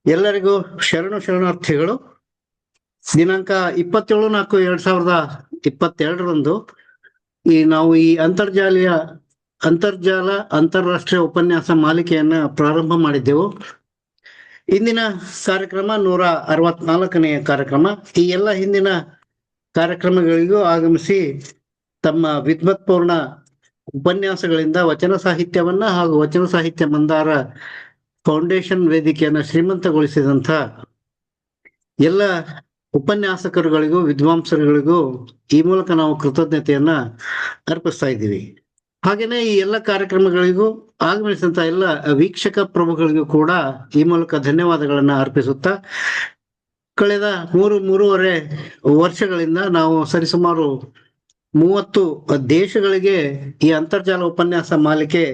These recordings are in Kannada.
ಎಲ್ಲರಿಗೂ ಶರಣಾರ್ಥಿಗಳು. ದಿನಾಂಕ 27/4/2022 ನಾವು ಈ ಅಂತರ್ಜಾಲ ಅಂತಾರಾಷ್ಟ್ರೀಯ ಉಪನ್ಯಾಸ ಮಾಲಿಕೆಯನ್ನ ಪ್ರಾರಂಭ ಮಾಡಿದ್ದೆವು. ಇಂದಿನ ಕಾರ್ಯಕ್ರಮ 164ನೇ ಕಾರ್ಯಕ್ರಮ. ಈ ಎಲ್ಲ ಹಿಂದಿನ ಕಾರ್ಯಕ್ರಮಗಳಿಗೂ ಆಗಮಿಸಿ ತಮ್ಮ ವಿದ್ವತ್ಪೂರ್ಣ ಉಪನ್ಯಾಸಗಳಿಂದ ವಚನ ಸಾಹಿತ್ಯವನ್ನ ಹಾಗೂ ವಚನ ಸಾಹಿತ್ಯ ಮಂದಾರ ಫೌಂಡೇಶನ್ ವೇದಿಕೆಯನ್ನು ಶ್ರೀಮಂತಗೊಳಿಸಿದಂಥ ಎಲ್ಲ ಉಪನ್ಯಾಸಕರುಗಳಿಗೂ ವಿದ್ವಾಂಸರುಗಳಿಗೂ ಈ ಮೂಲಕ ನಾವು ಕೃತಜ್ಞತೆಯನ್ನ ಅರ್ಪಿಸ್ತಾ ಇದ್ದೀವಿ. ಹಾಗೇನೆ ಈ ಎಲ್ಲ ಕಾರ್ಯಕ್ರಮಗಳಿಗೂ ಆಗಮಿಸಿದಂತ ಎಲ್ಲ ವೀಕ್ಷಕ ಪ್ರಭುಗಳಿಗೂ ಕೂಡ ಈ ಮೂಲಕ ಧನ್ಯವಾದಗಳನ್ನ ಅರ್ಪಿಸುತ್ತಾ, ಕಳೆದ 3.5 ವರ್ಷಗಳಿಂದ ನಾವು ಸರಿಸುಮಾರು 30 ದೇಶಗಳಿಗೆ ಈ ಅಂತರ್ಜಾಲ ಉಪನ್ಯಾಸ ಮಾಲಿಕೆ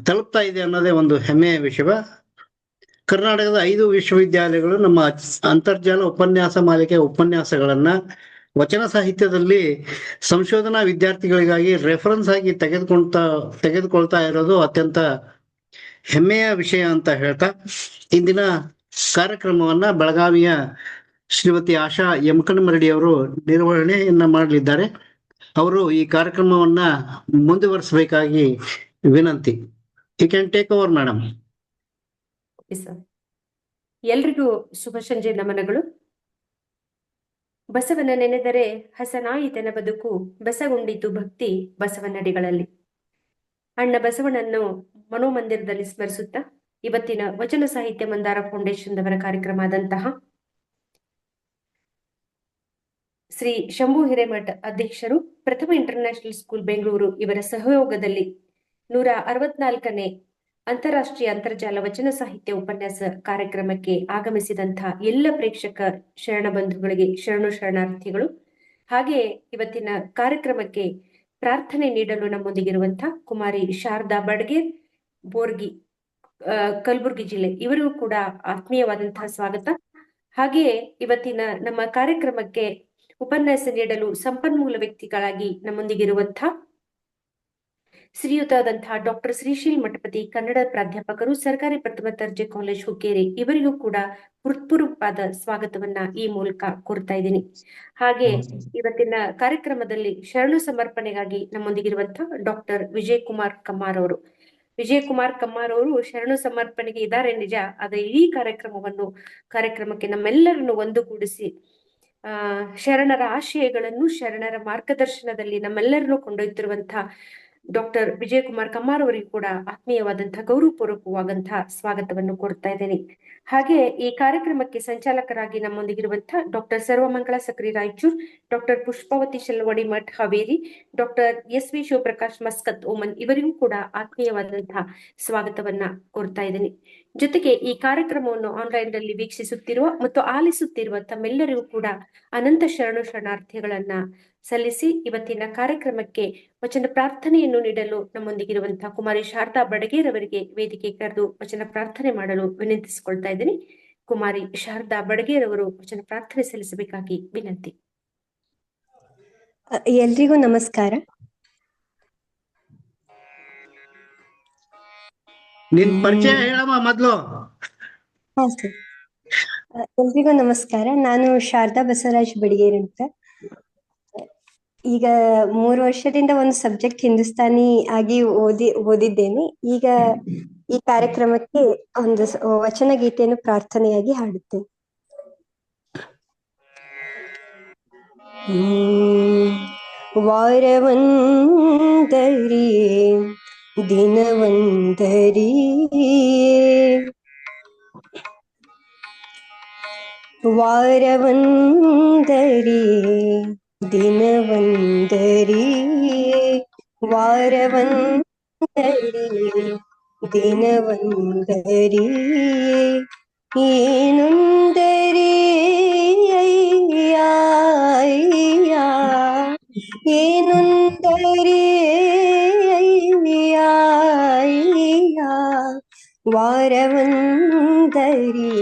ತಲುಪ್ತಾ ಇದೆ ಅನ್ನೋದೇ ಒಂದು ಹೆಮ್ಮೆಯ ವಿಷಯ. ಕರ್ನಾಟಕದ 5 ವಿಶ್ವವಿದ್ಯಾಲಯಗಳು ನಮ್ಮ ಅಂತರ್ಜಾಲ ಉಪನ್ಯಾಸ ಮಾಲಿಕೆ ಉಪನ್ಯಾಸಗಳನ್ನ ವಚನ ಸಾಹಿತ್ಯದಲ್ಲಿ ಸಂಶೋಧನಾ ವಿದ್ಯಾರ್ಥಿಗಳಿಗಾಗಿ ರೆಫರೆನ್ಸ್ ಆಗಿ ತೆಗೆದುಕೊಳ್ತಾ ಇರೋದು ಅತ್ಯಂತ ಹೆಮ್ಮೆಯ ವಿಷಯ ಅಂತ ಹೇಳ್ತಾ, ಇಂದಿನ ಕಾರ್ಯಕ್ರಮವನ್ನ ಬೆಳಗಾವಿಯ ಶ್ರೀಮತಿ ಆಶಾ ಯಮಕನಮರಡಿ ಅವರು ನಿರ್ವಹಣೆಯನ್ನ ಮಾಡಲಿದ್ದಾರೆ. ಅವರು ಈ ಕಾರ್ಯಕ್ರಮವನ್ನ ಮುಂದುವರಿಸಬೇಕಾಗಿ ವಿನಂತಿ. You can take over madam. ಎಲ್ರಿಗೂ ಶುಭ ಸಂಜೆ ನಮನಗಳು. ಬಸವನ ನೆನೆದರೆ ಹಸನಾಯಿತನ ಬದುಕು, ಬಸಗೊಂಡಿತು ಭಕ್ತಿ ಬಸವನಡಿಗಳಲ್ಲಿ. ಅಣ್ಣ ಬಸವನನ್ನು ಮನೋಮಂದಿರದಲ್ಲಿ ಸ್ಮರಿಸುತ್ತಾ ಇವತ್ತಿನ ವಚನ ಸಾಹಿತ್ಯ ಮಂದಾರ ಫೌಂಡೇಶನ್ ಅವರ ಕಾರ್ಯಕ್ರಮ ಆದಂತಹ ಶ್ರೀ ಶಂಭು ಹಿರೇಮಠ ಅಧ್ಯಕ್ಷರು, ಪ್ರಥಮ ಇಂಟರ್ನ್ಯಾಷನಲ್ ಸ್ಕೂಲ್ ಬೆಂಗಳೂರು ಇವರ ಸಹಯೋಗದಲ್ಲಿ 164ನೇ ಅಂತಾರಾಷ್ಟ್ರೀಯ ಅಂತರ್ಜಾಲ ವಚನ ಸಾಹಿತ್ಯ ಉಪನ್ಯಾಸ ಕಾರ್ಯಕ್ರಮಕ್ಕೆ ಆಗಮಿಸಿದಂತಹ ಎಲ್ಲ ಪ್ರೇಕ್ಷಕ ಶರಣ ಬಂಧುಗಳಿಗೆ ಶರಣಾರ್ಥಿಗಳು. ಹಾಗೆ ಇವತ್ತಿನ ಕಾರ್ಯಕ್ರಮಕ್ಕೆ ಪ್ರಾರ್ಥನೆ ನೀಡಲು ನಮ್ಮೊಂದಿಗಿರುವಂತಹ ಕುಮಾರಿ ಶಾರದಾ ಬಡ್ಗೇರ್, ಬೋರ್ಗಿ, ಕಲಬುರಗಿ ಜಿಲ್ಲೆ, ಇವರಿಗೂ ಕೂಡ ಆತ್ಮೀಯವಾದಂತಹ ಸ್ವಾಗತ. ಹಾಗೆಯೇ ಇವತ್ತಿನ ನಮ್ಮ ಕಾರ್ಯಕ್ರಮಕ್ಕೆ ಉಪನ್ಯಾಸ ನೀಡಲು ಸಂಪನ್ಮೂಲ ವ್ಯಕ್ತಿಗಳಾಗಿ ನಮ್ಮೊಂದಿಗಿರುವಂತಹ ಶ್ರೀಯುತರಾದಂತಹ ಡಾಕ್ಟರ್ ಶ್ರೀಶೈಲ್ ಮಠಪತಿ, ಕನ್ನಡ ಪ್ರಾಧ್ಯಾಪಕರು, ಸರ್ಕಾರಿ ಪ್ರಥಮ ದರ್ಜೆ ಕಾಲೇಜ್ ಹುಕ್ಕೇರಿ, ಇವರಿಗೂ ಕೂಡ ಹೃತ್ಪೂರ್ವಕವಾದ ಸ್ವಾಗತವನ್ನ ಈ ಮೂಲಕ ಕೋರ್ತಾ ಇದ್ದೀನಿ. ಹಾಗೆ ಇವತ್ತಿನ ಕಾರ್ಯಕ್ರಮದಲ್ಲಿ ಶರಣು ಸಮರ್ಪಣೆಗಾಗಿ ನಮ್ಮೊಂದಿಗಿರುವಂತಹ ಡಾಕ್ಟರ್ ವಿಜಯಕುಮಾರ್ ಕಮ್ಮಾರ್ ಅವರು. ವಿಜಯಕುಮಾರ್ ಕಮ್ಮಾರ್ ಅವರು ಶರಣು ಸಮರ್ಪಣೆಗೆ ಇದ್ದಾರೆ ನಿಜ, ಆದ ಇಡೀ ಕಾರ್ಯಕ್ರಮಕ್ಕೆ ನಮ್ಮೆಲ್ಲರನ್ನು ಒಂದುಗೂಡಿಸಿ ಶರಣರ ಆಶಯಗಳನ್ನು, ಶರಣರ ಮಾರ್ಗದರ್ಶನದಲ್ಲಿ ನಮ್ಮೆಲ್ಲರನ್ನು ಕೊಂಡೊಯ್ತಿರುವಂತಹ ಡಾಕ್ಟರ್ ವಿಜಯಕುಮಾರ್ ಕಮ್ಮಾರ್ ಅವರಿಗೂ ಕೂಡ ಆತ್ಮೀಯವಾದಂತಹ ಗೌರವಪೂರ್ವಕವಾದಂತಹ ಸ್ವಾಗತವನ್ನು ಕೋರ್ತಾ ಇದ್ದೇನೆ. ಹಾಗೆ ಈ ಕಾರ್ಯಕ್ರಮಕ್ಕೆ ಸಂಚಾಲಕರಾಗಿ ನಮ್ಮೊಂದಿಗಿರುವಂತಹ doctor Sarvamangala Sakri Raichur, doctor Pushpavathi Shelvadi Math Haveri, doctor SV Shivaprakash Muscat Oman, ಇವರಿಗೂ ಕೂಡ ಆತ್ಮೀಯವಾದಂತಹ ಸ್ವಾಗತವನ್ನ ಕೋರ್ತಾ ಇದ್ದೇನೆ. ಜೊತೆಗೆ ಈ ಕಾರ್ಯಕ್ರಮವನ್ನು ಆನ್ಲೈನ್ ನಲ್ಲಿ ವೀಕ್ಷಿಸುತ್ತಿರುವ ಮತ್ತು ಆಲಿಸುತ್ತಿರುವ ತಮ್ಮೆಲ್ಲರಿಗೂ ಕೂಡ ಅನಂತ ಶರಣಾರ್ಥಿಗಳನ್ನ ಸಲ್ಲಿಸಿ ಇವತ್ತಿನ ಕಾರ್ಯಕ್ರಮಕ್ಕೆ ವಚನ ಪ್ರಾರ್ಥನೆಯನ್ನು ನೀಡಲು ನಮ್ಮೊಂದಿಗಿರುವಂತಹ ಕುಮಾರಿ ಶಾರದಾ ಬಡಗೇರ್ ಅವರಿಗೆ ವೇದಿಕೆ ಕರೆದು ವಚನ ಪ್ರಾರ್ಥನೆ ಮಾಡಲು ವಿನಂತಿಸಿಕೊಳ್ತಾ ಇದ್ದೀನಿ. ಕುಮಾರಿ ಶಾರದಾ ಬಡಗೇರ್ ಅವರು ವಚನ ಪ್ರಾರ್ಥನೆ ಸಲ್ಲಿಸಬೇಕಾಗಿ ವಿನಂತಿ. ಎಲ್ರಿಗೂ ನಮಸ್ಕಾರ. ನಿನ್ ಪರಿಚಯ ಹೇಳಮ್ಮ ಮೊದ್ಲು. ಎಲ್ರಿಗೂ ನಮಸ್ಕಾರ. ನಾನು ಶಾರದಾ ಬಸವರಾಜ್ ಬಡಿಗೇರ್ ಅಂತ. ಈಗ 3 ವರ್ಷದಿಂದ ಒಂದು ಸಬ್ಜೆಕ್ಟ್ ಹಿಂದೂಸ್ತಾನಿ ಆಗಿ ಓದಿದ್ದೇನೆ. ಈಗ ಈ ಕಾರ್ಯಕ್ರಮಕ್ಕೆ ಒಂದು ವಚನ ಗೀತೆಯನ್ನು ಪ್ರಾರ್ಥನೆಯಾಗಿ ಹಾಡುತ್ತೇನೆ. ವಾರವಂದರಿ ದಿನವಂದರಿ ವಾರವಂದರಿ ದಿನವಂದರಿ ವಾರವಂದರಿ ದಿನವಂದರಿ ಏನೊಂದರಿ ಅಯ್ಯ ಏನೊಂದರಿ ಅಯ್ಯ ವಾರವಂದರಿ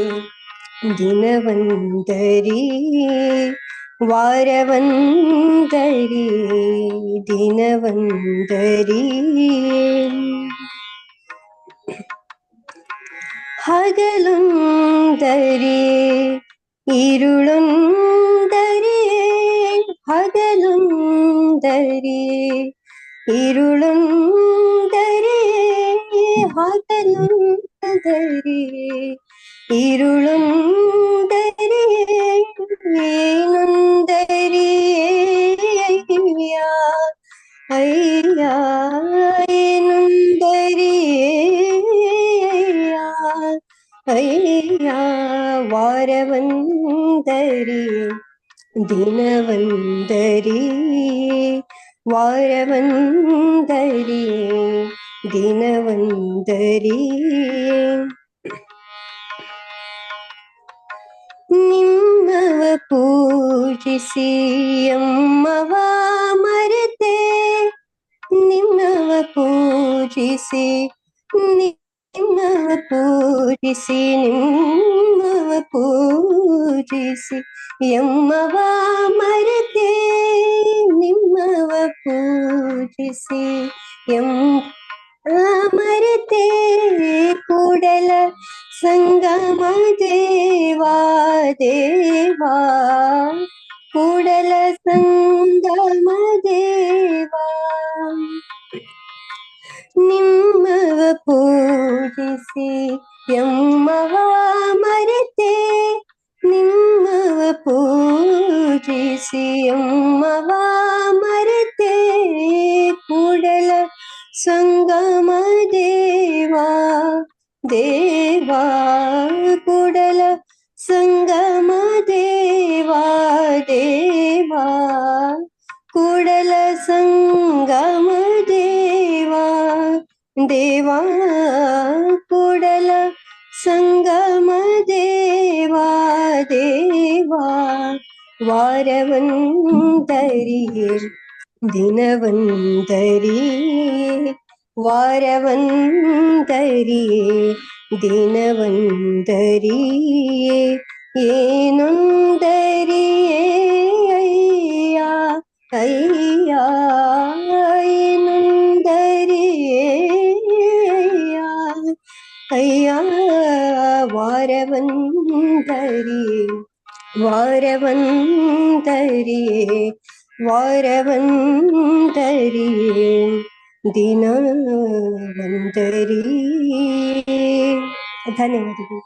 ದಿನವಂದರಿ ವಾರವಂದರಿ ದಿನವಂದರಿ ಹಗಲುಂದರಿ ഇരുളുಂದರಿ ಹಗಲುಂದರಿ ഇരുളുಂದರಿ ಹಗಲುಂದರಿ ഇരുളുಂದರಿ ಏನುಂದರಿ ಅಯ್ಯ ಏನುಂದರಿ ಅಯ್ಯ ವಾರವಂದರಿ ದಿನವಂದರಿ ವಾರವಂದರಿ ದಿನವಂದರಿ ನಿಮ್ಮವ ಪೂಜಿಸಿ ಅಮ್ಮವ ಮರೆತೆ ನಿಮ್ಮವ ಪೂಜಿಸಿ ನಿಮ್ಮವ ಪೂಜಿಸಿ ನಿಮ್ಮವ ಪೂಜಿಸಿ ಎಮ್ಮವ ಮರೆತೆ ನಿಮ್ಮವ ಪೂಜಿಸಿ ಮರೆತೆ ಕೂಡಲ ಸಂಗಮ ದೇವಾ ದೇವಾ ಕೂಡಲ ಸಂಗಮ ದೇವಾ ನಿಮ್ಮವ ಪೂಜಿಸಿ ಎಮ್ಮವ ಮರೆತೆ ನಿಮ್ಮವ ಪೂಜಿಸಿ ಎಮ್ಮವ ಮರೆತೆ ಕೂಡಲ ಸಂಗಮ ದೇವಾ ದೇವಾ ಕೂಡಲ ಸಂಗಮ ದೇವಾ ದೇವಾ ಕೂಡಲ ಸಂಗಮ ದೇವಾ ದೇವಾ ಕೂಡಲ ಸಂಗಮ ದೇವಾ ದೇವಾ ವಾರವಂದರಿ ದಿನವಂದರಿ ವಾರವಂದರಿ ದಿನವಂದರಿ ಏನೊಂದರಿ ಅಯ್ಯ ಅಯ್ಯ ಏನೊಂದರಿ ಅಯ್ಯ ವಾರವಂದರಿ ವಾರವಂದರಿ ವಾರವಂದರಿ ದಿನವಂದರಿ ಧನ್ಯವಾದಗಳು.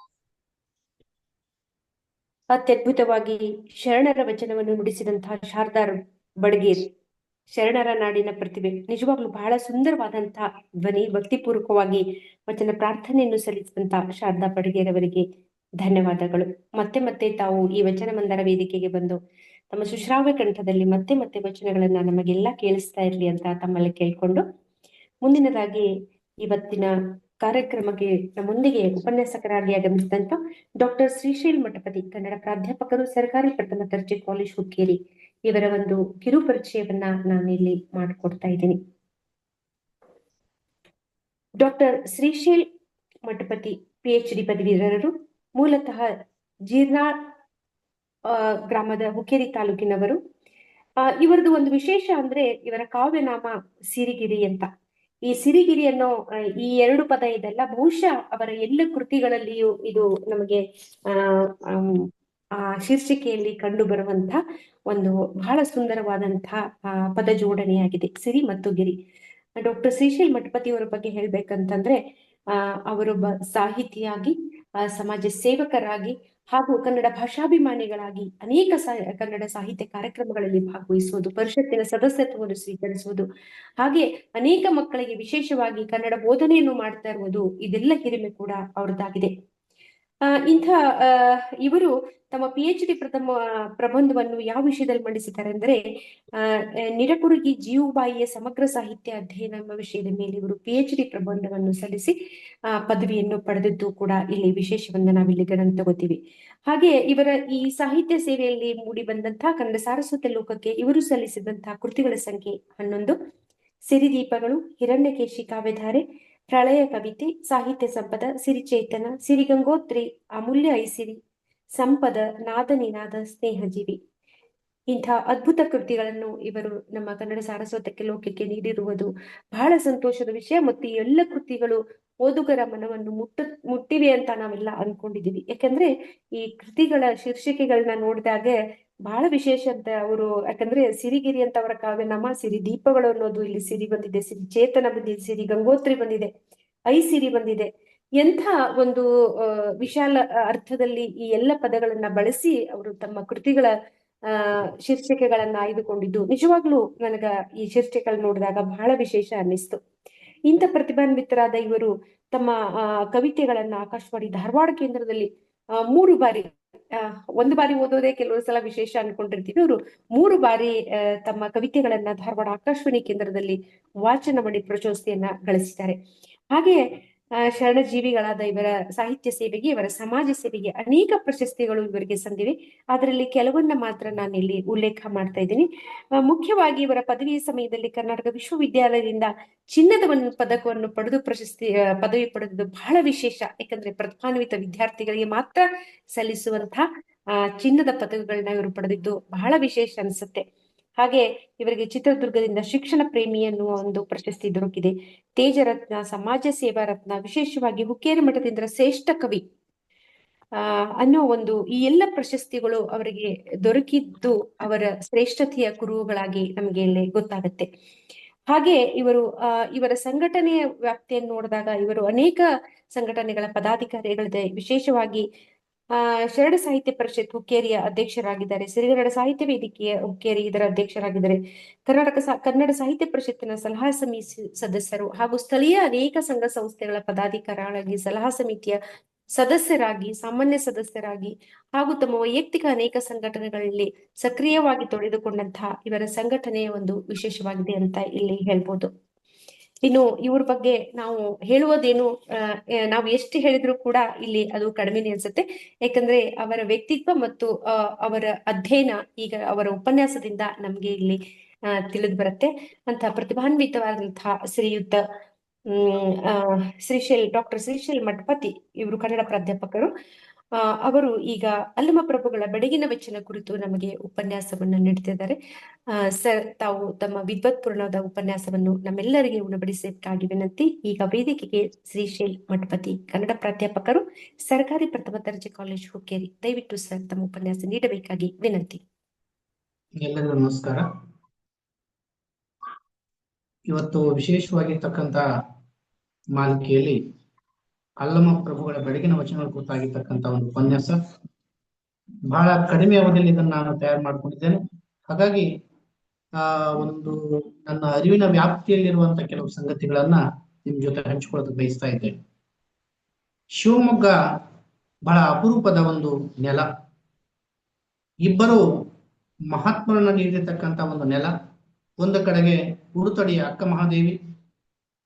ಅತ್ಯದ್ಭುತವಾಗಿ ಶರಣರ ವಚನವನ್ನು ನುಡಿಸಿದಂತಹ ಶಾರದಾ ಬಡಗೇರ್, ಶರಣರ ನಾಡಿನ ಪ್ರತಿಭೆ. ನಿಜವಾಗ್ಲೂ ಬಹಳ ಸುಂದರವಾದಂತಹ ಧ್ವನಿ, ಭಕ್ತಿಪೂರ್ವಕವಾಗಿ ವಚನ ಪ್ರಾರ್ಥನೆಯನ್ನು ಸಲ್ಲಿಸಿದಂತಹ ಶಾರದಾ ಬಡಗೇರ್ ಅವರಿಗೆ ಧನ್ಯವಾದಗಳು. ಮತ್ತೆ ಮತ್ತೆ ತಾವು ಈ ವಚನ ಮಂದರ ವೇದಿಕೆಗೆ ಬಂದು ತಮ್ಮ ಸುಶ್ರಾವ್ಯ ಕಂಠದಲ್ಲಿ ಮತ್ತೆ ಮತ್ತೆ ವಚನಗಳನ್ನ ನಮಗೆಲ್ಲ ಕೇಳಿಸ್ತಾ ಇರ್ಲಿ ಅಂತ ತಮ್ಮಲ್ಲಿ ಕೇಳ್ಕೊಂಡು, ಮುಂದಿನದಾಗಿ ಇವತ್ತಿನ ಕಾರ್ಯಕ್ರಮಕ್ಕೆ ನಮ್ಮೊಂದಿಗೆ ಉಪನ್ಯಾಸಕರಾಗಿ ಆಗಮಿಸಿದಂತ ಡಾಕ್ಟರ್ ಶ್ರೀಶೈಲ್ ಮಠಪತಿ, ಕನ್ನಡ ಪ್ರಾಧ್ಯಾಪಕರು, ಸರ್ಕಾರಿ ಪ್ರಥಮ ದರ್ಜೆ ಕಾಲೇಜ್ ಹುಕ್ಕೇರಿ, ಇವರ ಒಂದು ಕಿರು ಪರಿಚಯವನ್ನ ನಾನಿಲ್ಲಿ ಮಾಡಿಕೊಡ್ತಾ ಇದ್ದೀನಿ. ಡಾಕ್ಟರ್ ಶ್ರೀಶೈಲ್ ಮಠಪತಿ PhD ಪದವೀಧರರು, ಮೂಲತಃ ಜೀರ್ನಾಳ್ ಗ್ರಾಮದ ಹುಕ್ಕೇರಿ ತಾಲೂಕಿನವರು. ಇವರದು ಒಂದು ವಿಶೇಷ ಅಂದ್ರೆ ಇವರ ಕಾವ್ಯನಾಮ ಸಿರಿಗಿರಿ ಅಂತ. ಈ ಸಿರಿಗಿರಿ ಅನ್ನೋ ಈ ಎರಡು ಪದ ಇದೆಲ್ಲ ಬಹುಶಃ ಅವರ ಎಲ್ಲ ಕೃತಿಗಳಲ್ಲಿಯೂ ಇದು ನಮಗೆ ಆ ಶೀರ್ಷಿಕೆಯಲ್ಲಿ ಕಂಡು ಬರುವಂತ ಒಂದು ಬಹಳ ಸುಂದರವಾದಂತಹ ಪದ ಜೋಡಣೆಯಾಗಿದೆ, ಸಿರಿ ಮತ್ತು ಗಿರಿ. ಡಾಕ್ಟರ್ ಶ್ರೀಶೈಲ್ ಮಠಪತಿಯವರ ಬಗ್ಗೆ ಹೇಳ್ಬೇಕಂತಂದ್ರೆ ಅವರೊಬ್ಬ ಸಾಹಿತಿಯಾಗಿ, ಸಮಾಜ ಸೇವಕರಾಗಿ ಹಾಗೂ ಕನ್ನಡ ಭಾಷಾಭಿಮಾನಿಗಳಾಗಿ ಅನೇಕ ಕನ್ನಡ ಸಾಹಿತ್ಯ ಕಾರ್ಯಕ್ರಮಗಳಲ್ಲಿ ಭಾಗವಹಿಸುವುದು, ಪರಿಷತ್ತಿನ ಸದಸ್ಯತ್ವವನ್ನು ಸ್ವೀಕರಿಸುವುದು, ಹಾಗೆ ಅನೇಕ ಮಕ್ಕಳಿಗೆ ವಿಶೇಷವಾಗಿ ಕನ್ನಡ ಬೋಧನೆಯನ್ನು ಮಾಡ್ತಾ ಇರುವುದು, ಇದೆಲ್ಲ ಹಿರಿಮೆ ಕೂಡ ಅವ್ರದ್ದಾಗಿದೆ. ಇವರು ತಮ್ಮ PhD ಪ್ರಬಂಧವನ್ನು ಯಾವ ವಿಷಯದಲ್ಲಿ ಮಂಡಿಸಿದ್ದಾರೆ ಅಂದ್ರೆ ನಿಡಕುರುಗಿ ಜೀವುಬಾಯಿಯ ಸಮಗ್ರ ಸಾಹಿತ್ಯ ಅಧ್ಯಯನ ಎಂಬ ವಿಷಯದ ಮೇಲೆ ಇವರು PhD ಪ್ರಬಂಧವನ್ನು ಸಲ್ಲಿಸಿ ಪದವಿಯನ್ನು ಪಡೆದದ್ದು ಕೂಡ ಇಲ್ಲಿ ವಿಶೇಷವನ್ನ ನಾವಿಲ್ಲಿ ಗಮನ ತಗೋತೀವಿ. ಹಾಗೆ ಇವರ ಈ ಸಾಹಿತ್ಯ ಸೇವೆಯಲ್ಲಿ ಮೂಡಿ ಬಂದಂತಹ ಕನ್ನಡ ಸಾರಸ್ವತ ಲೋಕಕ್ಕೆ ಇವರು ಸಲ್ಲಿಸಿದಂತಹ ಕೃತಿಗಳ ಸಂಖ್ಯೆ 11: ಸಿರಿದೀಪಗಳು, ಹಿರಣ್ಯಕೇಶಿ ಕಾವ್ಯಧಾರೆ, ಪ್ರಳಯ ಕವಿತೆ, ಸಾಹಿತ್ಯ ಸಂಪದ, ಸಿರಿಚೇತನ, ಸಿರಿಗಂಗೋತ್ರಿ, ಅಮೂಲ್ಯ ಐಸಿರಿ, ಸಂಪದ, ನಾದ ನಿನಾದ, ಸ್ನೇಹಜೀವಿ. ಇಂಥ ಅದ್ಭುತ ಕೃತಿಗಳನ್ನು ಇವರು ನಮ್ಮ ಕನ್ನಡ ಸಾರಸ್ವತಕ್ಕೆ ಲೋಕಕ್ಕೆ ನೀಡಿರುವುದು ಬಹಳ ಸಂತೋಷದ ವಿಷಯ. ಮತ್ತು ಈ ಎಲ್ಲ ಕೃತಿಗಳು ಓದುಗರ ಮನವನ್ನು ಮುಟ್ಟಿವೆ ಅಂತ ನಾವೆಲ್ಲ ಅನ್ಕೊಂಡಿದೀವಿ. ಯಾಕಂದ್ರೆ ಈ ಕೃತಿಗಳ ಶೀರ್ಷಿಕೆಗಳನ್ನ ನೋಡಿದಾಗ ಬಹಳ ವಿಶೇಷ ಅಂತ ಅವರು, ಯಾಕಂದ್ರೆ ಸಿರಿಗಿರಿ ಅಂತ ಅವರ ಕಾವ್ಯನಾಮ, ಸಿರಿ ದೀಪಗಳು ಅನ್ನೋದು ಇಲ್ಲಿ ಸಿರಿ ಬಂದಿದೆ, ಸಿರಿ ಚೇತನ ಬಂದಿದೆ, ಸಿರಿ ಗಂಗೋತ್ರಿ ಬಂದಿದೆ, ಐಸಿರಿ ಬಂದಿದೆ. ಎಂಥ ಒಂದು ವಿಶಾಲ ಅರ್ಥದಲ್ಲಿ ಈ ಎಲ್ಲ ಪದಗಳನ್ನ ಬಳಸಿ ಅವರು ತಮ್ಮ ಕೃತಿಗಳ ಶೀರ್ಷಿಕೆಗಳನ್ನ ಆಯ್ದುಕೊಂಡಿದ್ದು ನಿಜವಾಗ್ಲೂ ನನಗ ಈ ಶೀರ್ಷಿಕೆಗಳು ನೋಡಿದಾಗ ಬಹಳ ವಿಶೇಷ ಅನ್ನಿಸ್ತು. ಇಂಥ ಪ್ರತಿಭಾನ್ವಿತರಾದ ಇವರು ತಮ್ಮ ಕವಿತೆಗಳನ್ನ ಆಕಾಶವಾಣಿ ಧಾರವಾಡ ಕೇಂದ್ರದಲ್ಲಿ 3 ಬಾರಿ, ಒಂದು ಬಾರಿ ಓದೋದೇ ಕೆಲವು ಸಲ ವಿಶೇಷ ಅನ್ಕೊಂಡಿರ್ತೀವಿ, ಅವರು 3 ಬಾರಿ ತಮ್ಮ ಕವಿತೆಗಳನ್ನ ಧಾರವಾಡ ಆಕಾಶವಾಣಿ ಕೇಂದ್ರದಲ್ಲಿ ವಾಚನ ಮಾಡಿ ಪ್ರಶಸ್ತಿಯನ್ನ ಗಳಿಸಿದ್ದಾರೆ. ಹಾಗೆ ಶರಣಜೀವಿಗಳಾದ ಇವರ ಸಾಹಿತ್ಯ ಸೇವೆಗೆ, ಇವರ ಸಮಾಜ ಸೇವೆಗೆ ಅನೇಕ ಪ್ರಶಸ್ತಿಗಳು ಇವರಿಗೆ ಸಂದಿವೆ. ಅದರಲ್ಲಿ ಕೆಲವನ್ನ ಮಾತ್ರ ನಾನು ಇಲ್ಲಿ ಉಲ್ಲೇಖ ಮಾಡ್ತಾ ಇದ್ದೀನಿ. ಮುಖ್ಯವಾಗಿ ಇವರ ಪದವಿ ಸಮಯದಲ್ಲಿ ಕರ್ನಾಟಕ ವಿಶ್ವವಿದ್ಯಾಲಯದಿಂದ ಚಿನ್ನದ ಒಂದು ಪದಕವನ್ನು ಪಡೆದು ಪದವಿ ಪಡೆದು ಬಹಳ ವಿಶೇಷ. ಯಾಕಂದ್ರೆ ಪ್ರತಿಭಾನ್ವಿತ ವಿದ್ಯಾರ್ಥಿಗಳಿಗೆ ಮಾತ್ರ ಸಲ್ಲಿಸುವಂತಹ ಚಿನ್ನದ ಪದಕಗಳನ್ನ ಇವರು ಪಡೆದಿದ್ದು ಬಹಳ ವಿಶೇಷ ಅನ್ಸುತ್ತೆ. ಹಾಗೆ ಇವರಿಗೆ ಚಿತ್ರದುರ್ಗದಿಂದ ಶಿಕ್ಷಣ ಪ್ರೇಮಿ ಎನ್ನುವ ಒಂದು ಪ್ರಶಸ್ತಿ ದೊರಕಿದೆ. ತೇಜರತ್ನ, ಸಮಾಜ ಸೇವಾ ರತ್ನ, ವಿಶೇಷವಾಗಿ ಹುಕ್ಕೇರಿ ಮಠದಿಂದ ಶ್ರೇಷ್ಠ ಕವಿ ಅನ್ನೋ ಒಂದು, ಈ ಎಲ್ಲ ಪ್ರಶಸ್ತಿಗಳು ಅವರಿಗೆ ದೊರಕಿದ್ದು ಅವರ ಶ್ರೇಷ್ಠತೆಯ ಕುರುಹುಗಳಾಗಿ ನಮಗೆ ಇಲ್ಲಿ ಗೊತ್ತಾಗತ್ತೆ. ಹಾಗೆ ಇವರ ಸಂಘಟನೆಯ ವ್ಯಾಪ್ತಿಯನ್ನು ನೋಡಿದಾಗ ಇವರು ಅನೇಕ ಸಂಘಟನೆಗಳ ಪದಾಧಿಕಾರಿಗಳಿದೆ. ವಿಶೇಷವಾಗಿ ಶರಣ ಸಾಹಿತ್ಯ ಪರಿಷತ್ ಹುಕ್ಕೇರಿಯ ಅಧ್ಯಕ್ಷರಾಗಿದ್ದಾರೆ, ಸಿರಿಗನ್ನಡ ಸಾಹಿತ್ಯ ವೇದಿಕೆಯ ಹುಕ್ಕೇರಿ ಇದರ ಅಧ್ಯಕ್ಷರಾಗಿದ್ದಾರೆ, ಕನ್ನಡ ಸಾಹಿತ್ಯ ಪರಿಷತ್ತಿನ ಸಲಹಾ ಸಮಿತಿ ಸದಸ್ಯರು ಹಾಗೂ ಸ್ಥಳೀಯ ಅನೇಕ ಸಂಘ ಸಂಸ್ಥೆಗಳ ಪದಾಧಿಕಾರಿಗಳಾಗಿ, ಸಲಹಾ ಸಮಿತಿಯ ಸದಸ್ಯರಾಗಿ, ಸಾಮಾನ್ಯ ಸದಸ್ಯರಾಗಿ ಹಾಗೂ ತಮ್ಮ ವೈಯಕ್ತಿಕ ಅನೇಕ ಸಂಘಟನೆಗಳಲ್ಲಿ ಸಕ್ರಿಯವಾಗಿ ತೊಡೆದುಕೊಂಡಂತಹ ಇವರ ಸಂಘಟನೆಯ ಒಂದು ವಿಶೇಷವಾಗಿದೆ ಅಂತ ಇಲ್ಲಿ ಹೇಳ್ಬೋದು. ಇನ್ನು ಇವ್ರ ಬಗ್ಗೆ ನಾವು ಹೇಳುವುದೇನು, ನಾವು ಎಷ್ಟು ಹೇಳಿದ್ರು ಕೂಡ ಇಲ್ಲಿ ಅದು ಕಡಿಮೆನೆ ಅನ್ಸುತ್ತೆ. ಯಾಕಂದ್ರೆ ಅವರ ವ್ಯಕ್ತಿತ್ವ ಮತ್ತು ಅವರ ಅಧ್ಯಯನ ಈಗ ಅವರ ಉಪನ್ಯಾಸದಿಂದ ನಮ್ಗೆ ಇಲ್ಲಿ ತಿಳಿದು ಬರುತ್ತೆ. ಅಂತ ಪ್ರತಿಭಾನ್ವಿತವಾದಂತಹ ಶ್ರೀಯುತ ಡಾಕ್ಟರ್ ಶ್ರೀಶೈಲ್ ಮಠಪತಿ ಇವರು ಕನ್ನಡ ಪ್ರಾಧ್ಯಾಪಕರು. ಅವರು ಈಗ ಅಲ್ಲಮ ಪ್ರಭುಗಳ ಬೆಡಗಿನ ವಚನ ಕುರಿತು ನಮಗೆ ಉಪನ್ಯಾಸವನ್ನು ನೀಡುತ್ತಿದ್ದಾರೆ. ಸರ್, ತಾವು ತಮ್ಮ ವಿದ್ವತ್ಪೂರ್ಣವಾದ ಉಪನ್ಯಾಸವನ್ನು ನಮ್ಮೆಲ್ಲರಿಗೆ ಉಣಬಡಿಸಬೇಕಾಗಿ ವಿನಂತಿ. ಈಗ ವೇದಿಕೆಗೆ ಶ್ರೀಶೈಲ್ ಮಠಪತಿ, ಕನ್ನಡ ಪ್ರಾಧ್ಯಾಪಕರು, ಸರ್ಕಾರಿ ಪ್ರಥಮ ದರ್ಜೆ ಕಾಲೇಜು ಹುಕ್ಕೇರಿ. ದಯವಿಟ್ಟು ಸರ್ ತಮ್ಮ ಉಪನ್ಯಾಸ ನೀಡಬೇಕಾಗಿ ವಿನಂತಿ. ಎಲ್ಲರಿಗೂ ನಮಸ್ಕಾರ. ಇವತ್ತು ವಿಶೇಷವಾಗಿರ್ತಕ್ಕಂಥ ಮಾಲಿಕೆಯಲ್ಲಿ ಅಲ್ಲಮ ಪ್ರಭುಗಳ ಬೆಳಗಿನ ವಚನಗಳ ಕುರಿತಾಗಿರ್ತಕ್ಕಂಥ ಒಂದು ಉಪನ್ಯಾಸ. ಬಹಳ ಕಡಿಮೆ ಅವಧಿಯಲ್ಲಿ ಇದನ್ನು ನಾನು ತಯಾರು ಮಾಡಿಕೊಂಡಿದ್ದೇನೆ. ಹಾಗಾಗಿ ಒಂದು ನನ್ನ ಅರಿವಿನ ವ್ಯಾಪ್ತಿಯಲ್ಲಿರುವಂತಹ ಕೆಲವು ಸಂಗತಿಗಳನ್ನ ನಿಮ್ ಜೊತೆ ಹಂಚಿಕೊಳ್ಳೋದಕ್ಕೆ ಬಯಸ್ತಾ ಇದ್ದೇನೆ. ಶಿವಮೊಗ್ಗ ಬಹಳ ಅಪರೂಪದ ಒಂದು ನೆಲ. ಇಬ್ಬರು ಮಹಾತ್ಮರನ್ನ ನೀಡಿರ್ತಕ್ಕಂಥ ಒಂದು ನೆಲ. ಒಂದು ಕಡೆಗೆ ಉಡುತಡಿಯ ಅಕ್ಕ ಮಹಾದೇವಿ,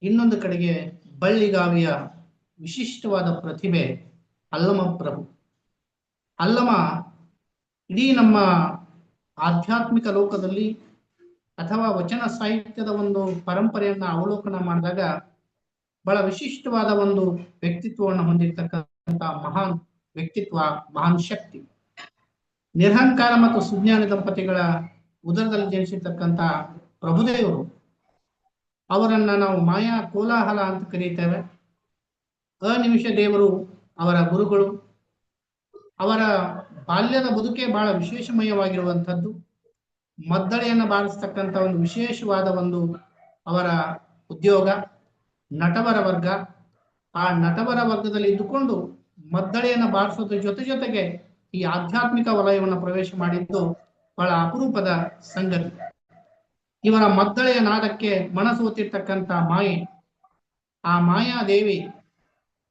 ಇನ್ನೊಂದು ಕಡೆಗೆ ಬಳ್ಳಿಗಾವಿಯ ವಿಶಿಷ್ಟವಾದ ಪ್ರತಿಭೆ ಅಲ್ಲಮ ಪ್ರಭು. ಅಲ್ಲಮ ಇಡೀ ನಮ್ಮ ಆಧ್ಯಾತ್ಮಿಕ ಲೋಕದಲ್ಲಿ ಅಥವಾ ವಚನ ಸಾಹಿತ್ಯದ ಒಂದು ಪರಂಪರೆಯನ್ನ ಅವಲೋಕನ ಮಾಡಿದಾಗ ಬಹಳ ವಿಶಿಷ್ಟವಾದ ಒಂದು ವ್ಯಕ್ತಿತ್ವವನ್ನು ಹೊಂದಿರತಕ್ಕಂಥ ಮಹಾನ್ ವ್ಯಕ್ತಿತ್ವ, ಮಹಾನ್ ಶಕ್ತಿ. ನಿರಹಂಕಾರ ಮತ್ತು ಸುಜ್ಞಾನ ದಂಪತಿಗಳ ಉದರದಲ್ಲಿ ಜನಿಸಿರ್ತಕ್ಕಂಥ ಪ್ರಭುದೇವರು, ಅವರನ್ನ ನಾವು ಮಾಯಾ ಕೋಲಾಹಲ ಅಂತ ಕರೀತೇವೆ. ಅನಿಮಿಷ ದೇವರು ಅವರ ಗುರುಗಳು. ಅವರ ಬಾಲ್ಯದ ಬದುಕೆ ಬಹಳ ವಿಶೇಷಮಯವಾಗಿರುವಂಥದ್ದು. ಮದ್ದಳೆಯನ್ನು ಬಾರಿಸ್ತಕ್ಕಂಥ ಒಂದು ವಿಶೇಷವಾದ ಒಂದು ಅವರ ಉದ್ಯೋಗ. ನಟವರ ವರ್ಗ. ಆ ನಟವರ ವರ್ಗದಲ್ಲಿ ಇದ್ದುಕೊಂಡು ಮದ್ದಳೆಯನ್ನು ಬಾರಿಸೋದ್ರ ಜೊತೆಗೆ ಈ ಆಧ್ಯಾತ್ಮಿಕ ವಲಯವನ್ನು ಪ್ರವೇಶ ಮಾಡಿದ್ದು ಬಹಳ ಅಪರೂಪದ ಸಂಗತಿ. ಇವರ ಮದ್ದಳೆಯ ನಾದಕ್ಕೆ ಮನಸೋತಿರ್ತಕ್ಕಂಥ ಮಾಯೆ, ಆ ಮಾಯಾದೇವಿ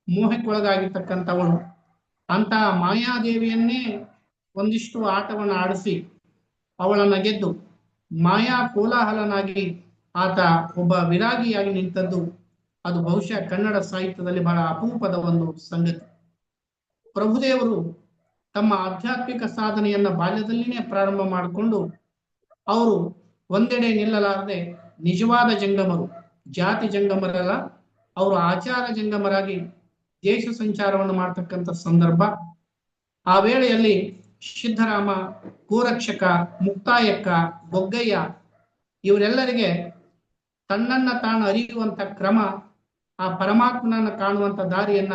ಮೋಹಕ್ಕೊಳಗಾಗಿರ್ತಕ್ಕಂಥವಳು. ಅಂತ ಮಾಯಾದೇವಿಯನ್ನೇ ಒಂದಿಷ್ಟು ಆಟವನ್ನು ಆಡಿಸಿ ಅವಳನ್ನ ಗೆದ್ದು ಮಾಯಾ ಕೋಲಾಹಲನಾಗಿ ಆತ ಒಬ್ಬ ವಿರಾಗಿಯಾಗಿ ನಿಂತದ್ದು ಅದು ಬಹುಶಃ ಕನ್ನಡ ಸಾಹಿತ್ಯದಲ್ಲಿ ಬಹಳ ಅಪರೂಪದ ಒಂದು ಸಂಗತಿ. ಪ್ರಭುದೇವರು ತಮ್ಮ ಆಧ್ಯಾತ್ಮಿಕ ಸಾಧನೆಯನ್ನ ಬಾಲ್ಯದಲ್ಲಿನೇ ಪ್ರಾರಂಭ ಮಾಡಿಕೊಂಡು ಅವರು ಒಂದೆಡೆ ನಿಲ್ಲಲಾರದೆ ನಿಜವಾದ ಜಂಗಮರು, ಜಾತಿ ಜಂಗಮರಲ್ಲ, ಅವರು ಆಚಾರ ಜಂಗಮರಾಗಿ ದೇಶ ಸಂಚಾರವನ್ನು ಮಾಡ್ತಕ್ಕಂಥ ಸಂದರ್ಭ. ಆ ವೇಳೆಯಲ್ಲಿ ಸಿದ್ದರಾಮ, ಗೋರಕ್ಷಕ, ಮುಕ್ತಾಯಕ್ಕ, ಬೊಗ್ಗಯ್ಯ ಇವರೆಲ್ಲರಿಗೆ ತನ್ನನ್ನ ತಾನು ಅರಿಯುವಂತ ಕ್ರಮ, ಆ ಪರಮಾತ್ಮನನ್ನ ಕಾಣುವಂತ ದಾರಿಯನ್ನ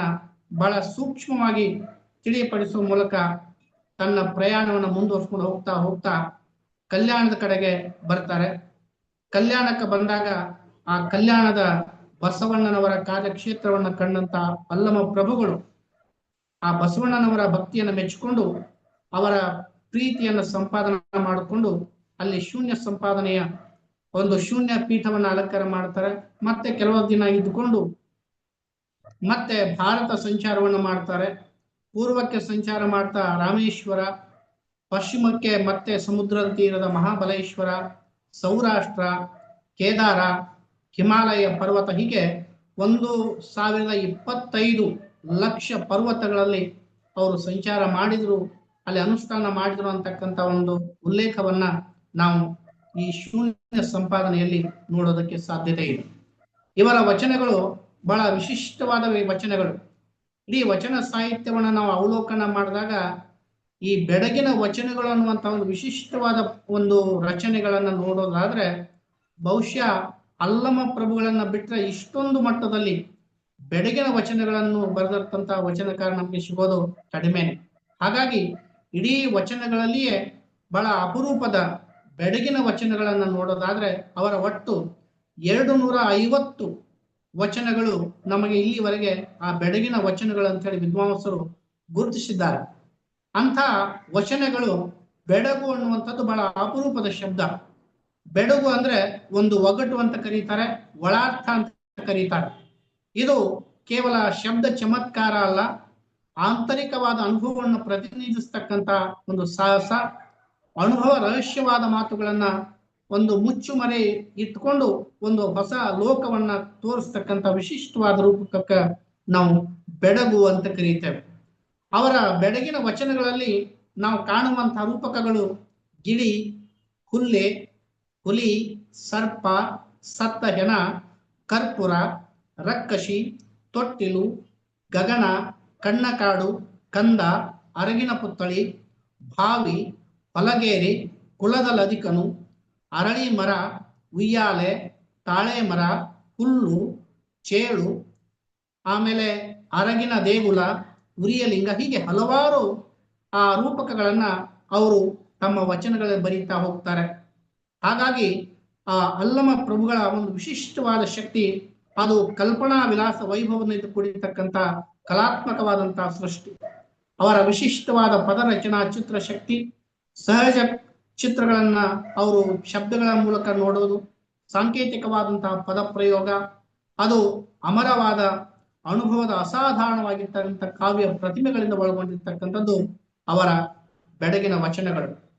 ಬಹಳ ಸೂಕ್ಷ್ಮವಾಗಿ ತಿಳಿಯಪಡಿಸುವ ಮೂಲಕ ತನ್ನ ಪ್ರಯಾಣವನ್ನು ಮುಂದುವರ್ಸ್ಕೊಂಡು ಹೋಗ್ತಾ ಹೋಗ್ತಾ ಕಲ್ಯಾಣದ ಕಡೆಗೆ ಬರ್ತಾರೆ. ಕಲ್ಯಾಣಕ್ಕೆ ಬಂದಾಗ ಆ ಕಲ್ಯಾಣದ ಬಸವಣ್ಣನವರ ಕಾರ್ಯಕ್ಷೇತ್ರವನ್ನ ಕಂಡಂತ ಅಲ್ಲಮ ಪ್ರಭುಗಳು ಆ ಬಸವಣ್ಣನವರ ಭಕ್ತಿಯನ್ನು ಮೆಚ್ಚಿಕೊಂಡು ಅವರ ಪ್ರೀತಿಯನ್ನು ಸಂಪಾದನೆ ಮಾಡಿಕೊಂಡು ಅಲ್ಲಿ ಶೂನ್ಯ ಸಂಪಾದನೆಯ ಒಂದು ಶೂನ್ಯ ಪೀಠವನ್ನ ಅಲಂಕಾರ ಮಾಡ್ತಾರೆ. ಮತ್ತೆ ಕೆಲವು ದಿನ ಇದ್ದುಕೊಂಡು ಮತ್ತೆ ಭಾರತ ಸಂಚಾರವನ್ನು ಮಾಡ್ತಾರೆ. ಪೂರ್ವಕ್ಕೆ ಸಂಚಾರ ಮಾಡ್ತಾ ರಾಮೇಶ್ವರ, ಪಶ್ಚಿಮಕ್ಕೆ ಮತ್ತೆ ಸಮುದ್ರದ ತೀರದ ಮಹಾಬಲೇಶ್ವರ, ಸೌರಾಷ್ಟ್ರ, ಕೇದಾರ, ಹಿಮಾಲಯ ಪರ್ವತ, ಹೀಗೆ 1,025 ಲಕ್ಷ ಪರ್ವತಗಳಲ್ಲಿ ಅವರು ಸಂಚಾರ ಮಾಡಿದ್ರು, ಅಲ್ಲಿ ಅನುಷ್ಠಾನ ಮಾಡಿದ್ರು ಅಂತಕ್ಕಂಥ ಒಂದು ಉಲ್ಲೇಖವನ್ನ ನಾವು ಈ ಶೂನ್ಯ ಸಂಪಾದನೆಯಲ್ಲಿ ನೋಡೋದಕ್ಕೆ ಸಾಧ್ಯತೆ ಇದೆ. ಇವರ ವಚನಗಳು ಬಹಳ ವಿಶಿಷ್ಟವಾದ ವಚನಗಳು. ಇಡೀ ವಚನ ಸಾಹಿತ್ಯವನ್ನು ನಾವು ಅವಲೋಕನ ಮಾಡಿದಾಗ ಈ ಬೆಡಗಿನ ವಚನಗಳು ಅನ್ನುವಂಥ ಒಂದು ವಿಶಿಷ್ಟವಾದ ಒಂದು ರಚನೆಗಳನ್ನ ನೋಡೋದಾದ್ರೆ ಬಹುಶಃ ಅಲ್ಲಮ ಪ್ರಭುಗಳನ್ನ ಬಿಟ್ಟರೆ ಇಷ್ಟೊಂದು ಮಟ್ಟದಲ್ಲಿ ಬೆಡಗಿನ ವಚನಗಳನ್ನು ಬರೆದಿರ್ತಂತ ವಚನಕಾರ ನಮಗೆ ಸಿಗೋದು ಕಡಿಮೆನೆ. ಹಾಗಾಗಿ ಇಡೀ ವಚನಗಳಲ್ಲಿಯೇ ಬಹಳ ಅಪರೂಪದ ಬೆಡಗಿನ ವಚನಗಳನ್ನ ನೋಡೋದಾದ್ರೆ ಅವರ ಒಟ್ಟು 250 ವಚನಗಳು ನಮಗೆ ಇಲ್ಲಿವರೆಗೆ ಆ ಬೆಡಗಿನ ವಚನಗಳು ಅಂತ ಹೇಳಿ ವಿದ್ವಾಂಸರು ಗುರುತಿಸಿದ್ದಾರೆ. ಅಂಥ ವಚನಗಳು ಬೆಡಗು ಅನ್ನುವಂಥದ್ದು ಬಹಳ ಅಪರೂಪದ ಶಬ್ದ. ಬೆಡಗು ಅಂದ್ರೆ ಒಂದು ಒಗಟು ಅಂತ ಕರೀತಾರೆ, ಒಳಾರ್ಥ ಅಂತ ಕರೀತಾರೆ. ಇದು ಕೇವಲ ಶಬ್ದ ಚಮತ್ಕಾರ ಅಲ್ಲ, ಆಂತರಿಕವಾದ ಅನುಭವವನ್ನು ಪ್ರತಿನಿಧಿಸ್ತಕ್ಕಂಥ ಒಂದು ಸಾಹಸ, ಅನುಭವ ರಹಸ್ಯವಾದ ಮಾತುಗಳನ್ನ ಒಂದು ಮುಚ್ಚುಮರೆ ಇಟ್ಕೊಂಡು ಒಂದು ಹೊಸ ಲೋಕವನ್ನ ತೋರಿಸ್ತಕ್ಕಂಥ ವಿಶಿಷ್ಟವಾದ ರೂಪಕ್ಕೆ ನಾವು ಬೆಡಗು ಅಂತ ಕರೀತೇವೆ. ಅವರ ಬೆಡಗಿನ ವಚನಗಳಲ್ಲಿ ನಾವು ಕಾಣುವಂತಹ ರೂಪಕಗಳು ಗಿಳಿ, ಹುಲ್ಲೆ, ಹುಲಿ, ಸರ್ಪ, ಸತ್ತ ಹೆಣ, ಕರ್ಪೂರ, ರಕ್ಕಶಿ, ತೊಟ್ಟಿಲು, ಗಗನ, ಕಣ್ಣಕಾಡು, ಕಂದ, ಅರಗಿನ ಪುತ್ತಳಿ, ಭಾವಿ, ಹೊಲಗೇರಿ, ಕುಲದ ಲದಿಕನು, ಅರಳಿ ಮರ, ಉಯ್ಯಾಲೆ, ತಾಳೆ ಮರ, ಹುಲ್ಲು, ಚೇಳು, ಆಮೇಲೆ ಅರಗಿನ ದೇಗುಲ, ಉರಿಯಲಿಂಗ, ಹೀಗೆ ಹಲವಾರು ಆ ರೂಪಕಗಳನ್ನ ಅವರು ತಮ್ಮ ವಚನಗಳಲ್ಲಿ ಬರೀತಾ ಹೋಗ್ತಾರೆ. ಹಾಗಾಗಿ ಆ ಅಲ್ಲಮ ಪ್ರಭುಗಳ ಒಂದು ವಿಶಿಷ್ಟವಾದ ಶಕ್ತಿ ಅದು ಕಲ್ಪನಾ ವಿಲಾಸ ವೈಭವದಿಂದ ಕೂಡಿರ್ತಕ್ಕಂಥ ಕಲಾತ್ಮಕವಾದಂತಹ ಸೃಷ್ಟಿ. ಅವರ ವಿಶಿಷ್ಟವಾದ ಪದ ರಚನಾ ಚಿತ್ರ ಶಕ್ತಿ, ಸಹಜ ಚಿತ್ರಗಳನ್ನ ಅವರು ಶಬ್ದಗಳ ಮೂಲಕ ನೋಡೋದು, ಸಾಂಕೇತಿಕವಾದಂತಹ ಪದ ಪ್ರಯೋಗ, ಅದು ಅಮರವಾದ ಅನುಭವದ ಅಸಾಧಾರಣವಾಗಿರ್ತಕ್ಕಂಥ ಕಾವ್ಯ ಪ್ರತಿಮೆಗಳಿಂದ ಒಳಗೊಂಡಿರ್ತಕ್ಕಂಥದ್ದು ಅವರ ಬೆಡಗಿನ ವಚನಗಳು.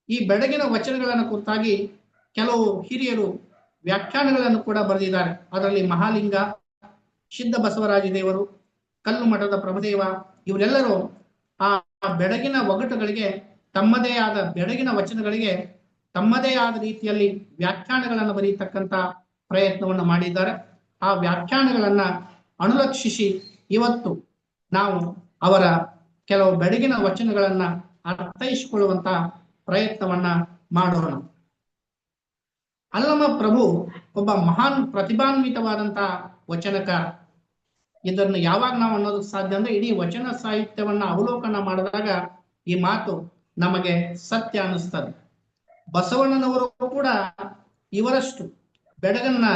ಈ ಬೆಡಗಿನ ವಚನಗಳನ್ನು ಕುರಿತಾಗಿ ಕೆಲವು ಹಿರಿಯರು ವ್ಯಾಖ್ಯಾನಗಳನ್ನು ಕೂಡ ಬರೆದಿದ್ದಾರೆ. ಅದರಲ್ಲಿ ಮಹಾಲಿಂಗ, ಸಿದ್ಧ ಬಸವರಾಜ ದೇವರು, ಕಲ್ಲು ಮಠದ ಪ್ರಭುದೇವ ಇವರೆಲ್ಲರೂ ಆ ಬೆಡಗಿನ ಒಗಟುಗಳಿಗೆ ತಮ್ಮದೇ ಆದ ಬೆಡಗಿನ ವಚನಗಳಿಗೆ ತಮ್ಮದೇ ಆದ ರೀತಿಯಲ್ಲಿ ವ್ಯಾಖ್ಯಾನಗಳನ್ನು ಬರೀತಕ್ಕಂಥ ಪ್ರಯತ್ನವನ್ನು ಮಾಡಿದ್ದಾರೆ. ಆ ವ್ಯಾಖ್ಯಾನಗಳನ್ನ ಅನುಲಕ್ಷಿಸಿ ಇವತ್ತು ನಾವು ಅವರ ಕೆಲವು ಬೆಡಗಿನ ವಚನಗಳನ್ನ ಅರ್ಥೈಸಿಕೊಳ್ಳುವಂತ ಪ್ರಯತ್ನವನ್ನ ಮಾಡೋಣ. ಅಲ್ಲಮ ಪ್ರಭು ಒಬ್ಬ ಮಹಾನ್ ಪ್ರತಿಭಾನ್ವಿತವಾದಂತಹ ವಚನಕಾರ. ಇದನ್ನು ಯಾವಾಗ ನಾವು ಅನ್ನೋದಕ್ಕೆ ಸಾಧ್ಯ ಅಂದ್ರೆ ಇಡೀ ವಚನ ಸಾಹಿತ್ಯವನ್ನ ಅವಲೋಕನ ಮಾಡಿದಾಗ ಈ ಮಾತು ನಮಗೆ ಸತ್ಯ ಅನಿಸ್ತದೆ. ಬಸವಣ್ಣನವರು ಕೂಡ ಇವರಷ್ಟು ಬೆಡಗನ್ನ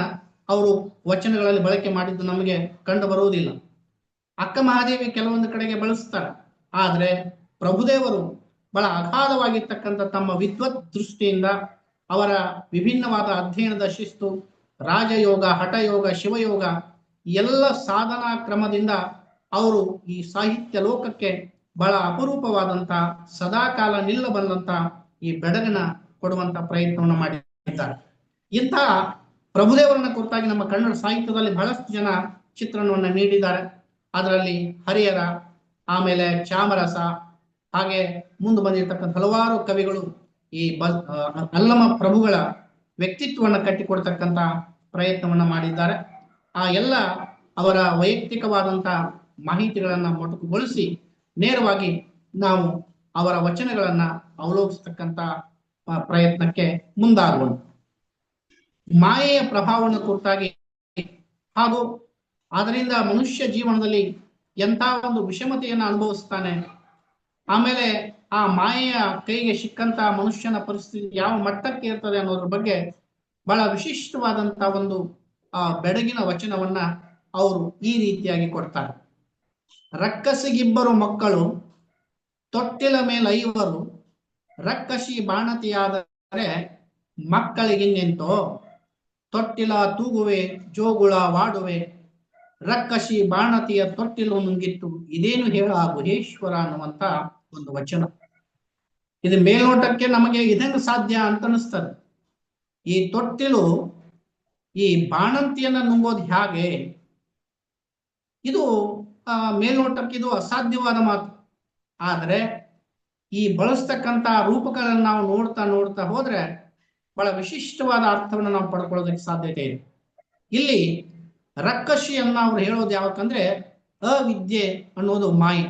ಅವರು ವಚನಗಳಲ್ಲಿ ಬಳಕೆ ಮಾಡಿದ್ದು ನಮಗೆ ಕಂಡು ಬರುವುದಿಲ್ಲ. ಅಕ್ಕ ಮಹಾದೇವಿ ಕೆಲವೊಂದು ಕಡೆಗೆ ಬಳಸ್ತಾರೆ, ಆದ್ರೆ ಪ್ರಭುದೇವರು ಬಹಳ ಅಗಾಧವಾಗಿರ್ತಕ್ಕಂಥ ತಮ್ಮ ವಿದ್ವತ್ ದೃಷ್ಟಿಯಿಂದ ಅವರ ವಿಭಿನ್ನವಾದ ಅಧ್ಯಯನದ ಶಿಸ್ತು, ರಾಜಯೋಗ, ಹಠಯೋಗ, ಶಿವಯೋಗ ಎಲ್ಲ ಸಾಧನಾ ಕ್ರಮದಿಂದ ಅವರು ಈ ಸಾಹಿತ್ಯ ಲೋಕಕ್ಕೆ ಬಹಳ ಅಪರೂಪವಾದಂತ ಸದಾಕಾಲ ನಿಲ್ಲಬಲ್ಲಂತ ಈ ಬೆಡಗನ ಕೊಡುವಂತ ಪ್ರಯತ್ನವನ್ನು ಮಾಡಿದ್ದಾರೆ. ಇಂತಹ ಪ್ರಭುದೇವರನ್ನ ಕುರಿತಾಗಿ ನಮ್ಮ ಕನ್ನಡ ಸಾಹಿತ್ಯದಲ್ಲಿ ಬಹಳಷ್ಟು ಜನ ಚಿತ್ರಣವನ್ನು ನೀಡಿದ್ದಾರೆ. ಅದರಲ್ಲಿ ಹರಿಹರ, ಆಮೇಲೆ ಚಾಮರಸ, ಹಾಗೆ ಮುಂದೆ ಬಂದಿರತಕ್ಕಂಥ ಹಲವಾರು ಕವಿಗಳು ಈ ಅಲ್ಲಮ ಪ್ರಭುಗಳ ವ್ಯಕ್ತಿತ್ವವನ್ನು ಕಟ್ಟಿಕೊಡ್ತಕ್ಕಂಥ ಪ್ರಯತ್ನವನ್ನ ಮಾಡಿದ್ದಾರೆ. ಆ ಎಲ್ಲ ಅವರ ವೈಯಕ್ತಿಕವಾದಂತಹ ಮಾಹಿತಿಗಳನ್ನ ಮೊಟಕುಗೊಳಿಸಿ ನೇರವಾಗಿ ನಾವು ಅವರ ವಚನಗಳನ್ನ ಅವಲೋಕಿಸ್ತಕ್ಕಂತ ಪ್ರಯತ್ನಕ್ಕೆ ಮುಂದಾಗುವ ಮಾಯೆಯ ಪ್ರಭಾವವನ್ನು ಕುರಿತಾಗಿ ಹಾಗೂ ಅದರಿಂದ ಮನುಷ್ಯ ಜೀವನದಲ್ಲಿ ಎಂಥ ಒಂದು ವಿಷಮತೆಯನ್ನು ಅನುಭವಿಸ್ತಾನೆ, ಆಮೇಲೆ ಆ ಮಾಯೆಯ ಕೈಗೆ ಸಿಕ್ಕಂತ ಮನುಷ್ಯನ ಪರಿಸ್ಥಿತಿ ಯಾವ ಮಟ್ಟಕ್ಕೆ ಇರ್ತದೆ ಅನ್ನೋದ್ರ ಬಗ್ಗೆ ಬಹಳ ವಿಶಿಷ್ಟವಾದಂತಹ ಒಂದು ಬೆಡಗಿನ ವಚನವನ್ನ ಅವರು ಈ ರೀತಿಯಾಗಿ ಕೊಡ್ತಾರೆ. ರಕ್ಕಸಿಗಿಬ್ಬರು ಮಕ್ಕಳು, ತೊಟ್ಟಿಲ ಮೇಲೆ 5, ರಕ್ಕಸಿ ಬಾಣತಿಯಾದರೆ ಮಕ್ಕಳಿಗಿನ್ನೆಂತೋ, ತೊಟ್ಟಿಲ ತೂಗುವೆ ಜೋಗುಳ ವಾಡುವೆ, ರಕ್ಕಸಿ ಬಾಣತಿಯ ತೊಟ್ಟಿಲು ನುಂಗಿತ್ತು, ಇದೇನು ಹೇಳ ಗುಹೇಶ್ವರ ಅನ್ನುವಂತ ಒಂದು ವಚನ. ಇದು ಮೇಲ್ನೋಟಕ್ಕೆ ನಮಗೆ ಇದೆಂಗ ಸಾಧ್ಯ ಅಂತ ಅನಿಸ್ತದೆ. ಈ ತೊಟ್ಟಿಲು ಈ ಬಾಣಂತಿಯನ್ನ ನುಂಗೋದು ಹೇಗೆ? ಇದು ಮೇಲ್ನೋಟಕ್ಕೆ ಇದು ಅಸಾಧ್ಯವಾದ ಮಾತು. ಆದರೆ ಈ ಬಳಸ್ತಕ್ಕಂತ ರೂಪಗಳನ್ನು ನಾವು ನೋಡ್ತಾ ನೋಡ್ತಾ ಹೋದ್ರೆ ಬಹಳ ವಿಶಿಷ್ಟವಾದ ಅರ್ಥವನ್ನು ನಾವು ಪಡ್ಕೊಳ್ಳೋದಕ್ಕೆ ಸಾಧ್ಯತೆ ಇದೆ. ಇಲ್ಲಿ ರಕ್ಕಸಿಯನ್ನ ಅವ್ರು ಹೇಳೋದು ಯಾವಕ್ಕಂದ್ರೆ ಅವಿದ್ಯೆ ಅನ್ನೋದು ಮಾಯೆ.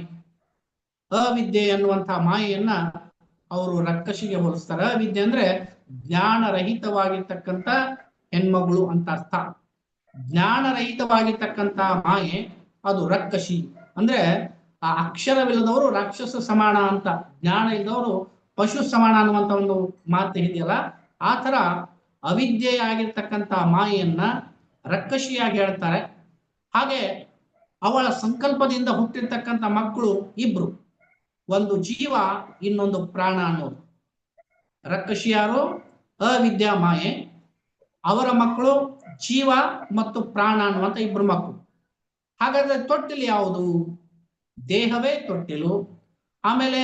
ಅವಿದ್ಯೆ ಅನ್ನುವಂತಹ ಮಾಯೆಯನ್ನ ಅವರು ರಕ್ಕಸಿಗೆ ಹೋಲಿಸ್ತಾರೆ. ಅವಿದ್ಯೆ ಅಂದ್ರೆ ಜ್ಞಾನರಹಿತವಾಗಿರ್ತಕ್ಕಂಥ ಹೆಣ್ಮಗಳು ಅಂತ ಅರ್ಥ. ಜ್ಞಾನರಹಿತವಾಗಿರ್ತಕ್ಕಂಥ ಮಾಯೆ ಅದು ರಕ್ಕಸಿ. ಅಂದ್ರೆ ಆ ಅಕ್ಷರವಿಲ್ಲದವರು ರಾಕ್ಷಸ ಸಮಾನ ಅಂತ, ಜ್ಞಾನ ಇಲ್ಲದವರು ಪಶು ಸಮಾನ ಅನ್ನುವಂತ ಒಂದು ಮಾತು ಇದೆಯಲ್ಲ, ಆ ತರ ಅವಿದ್ಯೆಯಾಗಿರ್ತಕ್ಕಂಥ ಮಾಯೆಯನ್ನ ರಕ್ಕಸಿಯಾಗಿ ಹೇಳ್ತಾರೆ. ಹಾಗೆ ಅವಳ ಸಂಕಲ್ಪದಿಂದ ಹುಟ್ಟಿರ್ತಕ್ಕಂಥ ಮಕ್ಕಳು ಇಬ್ರು, ಒಂದು ಜೀವ ಇನ್ನೊಂದು ಪ್ರಾಣ ಅನ್ನೋದು. ರಕ್ಕಸಿ ಯಾರು? ಅವಿದ್ಯಾ ಮಾಯೆ. ಅವರ ಮಕ್ಕಳು ಜೀವ ಮತ್ತು ಪ್ರಾಣ ಅನ್ನುವಂತ ಇಬ್ರು ಮಕ್ಕಳು. ಹಾಗಾದ್ರೆ ತೊಟ್ಟಿಲು ಯಾವುದು? ದೇಹವೇ ತೊಟ್ಟಿಲು. ಆಮೇಲೆ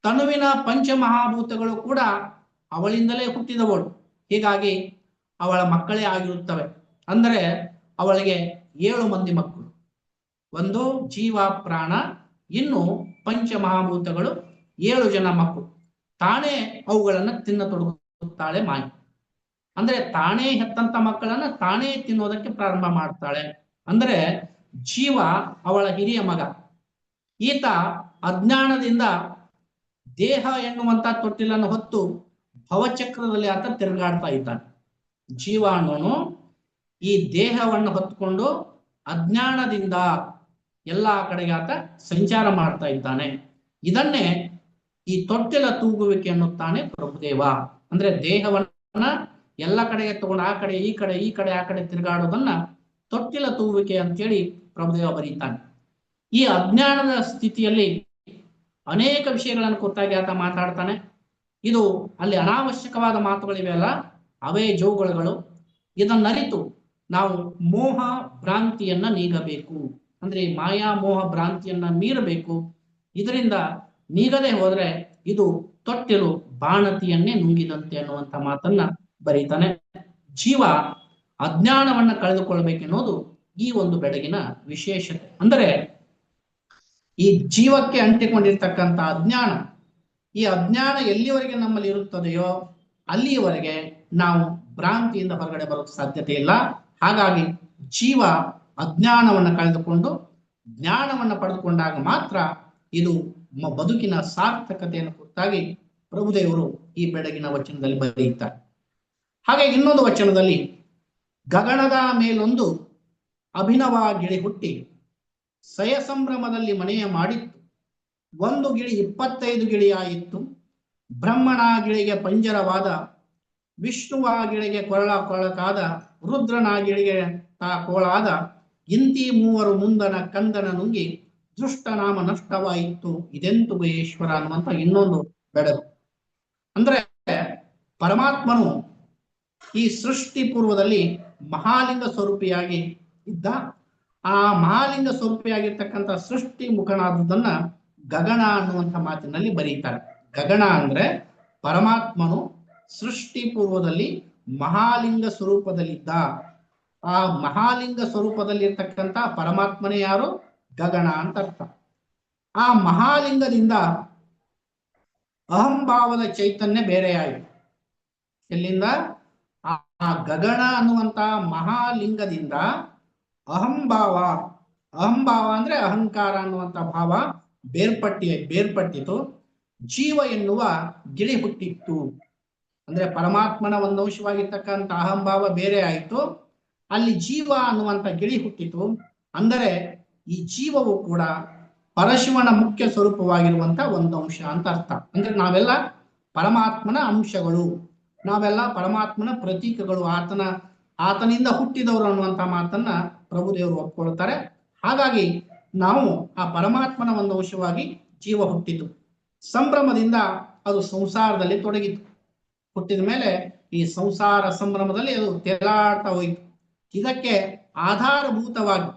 ತನುವಿನ ಪಂಚಮಹಾಭೂತಗಳು ಕೂಡ ಅವಳಿಂದಲೇ ಹುಟ್ಟಿದವಳು. ಹೀಗಾಗಿ ಅವಳ ಮಕ್ಕಳೇ ಆಗಿರುತ್ತವೆ. ಅಂದರೆ ಅವಳಿಗೆ 7 ಮಂದಿ ಮಕ್ಕಳು, ಒಂದು ಜೀವ ಪ್ರಾಣ, ಇನ್ನು ಪಂಚಮಹಾಭೂತಗಳು 7 ಜನ ಮಕ್ಕಳು. ತಾನೇ ಅವುಗಳನ್ನ ತಿನ್ನತೊಡಗುತ್ತಾಳೆ ಮಾಯೆ. ಅಂದ್ರೆ ತಾನೇ ಹೆತ್ತಂತ ಮಕ್ಕಳನ್ನ ತಾನೇ ತಿನ್ನೋದಕ್ಕೆ ಪ್ರಾರಂಭ ಮಾಡ್ತಾಳೆ. ಅಂದ್ರೆ ಜೀವ ಅವಳ ಹಿರಿಯ ಮಗ. ಈತ ಅಜ್ಞಾನದಿಂದ ದೇಹ ಎನ್ನುವಂತ ತೊಟ್ಟಿಲನ್ನು ಹೊತ್ತು ಭವಚಕ್ರದಲ್ಲಿ ಆತ ತಿರುಗಾಡ್ತಾ ಇದ್ದಾನೆ. ಜೀವ ಅನ್ನೋನು ಈ ದೇಹವನ್ನು ಹೊತ್ತುಕೊಂಡು ಅಜ್ಞಾನದಿಂದ ಎಲ್ಲಾ ಕಡೆಗೆ ಆತ ಸಂಚಾರ ಮಾಡ್ತಾ ಇದ್ದಾನೆ. ಇದನ್ನೇ ಈ ತೊಟ್ಟಿಲ ತೂಗುವಿಕೆ ಅನ್ನುತ್ತಾನೆ ಪ್ರಭುದೇವ. ಅಂದ್ರೆ ದೇಹವನ್ನ ಎಲ್ಲ ಕಡೆಗೆ ತಗೊಂಡು ಆ ಕಡೆ ಈ ಕಡೆ ಈ ಕಡೆ ಆ ಕಡೆ ತಿರುಗಾಡೋದನ್ನ ತೊಟ್ಟಿಲ ತೂಗುವಿಕೆ ಅಂತೇಳಿ ಪ್ರಭುದೇವ ಬರೀತಾನೆ. ಈ ಅಜ್ಞಾನದ ಸ್ಥಿತಿಯಲ್ಲಿ ಅನೇಕ ವಿಷಯಗಳನ್ನು ಕುರಿತಾಗಿ ಆತ ಮಾತಾಡ್ತಾನೆ. ಇದು ಅಲ್ಲಿ ಅನಾವಶ್ಯಕವಾದ ಮಾತುಗಳಿವೆ ಅಲ್ಲ, ಅವೇ ಜೋಗುಳಗಳು. ಇದನ್ನರಿತು ನಾವು ಮೋಹ ಭ್ರಾಂತಿಯನ್ನ ನೀಗಬೇಕು. ಅಂದ್ರೆ ಈ ಮಾಯಾ ಮೋಹ ಭ್ರಾಂತಿಯನ್ನ ಮೀರಬೇಕು. ಇದರಿಂದ ನೀಗದೆ ಹೋದ್ರೆ ಇದು ತೊಟ್ಟಿಲು ಬಾಣತಿಯನ್ನೇ ನುಂಗಿದಂತೆ ಅನ್ನುವಂತ ಮಾತನ್ನ ಬರೀತಾನೆ. ಜೀವ ಅಜ್ಞಾನವನ್ನ ಕಳೆದುಕೊಳ್ಬೇಕೆನ್ನೋದು ಈ ಒಂದು ಬೆಡಗಿನ ವಿಶೇಷತೆ. ಅಂದರೆ ಈ ಜೀವಕ್ಕೆ ಅಂಟಿಕೊಂಡಿರ್ತಕ್ಕಂಥ ಅಜ್ಞಾನ, ಈ ಅಜ್ಞಾನ ಎಲ್ಲಿವರೆಗೆ ನಮ್ಮಲ್ಲಿ ಇರುತ್ತದೆಯೋ ಅಲ್ಲಿಯವರೆಗೆ ನಾವು ಭ್ರಾಂತಿಯಿಂದ ಹೊರಗಡೆ ಬರೋಕ್ಕೆ ಸಾಧ್ಯತೆ ಇಲ್ಲ. ಹಾಗಾಗಿ ಜೀವ ಅಜ್ಞಾನವನ್ನ ಕಳೆದುಕೊಂಡು ಜ್ಞಾನವನ್ನ ಪಡೆದುಕೊಂಡಾಗ ಮಾತ್ರ ಇದು ಬದುಕಿನ ಸಾರ್ಥಕತೆಯನ್ನು ಕುರಿತಾಗಿ ಪ್ರಭುದೇವರು ಈ ಬೆಡಗಿನ ವಚನದಲ್ಲಿ ಬರೆಯುತ್ತಾರೆ. ಹಾಗೆ ಇನ್ನೊಂದು ವಚನದಲ್ಲಿ ಗಗನದ ಮೇಲೊಂದು ಅಭಿನವ ಗಿಳಿ ಹುಟ್ಟಿ ಸಯ ಸಂಭ್ರಮದಲ್ಲಿ ಮನೆಯ ಮಾಡಿತ್ತು, ಒಂದು ಗಿಳಿ 25 ಗಿಳಿಯಾಯಿತು, ಬ್ರಹ್ಮಣ ಗಿಳಿಗೆ ಪಂಜರವಾದ, ವಿಷ್ಣುವ ಗಿಳಿಗೆ ಕೊಳಕಾದ, ರುದ್ರನ ಗಿಳಿಗೆ ಕೋಳಾದ, ಇಂತಿ 3 ಮುಂದನ ಕಂದನ ನುಂಗಿ ದೃಷ್ಟನಾಮ ನಷ್ಟವಾಯಿತು, ಇದೆಂತು ಗುಹೇಶ್ವರ ಅನ್ನುವಂತ ಇನ್ನೊಂದು ಬೆಡಗು. ಅಂದ್ರೆ ಪರಮಾತ್ಮನು ಈ ಸೃಷ್ಟಿ ಪೂರ್ವದಲ್ಲಿ ಮಹಾಲಿಂಗ ಸ್ವರೂಪಿಯಾಗಿ ಇದ್ದ. ಆ ಮಹಾಲಿಂಗ ಸ್ವರೂಪಿಯಾಗಿರ್ತಕ್ಕಂಥ ಸೃಷ್ಟಿ ಮುಖನಾದದನ್ನ ಗಗನ ಅನ್ನುವಂಥ ಮಾತಿನಲ್ಲಿ ಬರೀತಾರೆ. ಗಗನ ಅಂದ್ರೆ ಪರಮಾತ್ಮನು ಸೃಷ್ಟಿ ಪೂರ್ವದಲ್ಲಿ ಮಹಾಲಿಂಗ ಸ್ವರೂಪದಲ್ಲಿದ್ದ. ಆ ಮಹಾಲಿಂಗ ಸ್ವರೂಪದಲ್ಲಿ ಇರ್ತಕ್ಕಂಥ ಪರಮಾತ್ಮನೇ ಯಾರು? ಗಗನ ಅಂತ ಅರ್ಥ. ಆ ಮಹಾಲಿಂಗದಿಂದ ಅಹಂಭಾವದ ಚೈತನ್ಯ ಬೇರೆಯಾಯಿತು. ಎಲ್ಲಿಂದ? ಆ ಗಗನ ಅನ್ನುವಂತ ಮಹಾಲಿಂಗದಿಂದ ಅಹಂಭಾವ ಅಂದ್ರೆ ಅಹಂಕಾರ ಅನ್ನುವಂತ ಭಾವ ಬೇರ್ಪಟ್ಟಿತು. ಜೀವ ಎನ್ನುವ ಗಿಳಿ ಹುಟ್ಟಿತ್ತು. ಅಂದ್ರೆ ಪರಮಾತ್ಮನ ಒಂದು ಅಂಶವಾಗಿರ್ತಕ್ಕಂಥ ಅಹಂಭಾವ ಬೇರೆ ಆಯಿತು, ಅಲ್ಲಿ ಜೀವ ಅನ್ನುವಂಥ ಗಿಳಿ ಹುಟ್ಟಿತು. ಅಂದರೆ ಈ ಜೀವವು ಕೂಡ ಪರಶಿವನ ಮುಖ್ಯ ಸ್ವರೂಪವಾಗಿರುವಂತ ಒಂದು ಅಂಶ ಅಂತ ಅರ್ಥ. ಅಂದ್ರೆ ನಾವೆಲ್ಲ ಪರಮಾತ್ಮನ ಅಂಶಗಳು, ನಾವೆಲ್ಲ ಪರಮಾತ್ಮನ ಪ್ರತೀಕಗಳು, ಆತನಿಂದ ಹುಟ್ಟಿದವರು ಅನ್ನುವಂಥ ಮಾತನ್ನ ಪ್ರಭುದೇವರು ಒಪ್ಕೊಳ್ತಾರೆ. ಹಾಗಾಗಿ ನಾವು ಆ ಪರಮಾತ್ಮನ ಒಂದು ಅಂಶವಾಗಿ ಜೀವ ಹುಟ್ಟಿತು. ಸಂಭ್ರಮದಿಂದ ಅದು ಸಂಸಾರದಲ್ಲಿ ತೊಡಗಿತು. ಹುಟ್ಟಿದ ಮೇಲೆ ಈ ಸಂಸಾರ ಸಂಭ್ರಮದಲ್ಲಿ ಅದು ತೇಲಾಡ್ತಾ ಹೋಯಿತು. ಇದಕ್ಕೆ ಆಧಾರಭೂತವಾಗಿ,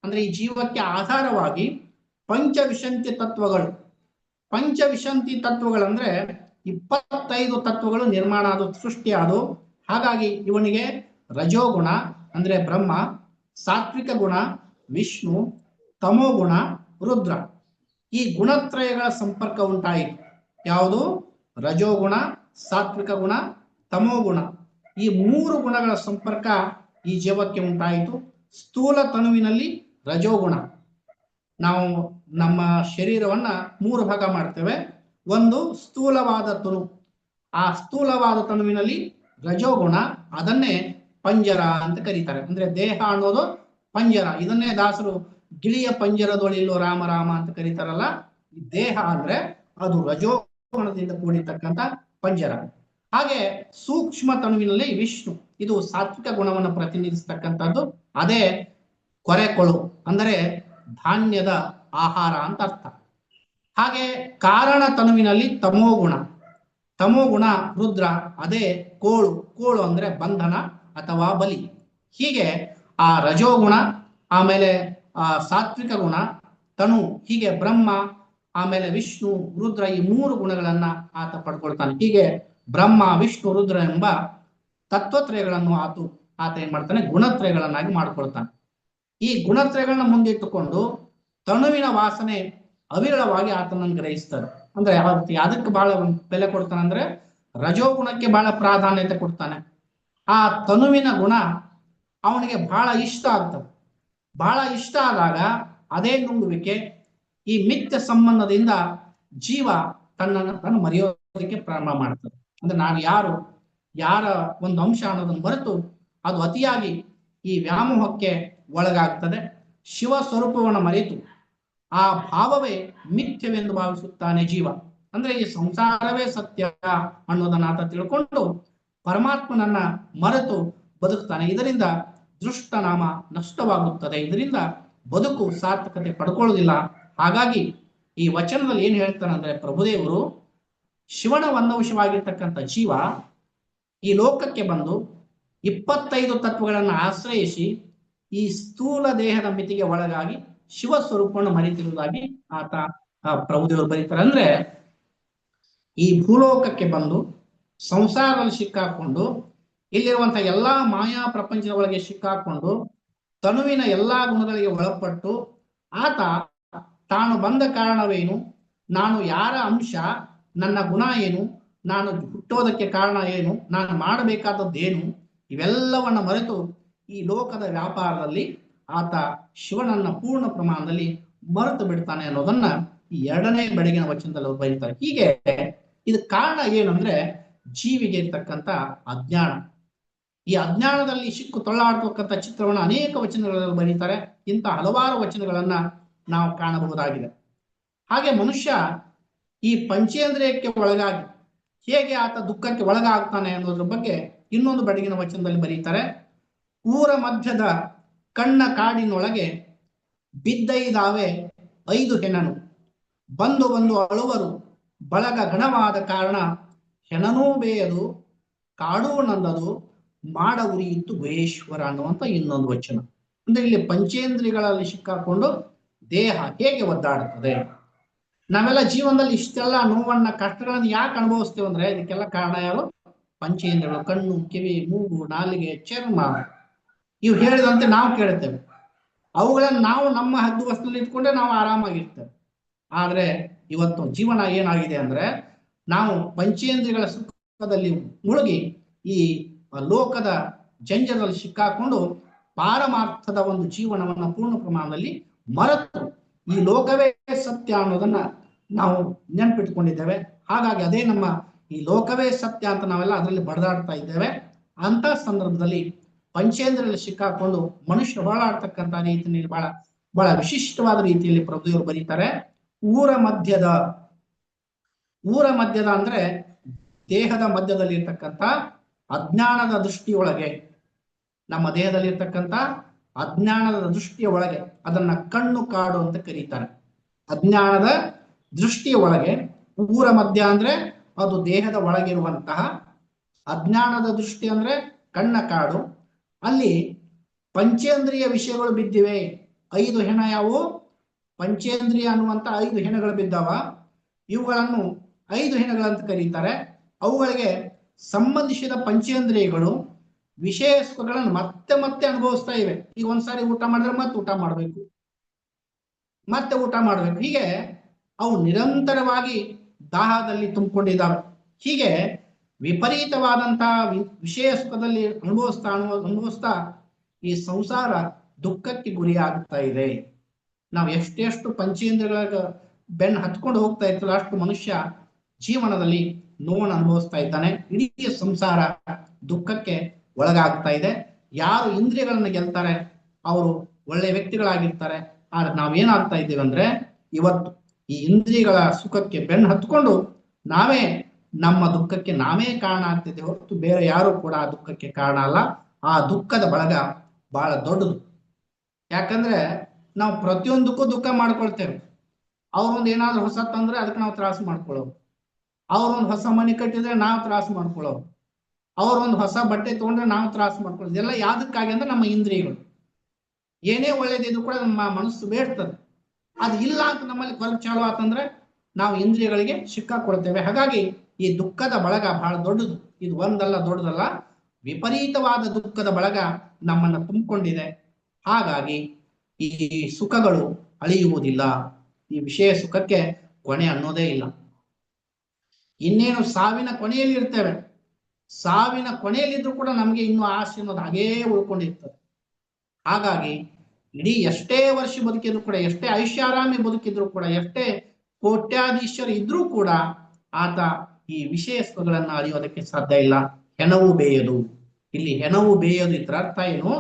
ಅಂದ್ರೆ ಈ ಜೀವಕ್ಕೆ ಆಧಾರವಾಗಿ ಪಂಚವಿಶಂತಿ ತತ್ವಗಳು. ಪಂಚವಿಶಂತಿ ತತ್ವಗಳಂದ್ರೆ 25 ತತ್ವಗಳು ನಿರ್ಮಾಣ ಆದವು, ಸೃಷ್ಟಿ ಆದವು. ಹಾಗಾಗಿ ಇವನಿಗೆ ರಜೋಗುಣ ಅಂದ್ರೆ ಬ್ರಹ್ಮ, ಸಾತ್ವಿಕ ಗುಣ ವಿಷ್ಣು, ತಮೋಗುಣ ರುದ್ರ, ಈ ಗುಣತ್ರಯಗಳ ಸಂಪರ್ಕ ಉಂಟಾಯಿತು. ಯಾವುದು? ರಜೋಗುಣ, ಸಾತ್ವಿಕ ಗುಣ, ತಮೋಗುಣ, ಈ 3 ಗುಣಗಳ ಸಂಪರ್ಕ ಈ ಜೀವಕ್ಕೆ ಉಂಟಾಯಿತು. ಸ್ಥೂಲ ತನುವಿನಲ್ಲಿ ರಜೋಗುಣ. ನಾವು ನಮ್ಮ ಶರೀರವನ್ನ 3 ಭಾಗ ಮಾಡ್ತೇವೆ. ಒಂದು ಸ್ಥೂಲವಾದ ತನು, ಆ ಸ್ಥೂಲವಾದ ತನುವಿನಲ್ಲಿ ರಜೋಗುಣ, ಅದನ್ನೇ ಪಂಜರ ಅಂತ ಕರೀತಾರೆ. ಅಂದ್ರೆ ದೇಹ ಅನ್ನೋದು ಪಂಜರ. ಇದನ್ನೇ ದಾಸರು ಗಿಳಿಯ ಪಂಜರದೊಳಿಲ್ಲೋ ರಾಮ ರಾಮ ಅಂತ ಕರೀತಾರಲ್ಲ. ಈ ದೇಹ ಅಂದ್ರೆ ಅದು ರಜೋಗುಣದಿಂದ ಕೂಡಿರ್ತಕ್ಕಂಥ ಪಂಜರ. ಹಾಗೆ ಸೂಕ್ಷ್ಮ ತನುವಿನಲ್ಲಿ ವಿಷ್ಣು, ಇದು ಸಾತ್ವಿಕ ಗುಣವನ್ನು ಪ್ರತಿನಿಧಿಸ್ತಕ್ಕಂಥದ್ದು. ಅದೇ ಕೊರೆಕೊಳು ಅಂದರೆ ಧಾನ್ಯದ ಆಹಾರ ಅಂತ ಅರ್ಥ. ಹಾಗೆ ಕಾರಣ ತನುವಿನಲ್ಲಿ ತಮೋಗುಣ, ತಮೋಗುಣ ರುದ್ರ, ಅದೇ ಕೋಳು. ಕೋಳು ಅಂದ್ರೆ ಬಂಧನ ಅಥವಾ ಬಲಿ. ಹೀಗೆ ಆ ರಜೋಗುಣ, ಆಮೇಲೆ ಆ ಸಾತ್ವಿಕ ಗುಣ, ತನು, ಹೀಗೆ ಬ್ರಹ್ಮ, ಆಮೇಲೆ ವಿಷ್ಣು, ರುದ್ರ, ಈ 3 ಗುಣಗಳನ್ನ ಆತ ಪಡ್ಕೊಳ್ತಾನೆ. ಹೀಗೆ ಬ್ರಹ್ಮ ವಿಷ್ಣು ರುದ್ರ ಎಂಬ ತತ್ವತ್ರಯಗಳನ್ನು ಆತ ಏನ್ ಮಾಡ್ತಾನೆ? ಗುಣತ್ರಯಗಳನ್ನಾಗಿ ಮಾಡ್ಕೊಳ್ತಾನೆ. ಈ ಗುಣತ್ರಯಗಳನ್ನ ಮುಂದಿಟ್ಟುಕೊಂಡು ತನುವಿನ ವಾಸನೆ ಅವಿರಳವಾಗಿ ಆತನನ್ನು ಗ್ರಹಿಸ್ತಾರೆ. ಅಂದ್ರೆ ಅದಕ್ಕೆ ಬಹಳ ಬೆಲೆ ಕೊಡ್ತಾನೆ. ಅಂದ್ರೆ ರಜೋಗುಣಕ್ಕೆ ಬಹಳ ಪ್ರಾಧಾನ್ಯತೆ ಕೊಡ್ತಾನೆ. ಆ ತನುವಿನ ಗುಣ ಅವನಿಗೆ ಬಹಳ ಇಷ್ಟ ಆಗ್ತದೆ. ಬಹಳ ಇಷ್ಟ ಆದಾಗ ಅದೇ ನುಂಗುವಿಕೆ, ಈ ಮಿಥ್ಯ ಸಂಬಂಧದಿಂದ ಜೀವ ತನ್ನನ್ನು ಮರೆಯೋದಕ್ಕೆ ಪ್ರಾರಂಭ ಮಾಡ್ತದೆ. ಅಂದ್ರೆ ನಾನು ಯಾರ ಒಂದು ಅಂಶ ಅನ್ನೋದನ್ನು ಮರೆತು ಅದು ಅತಿಯಾಗಿ ಈ ವ್ಯಾಮೋಹಕ್ಕೆ ಒಳಗಾಗ್ತದೆ. ಶಿವ ಸ್ವರೂಪವನ್ನು ಮರೆತು ಆ ಭಾವವೇ ಮಿಥ್ಯವೆಂದು ಭಾವಿಸುತ್ತಾನೆ ಜೀವ. ಅಂದ್ರೆ ಈ ಸಂಸಾರವೇ ಸತ್ಯ ಅನ್ನೋದನ್ನ ಆತ ತಿಳ್ಕೊಂಡು ಪರಮಾತ್ಮನನ್ನ ಮರೆತು ಬದುಕ್ತಾನೆ. ಇದರಿಂದ ದೃಷ್ಟನಾಮ ನಷ್ಟವಾಗುತ್ತದೆ. ಇದರಿಂದ ಬದುಕು ಸಾರ್ಥಕತೆ ಪಡ್ಕೊಳ್ಳೋದಿಲ್ಲ. ಹಾಗಾಗಿ ಈ ವಚನದಲ್ಲಿ ಏನ್ ಹೇಳ್ತಾನೆ ಅಂದ್ರೆ ಪ್ರಭುದೇವರು, ಶಿವನ ಒಂದಂಶವಾಗಿರ್ತಕ್ಕಂಥ ಜೀವ ಈ ಲೋಕಕ್ಕೆ ಬಂದು 25 ತತ್ವಗಳನ್ನು ಆಶ್ರಯಿಸಿ ಈ ಸ್ಥೂಲ ದೇಹದ ಮಿತಿಗೆ ಒಳಗಾಗಿ ಶಿವ ಸ್ವರೂಪವನ್ನು ಮರೆತಿರುವುದಾಗಿ ಆತ ಪ್ರಭುದೇವರು ಬರೀತಾರೆ. ಅಂದ್ರೆ ಈ ಭೂಲೋಕಕ್ಕೆ ಬಂದು ಸಂಸಾರದಲ್ಲಿ ಸಿಕ್ಕಾಕೊಂಡು ಇಲ್ಲಿರುವಂತಹ ಎಲ್ಲಾ ಮಾಯಾ ಪ್ರಪಂಚದ ಒಳಗೆ ಸಿಕ್ಕಾಕೊಂಡು ತನುವಿನ ಎಲ್ಲಾ ಗುಣಗಳಿಗೆ ಒಳಪಟ್ಟು ಆತ ತಾನು ಬಂದ ಕಾರಣವೇನು, ನಾನು ಯಾರ ಅಂಶ, ನನ್ನ ಗುಣ ಏನು, ನಾನು ಹುಟ್ಟೋದಕ್ಕೆ ಕಾರಣ ಏನು, ನಾನು ಮಾಡಬೇಕಾದದ್ದೇನು, ಇವೆಲ್ಲವನ್ನ ಮರೆತು ಈ ಲೋಕದ ವ್ಯಾಪಾರದಲ್ಲಿ ಆತ ಶಿವನನ್ನ ಪೂರ್ಣ ಪ್ರಮಾಣದಲ್ಲಿ ಮರೆತು ಬಿಡ್ತಾನೆ ಅನ್ನೋದನ್ನ ಈ 2ನೇ ಬೆಳಗಿನ ವಚನದಲ್ಲಿ ಅವರು ಬರೀತಾರೆ. ಹೀಗೆ ಇದು ಕಾರಣ ಏನಂದ್ರೆ ಜೀವಿಗೆ ಇರ್ತಕ್ಕಂಥ ಅಜ್ಞಾನ. ಈ ಅಜ್ಞಾನದಲ್ಲಿ ಸಿಕ್ಕು ತೊಳ್ಳಾಡ್ತಕ್ಕಂಥ ಚಿತ್ರವನ್ನು ಅನೇಕ ವಚನಗಳಲ್ಲಿ ಬರೀತಾರೆ. ಇಂಥ ಹಲವಾರು ವಚನಗಳನ್ನ ನಾವು ಕಾಣಬಹುದಾಗಿದೆ. ಹಾಗೆ ಮನುಷ್ಯ ಈ ಪಂಚೇಂದ್ರಿಯಕ್ಕೆ ಒಳಗಾಗಿ ಹೇಗೆ ಆತ ದುಃಖಕ್ಕೆ ಒಳಗಾಗ್ತಾನೆ ಅನ್ನೋದ್ರ ಬಗ್ಗೆ ಇನ್ನೊಂದು ಬೆಳಗಿನ ವಚನದಲ್ಲಿ ಬರೀತಾರೆ. ಊರ ಮಧ್ಯದ ಕಣ್ಣ ಕಾಡಿನೊಳಗೆ ಬಿದ್ದೈದಾವೆ 5 ಹೆಣನು, ಬಂದು ಅಳುವರು ಬಳಗ ಗಣವಾದ ಕಾರಣ, ಹೆಣನೂ ಬೇಯದು ಕಾಡೂ ನಂದದು, ಮಾಡ ಉರಿಯಿತ್ತು ಗುಹೇಶ್ವರ ಅನ್ನುವಂತ ಇನ್ನೊಂದು ವಚನ. ಅಂದ್ರೆ ಇಲ್ಲಿ ಪಂಚೇಂದ್ರಿಯಗಳಲ್ಲಿ ಸಿಕ್ಕಾಕೊಂಡು ದೇಹ ಹೇಗೆ ಒದ್ದಾಡುತ್ತದೆ. ನಾವೆಲ್ಲ ಜೀವನದಲ್ಲಿ ಇಷ್ಟೆಲ್ಲ ನೋವನ್ನ ಕಷ್ಟಗಳನ್ನು ಯಾಕೆ ಅನುಭವಿಸ್ತೇವೆ ಅಂದ್ರೆ ಇದಕ್ಕೆಲ್ಲ ಕಾರಣ ಯಾರು? ಪಂಚೇಂದ್ರಿಯಗಳು. ಕಣ್ಣು, ಕಿವಿ, ಮೂಗು, ನಾಲಿಗೆ, ಚರ್ಮ, ಇವು ಹೇಳಿದಂತೆ ನಾವು ಕೇಳುತ್ತೇವೆ. ಅವುಗಳನ್ನು ನಾವು ನಮ್ಮ ಹದ್ದುಬಸ್ತಿನಲ್ಲಿ ಇಟ್ಕೊಂಡ್ರೆ ನಾವು ಆರಾಮಾಗಿರ್ತೇವೆ. ಆದ್ರೆ ಇವತ್ತು ಜೀವನ ಏನಾಗಿದೆ ಅಂದ್ರೆ ನಾವು ಪಂಚೇಂದ್ರಿಯಗಳ ಸುಖದಲ್ಲಿ ಮುಳುಗಿ ಈ ಲೋಕದ ಜಂಜರಲ್ಲಿ ಸಿಕ್ಕಾಕೊಂಡು ಪಾರಮಾರ್ಥದ ಒಂದು ಜೀವನವನ್ನು ಪೂರ್ಣ ಪ್ರಮಾಣದಲ್ಲಿ ಮರೆತು ಈ ಲೋಕವೇ ಸತ್ಯ ಅನ್ನೋದನ್ನ ನಾವು ನೆನಪಿಟ್ಕೊಂಡಿದ್ದೇವೆ. ಹಾಗಾಗಿ ಅದೇ ನಮ್ಮ ಈ ಲೋಕವೇ ಸತ್ಯ ಅಂತ ನಾವೆಲ್ಲ ಅದರಲ್ಲಿ ಬಡದಾಡ್ತಾ ಇದ್ದೇವೆ. ಅಂತ ಸಂದರ್ಭದಲ್ಲಿ ಪಂಚೇಂದ್ರಿಯಲ್ಲಿ ಸಿಕ್ಕಾಕೊಂಡು ಮನುಷ್ಯ ಹೊರಳಾಡ್ತಕ್ಕಂಥ ರೀತಿಯಲ್ಲಿ ಬಹಳ ವಿಶಿಷ್ಟವಾದ ರೀತಿಯಲ್ಲಿ ಪ್ರಭುದೇವರು ಬರೀತಾರೆ. ಊರ ಮಧ್ಯದ ಅಂದ್ರೆ ದೇಹದ ಮಧ್ಯದಲ್ಲಿ ಇರ್ತಕ್ಕಂಥ ಅಜ್ಞಾನದ ದೃಷ್ಟಿಯೊಳಗೆ, ನಮ್ಮ ದೇಹದಲ್ಲಿ ಇರ್ತಕ್ಕಂಥ ಅಜ್ಞಾನದ ದೃಷ್ಟಿಯ ಒಳಗೆ, ಅದನ್ನ ಕಣ್ಣು ಕಾಡು ಅಂತ ಕರೀತಾರೆ. ಅಜ್ಞಾನದ ದೃಷ್ಟಿಯ ಒಳಗೆ ಊರ ಮಧ್ಯ ಅಂದ್ರೆ ಅದು ದೇಹದ ಒಳಗಿರುವಂತಹ, ಅಜ್ಞಾನದ ದೃಷ್ಟಿ ಅಂದ್ರೆ ಕಣ್ಣ ಕಾಡು. ಅಲ್ಲಿ ಪಂಚೇಂದ್ರಿಯ ವಿಷಯಗಳು ಬಿದ್ದಿವೆ. 5 ಹೆಣ ಯಾವುವು? ಪಂಚೇಂದ್ರಿಯ ಅನ್ನುವಂತ 5 ಹೆಣಗಳು ಬಿದ್ದಾವ. ಇವುಗಳನ್ನು 5 ಹೆಣಗಳಂತ ಕರೀತಾರೆ. ಅವುಗಳಿಗೆ ಸಂಬಂಧಿಸಿದ ಪಂಚೇಂದ್ರಿಯಗಳು ವಿಷಯ ಸುಖಗಳನ್ನು ಮತ್ತೆ ಮತ್ತೆ ಅನುಭವಿಸ್ತಾ ಇವೆ. ಈಗ ಒಂದ್ಸಾರಿ ಊಟ ಮಾಡಿದ್ರೆ ಮತ್ತೆ ಊಟ ಮಾಡಬೇಕು, ಮತ್ತೆ ಊಟ ಮಾಡಬೇಕು. ಹೀಗೆ ಅವು ನಿರಂತರವಾಗಿ ದಾಹದಲ್ಲಿ ತುಂಬಿಕೊಂಡಿದ್ದಾವೆ. ಹೀಗೆ ವಿಪರೀತವಾದಂತಹ ವಿಷಯ ಸುಖದಲ್ಲಿ ಅನುಭವಿಸ್ತಾ ಈ ಸಂಸಾರ ದುಃಖಕ್ಕೆ ಗುರಿಯಾಗುತ್ತಾ ಇದೆ. ನಾವು ಎಷ್ಟೆಷ್ಟು ಪಂಚೇಂದ್ರಿಯಗಳ ಬೆನ್ನು ಹತ್ಕೊಂಡು ಹೋಗ್ತಾ ಇರ್ತಲ್ಲ, ಅಷ್ಟು ಮನುಷ್ಯ ಜೀವನದಲ್ಲಿ ನೋವನ್ನು ಅನುಭವಿಸ್ತಾ ಇದ್ದಾನೆ. ಇಡೀ ಸಂಸಾರ ದುಃಖಕ್ಕೆ ಒಳಗಾಗ್ತಾ ಇದೆ. ಯಾರು ಇಂದ್ರಿಯಗಳನ್ನ ಗೆಲ್ತಾರೆ ಅವರು ಒಳ್ಳೆ ವ್ಯಕ್ತಿಗಳಾಗಿರ್ತಾರೆ. ಆದ್ರೆ ನಾವೇನಾಗ್ತಾ ಇದ್ದೀವಿ ಅಂದ್ರೆ, ಇವತ್ತು ಈ ಇಂದ್ರಿಯಗಳ ಸುಖಕ್ಕೆ ಬೆನ್ನು ಹತ್ಕೊಂಡು ನಾವೇ ನಮ್ಮ ದುಃಖಕ್ಕೆ ನಾವೇ ಕಾರಣ ಆಗ್ತಿದ್ದೇವೆ ಹೊರತು ಬೇರೆ ಯಾರು ಕೂಡ ಆ ದುಃಖಕ್ಕೆ ಕಾರಣ ಅಲ್ಲ. ಆ ದುಃಖದ ಬಳಗ ಬಹಳ ದೊಡ್ಡದು. ಯಾಕಂದ್ರೆ ನಾವು ಪ್ರತಿಯೊಂದಕ್ಕೂ ದುಃಖ ಮಾಡ್ಕೊಳ್ತೇವೆ. ಅವ್ರೊಂದು ಏನಾದ್ರೂ ಹೊಸ ತಂದ್ರೆ ಅದಕ್ಕೆ ನಾವು ತ್ರಾಸ ಮಾಡ್ಕೊಳ್ಳೋದು, ಅವ್ರೊಂದು ಹೊಸ ಮನೆ ಕಟ್ಟಿದ್ರೆ ನಾವು ತ್ರಾಸ ಮಾಡ್ಕೊಳ್ಳೋದು, ಅವ್ರೊಂದು ಹೊಸ ಬಟ್ಟೆ ತಗೊಂಡ್ರೆ ನಾವು ತ್ರಾಸ ಮಾಡ್ಕೊಳ್ಳೋದು. ಇದೆಲ್ಲ ಯಾವ್ದಕ್ಕಾಗಿ ಅಂದ್ರೆ ನಮ್ಮ ಇಂದ್ರಿಯಗಳು. ಏನೇ ಒಳ್ಳೇದಿದ್ರು ಕೂಡ ನಮ್ಮ ಮನಸ್ಸು ಬೇಡ್ತದೆ. ಅದು ಇಲ್ಲ ಅಂತ ನಮ್ಮಲ್ಲಿ ಕೊರಗು ಚಾಲು ಆತಂದ್ರೆ ನಾವು ಇಂದ್ರಿಯಗಳಿಗೆ ಸಿಕ್ಕಾಕೊಳ್ತೇವೆ. ಹಾಗಾಗಿ ಈ ದುಃಖದ ಬಳಗ ಬಹಳ ದೊಡ್ಡದು. ಇದು ಒಂದಲ್ಲ, ದೊಡ್ಡದಲ್ಲ, ವಿಪರೀತವಾದ ದುಃಖದ ಬಳಗ ನಮ್ಮನ್ನ ತುಂಬಿಕೊಂಡಿದೆ. ಹಾಗಾಗಿ ಈ ಸುಖಗಳು ಅಳಿಯುವುದಿಲ್ಲ. ಈ ವಿಷಯ ಸುಖಕ್ಕೆ ಕೊನೆ ಅನ್ನೋದೇ ಇಲ್ಲ. ಇನ್ನೇನು ಸಾವಿನ ಕೊನೆಯಲ್ಲಿ ಇರ್ತೇವೆ. ಸಾವಿನ ಕೊನೆಯಲ್ಲಿದ್ರು ಕೂಡ ನಮ್ಗೆ ಇನ್ನೂ ಆಸೆ ಅನ್ನೋದು ಹಾಗೇ ಉಳ್ಕೊಂಡಿರ್ತದೆ. ಹಾಗಾಗಿ ಇಡೀ ಎಷ್ಟೇ ವರ್ಷ ಬದುಕಿದ್ರು ಕೂಡ, ಎಷ್ಟೇ ಐಷಾರಾಮಿ ಬದುಕಿದ್ರು ಕೂಡ, ಎಷ್ಟೇ ಕೋಟ್ಯಾಧೀಶ್ವರ ಇದ್ರೂ ಕೂಡ ಆತ ಈ ವಿಷಯ ಸುಖಗಳನ್ನ ಅಳಿಯೋದಕ್ಕೆ ಸಾಧ್ಯ ಇಲ್ಲ. ಹೆಣವು ಬೇಯದು. ಇಲ್ಲಿ ಹೆಣವು ಬೇಯದು ಇದ್ರ ಅರ್ಥ ಏನು?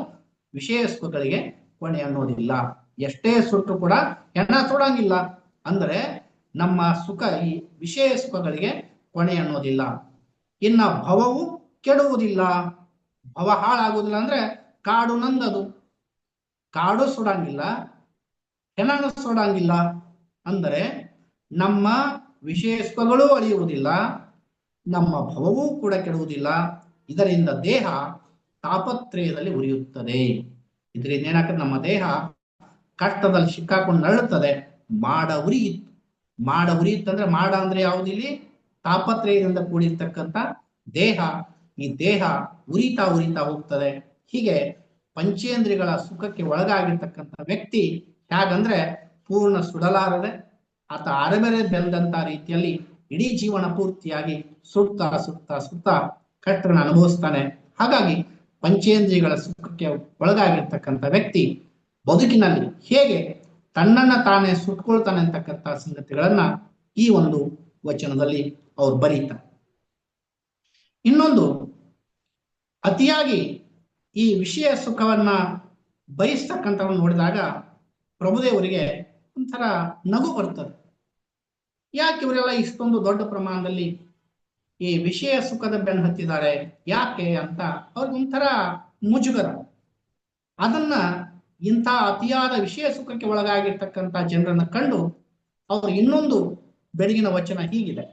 ವಿಷಯ ಸುಖಗಳಿಗೆ ಕೊನೆ ಅನ್ನೋದಿಲ್ಲ. ಎಷ್ಟೇ ಸುಟ್ಟು ಕೂಡ ಹೆಣ ಸುಡಂಗಿಲ್ಲ. ಅಂದ್ರೆ ನಮ್ಮ ಸುಖ, ಈ ವಿಷಯ ಸುಖಗಳಿಗೆ ಕೊನೆ ಅನ್ನೋದಿಲ್ಲ. ಇನ್ನ ಭವವು ಕೆಡುವುದಿಲ್ಲ. ಭವ ಹಾಳಾಗುವುದಿಲ್ಲ ಅಂದ್ರೆ ಕಾಡು ನಂದದು, ಕಾಡು ಸುಡಂಗಿಲ್ಲ, ಹೆಣನು ಸುಡಂಗಿಲ್ಲ. ಅಂದರೆ ನಮ್ಮ ವಿಷಯ ಸುಖಗಳೂ ಅಳಿಯುವುದಿಲ್ಲ, ನಮ್ಮ ಭವವೂ ಕೂಡ ಕೆಡುವುದಿಲ್ಲ. ಇದರಿಂದ ದೇಹ ತಾಪತ್ರಯದಲ್ಲಿ ಉರಿಯುತ್ತದೆ. ಇದರಿಂದ ಏನಾಗ್ತದೆ? ನಮ್ಮ ದೇಹ ಕಷ್ಟದಲ್ಲಿ ಸಿಕ್ಕಾಕೊಂಡು ನರಳುತ್ತದೆ. ಮಾಡ ಉರಿಯಿತ್ತು. ಮಾಡ ಉರಿಯುತ್ತಂದ್ರೆ, ಮಾಡ ಅಂದ್ರೆ ಯಾವುದಿಲ್ಲಿ? ತಾಪತ್ರಯದಿಂದ ಕೂಡಿರ್ತಕ್ಕಂಥ ದೇಹ. ಈ ದೇಹ ಉರಿತಾ ಹೋಗ್ತದೆ. ಹೀಗೆ ಪಂಚೇಂದ್ರಿಯಗಳ ಸುಖಕ್ಕೆ ಒಳಗಾಗಿರ್ತಕ್ಕಂಥ ವ್ಯಕ್ತಿ ಹೇಗಂದ್ರೆ ಪೂರ್ಣ ಸುಡಲಾರದೆ ಆತ ಅರೆಬೆರೆ ಬೆಳೆದಂತ ರೀತಿಯಲ್ಲಿ ಇಡೀ ಜೀವನ ಪೂರ್ತಿಯಾಗಿ ಸುತ್ತಾ ಕಷ್ಟನ ಅನುಭವಿಸ್ತಾನೆ. ಹಾಗಾಗಿ ಪಂಚೇಂದ್ರಿಯಗಳ ಸುಖಕ್ಕೆ ಒಳಗಾಗಿರ್ತಕ್ಕಂಥ ವ್ಯಕ್ತಿ ಬದುಕಿನಲ್ಲಿ ಹೇಗೆ ತನ್ನನ್ನ ತಾನೇ ಸುಟ್ಕೊಳ್ತಾನೆ ಅಂತಕ್ಕಂಥ ಸಂಗತಿಗಳನ್ನ ಈ ಒಂದು ವಚನದಲ್ಲಿ ಅವ್ರು ಬರೀತಾರೆ. ಇನ್ನೊಂದು, ಅತಿಯಾಗಿ ಈ ವಿಷಯ ಸುಖವನ್ನ ಬಯಸ್ತಕ್ಕಂಥವ್ರು ನೋಡಿದಾಗ ಪ್ರಭುದೇವರಿಗೆ ಒಂಥರ ನಗು ಬರ್ತದೆ. ಯಾಕೆ ಇವರೆಲ್ಲ ಇಷ್ಟೊಂದು ದೊಡ್ಡ ಪ್ರಮಾಣದಲ್ಲಿ ಈ ವಿಷಯ ಸುಖದ ಬೆನ್ನು ಹತ್ತಿದ್ದಾರೆ, ಯಾಕೆ ಅಂತ ಅವ್ರಿಗೆ ಒಂಥರ ಮುಜುಗರ. ಅದನ್ನ ಇಂಥ ಅತಿಯಾದ ವಿಷಯ ಸುಖಕ್ಕೆ ಒಳಗಾಗಿರ್ತಕ್ಕಂಥ ಜನರನ್ನ ಕಂಡು ಅವರು ಇನ್ನೊಂದು ಬೆಳಗಿನ ವಚನ ಹೀಗಿದೆ: